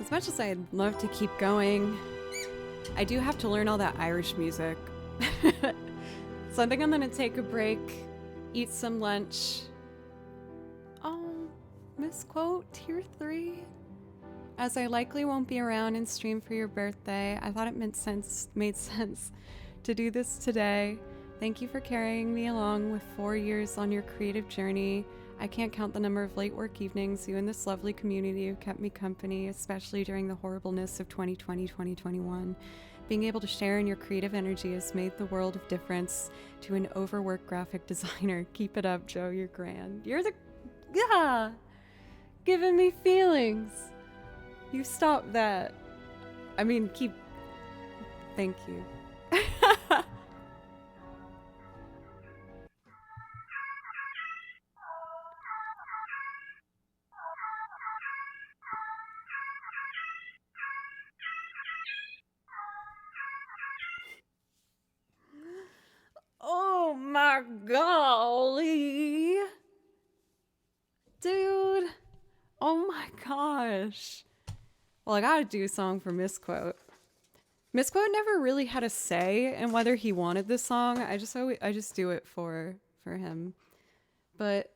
S1: As much as I'd love to keep going, I do have to learn all that Irish music. So I think I'm gonna take a break, eat some lunch. Misquote tier 3. As I likely won't be around and stream for your birthday, I thought it made sense to do this today. Thank you for carrying me along with 4 years on your creative journey. I can't count the number of late work evenings you and this lovely community have kept me company, especially during the horribleness of 2020, 2021. Being able to share in your creative energy has made the world of difference. To an overworked graphic designer, keep it up, Joe, you're grand. You're the... Yeah! Giving me feelings. You stop that. I mean, keep... Thank you. Oh my golly. Dude. Oh my gosh. Well, I gotta do a song for Misquote. Misquote never really had a say in whether he wanted this song. I just do it for him. But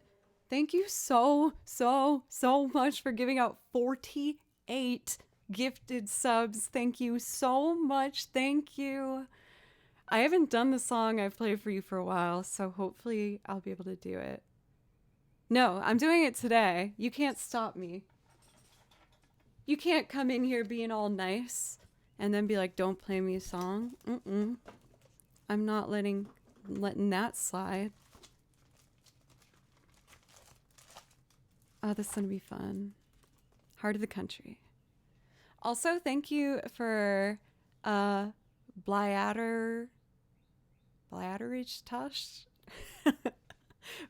S1: thank you so much for giving out 48 gifted subs. Thank you so much. Thank you. I haven't done the song I've played for you for a while, so hopefully I'll be able to do it. No, I'm doing it today. You can't stop me. You can't come in here being all nice and then be like, don't play me a song. I'm not letting that slide. Oh, this is gonna be fun. Heart of the Country. Also, thank you for Blyadderage Tush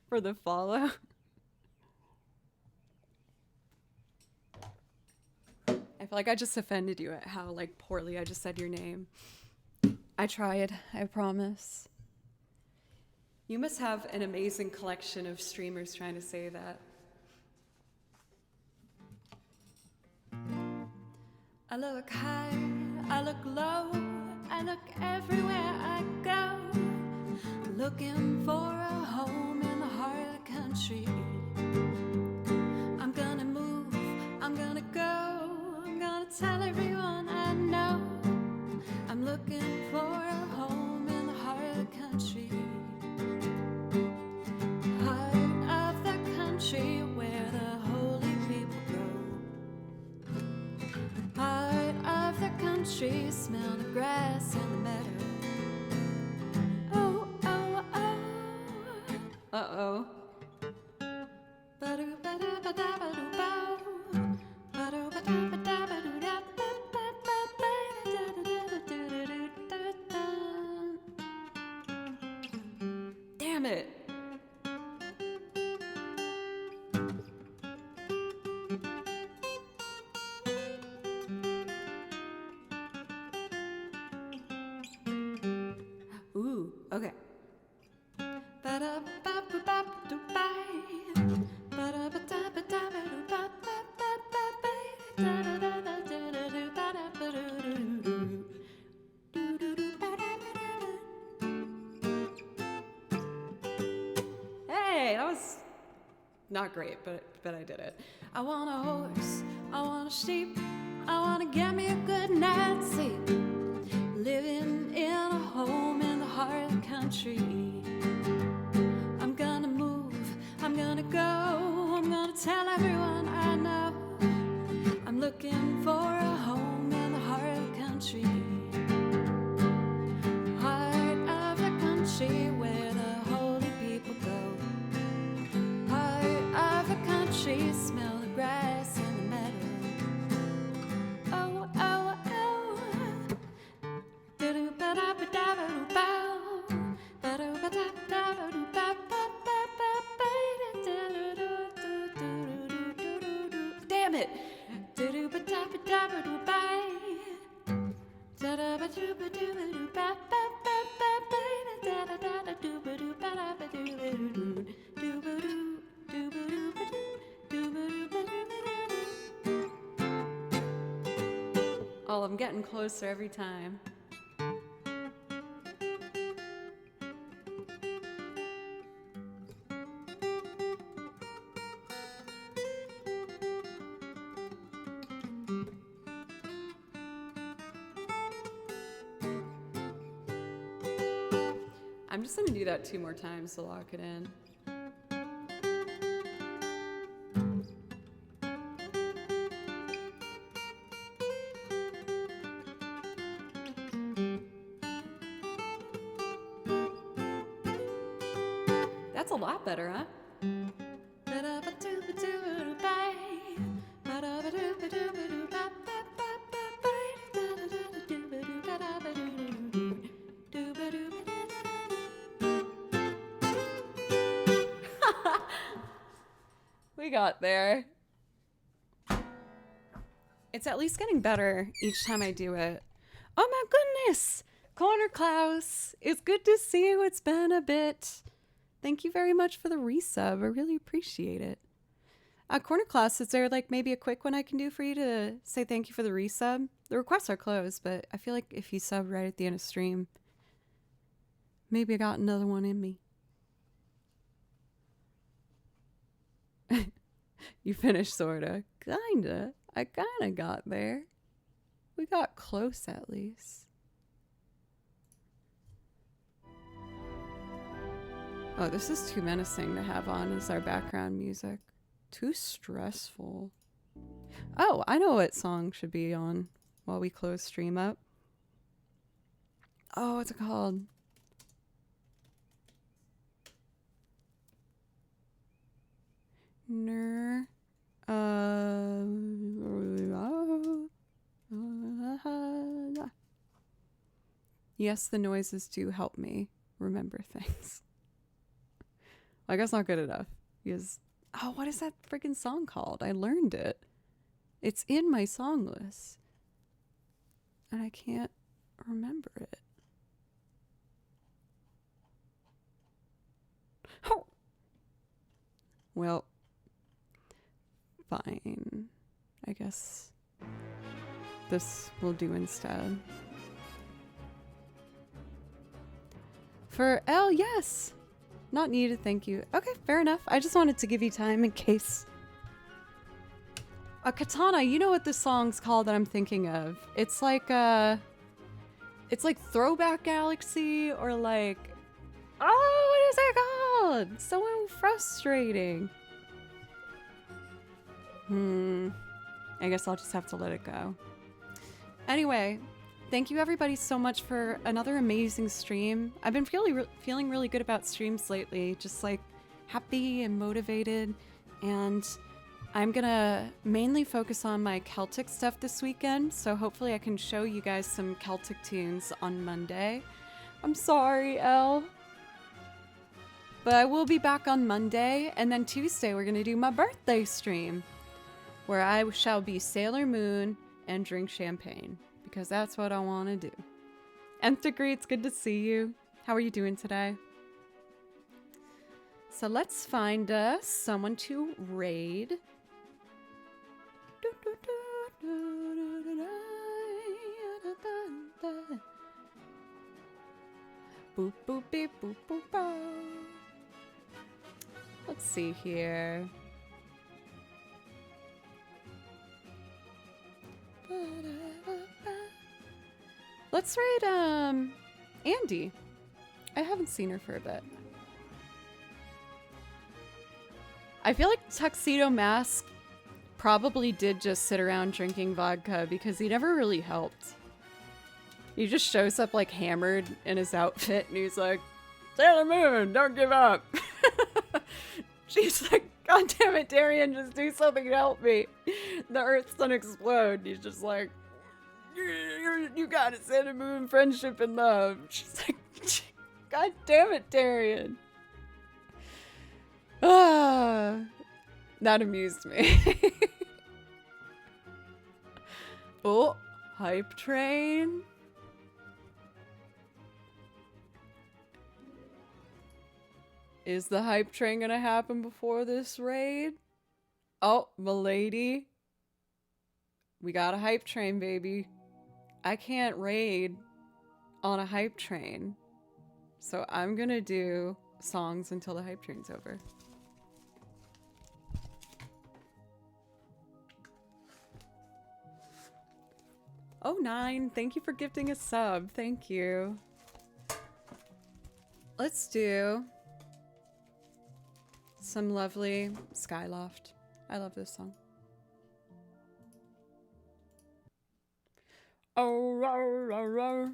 S1: for the follow. I feel like I just offended you at how like poorly I just said your name. I tried, I promise. You must have an amazing collection of streamers trying to say that. I look high, I look low, I look everywhere I go, looking for a home in the heart of the country. I'm gonna move, I'm gonna go, I'm gonna tell everyone I know. I'm looking for a home in the heart of the country. Heart of the country where the holy people go. Heart of the country, smell the grass in the meadow. Oh, oh, oh. Uh-oh. Damn it. Ooh, okay. Hey, that was not great, but I did it. I want a horse, I want a sheep, I want to get me a good night's sleep. Living in a home in the heart of the country. I'm gonna move, I'm gonna go, I'm gonna tell everyone I know. I'm looking for a home in the heart of the country. Heart of the country where the holy people go. Heart of the country, smell the grass in the meadow. Oh, oh, oh. Damn it! Oh, I'm getting closer every time. I'm just gonna do that 2 more times to lock it in. That's a lot better, huh? We got there. It's at least getting better each time I do it. Oh my goodness! Corner Klaus, it's good to see you. It's been a bit. Thank you very much for the resub. I really appreciate it. Corner Klaus, is there like maybe a quick one I can do for you to say thank you for the resub? The requests are closed, but I feel like if you sub right at the end of stream, maybe I got another one in me. You finished, sorta. Kinda. I kinda got there. We got close at least. Oh, this is too menacing to have on as our background music. Too stressful. Oh, I know what song should be on while we close stream up. Oh, what's it called? Yes, the noises do help me remember things. I guess not good enough. Because, oh, what is that freaking song called? I learned it. It's in my song list. And I can't remember it. Oh! Well, fine. I guess this will do instead. For L, yes. Not needed, thank you. Okay, fair enough. I just wanted to give you time in case. Katana, you know what this song's called that I'm thinking of? It's like Throwback Galaxy or like, oh, what is it called? So frustrating. I guess I'll just have to let it go. Anyway, thank you everybody so much for another amazing stream. I've been feeling really good about streams lately, just like happy and motivated, and I'm gonna mainly focus on my Celtic stuff this weekend, so hopefully I can show you guys some Celtic tunes on Monday. I'm sorry, Elle. But I will be back on Monday, and then Tuesday we're gonna do my birthday stream, where I shall be Sailor Moon and drink champagne, because that's what I want to do. Nth Degree, it's good to see you. How are you doing today? So let's find us someone to raid. Boop boop beep boop boop bow. Let's see here. Let's raid Andy. I haven't seen her for a bit. I feel like Tuxedo Mask probably did just sit around drinking vodka because he never really helped. He just shows up like hammered in his outfit and he's like, Sailor Moon, don't give up. She's like, God damn it, Darian, just do something to help me. The Earth's gonna explode. He's just like, you got it, Sailor Moon, friendship and love. She's like, God damn it, Darian. Ah, that amused me. Oh, hype train. Is the hype train gonna happen before this raid? Oh, milady. We got a hype train, baby. I can't raid on a hype train. So I'm gonna do songs until the hype train's over. Oh, 9, thank you for gifting a sub. Thank you. Let's do some lovely Skyloft. I love this song. Oh, roar, roar, roar.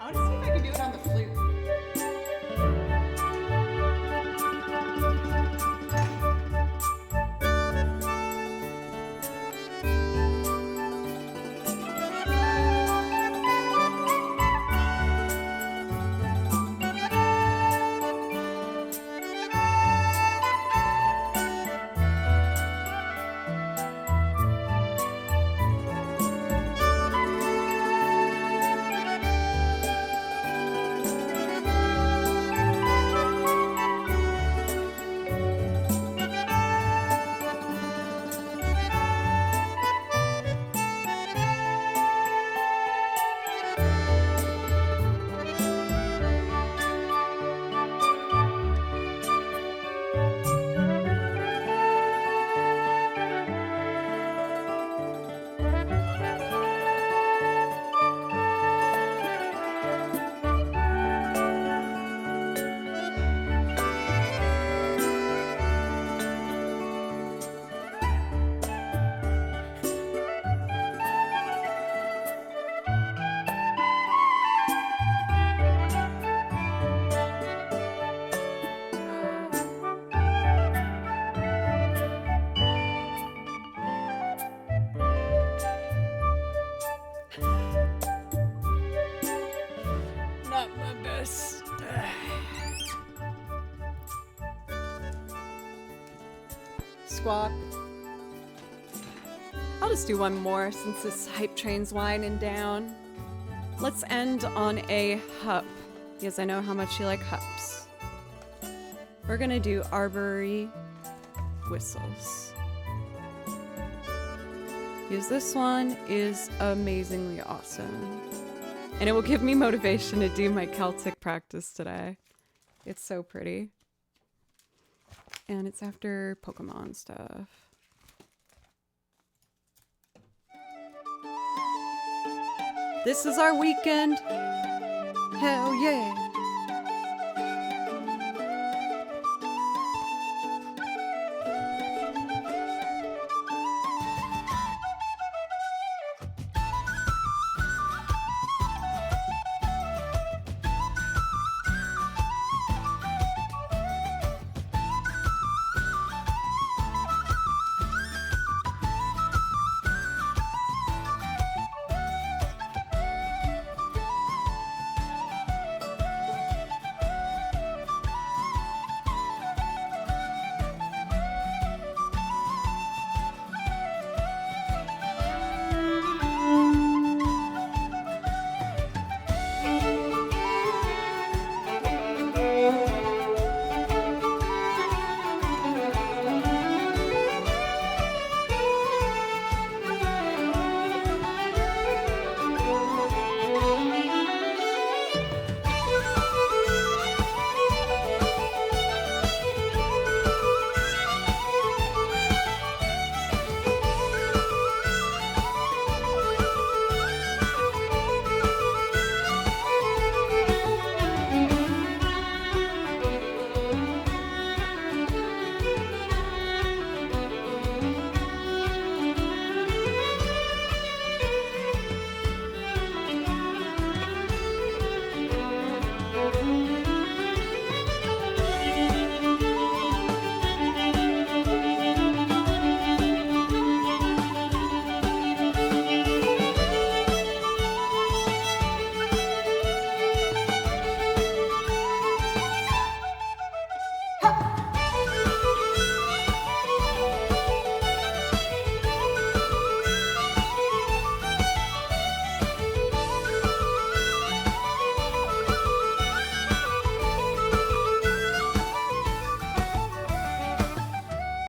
S1: I want to see if I can do it on the flute. Not my best. Squawk. I'll just do one more since this hype train's winding down. Let's end on a hup, because I know how much you like hups. We're gonna do Arbory Whistles. Because this one is amazingly awesome. And it will give me motivation to do my Celtic practice today. It's so pretty. And it's after Pokemon stuff. This is our weekend. Hell yeah.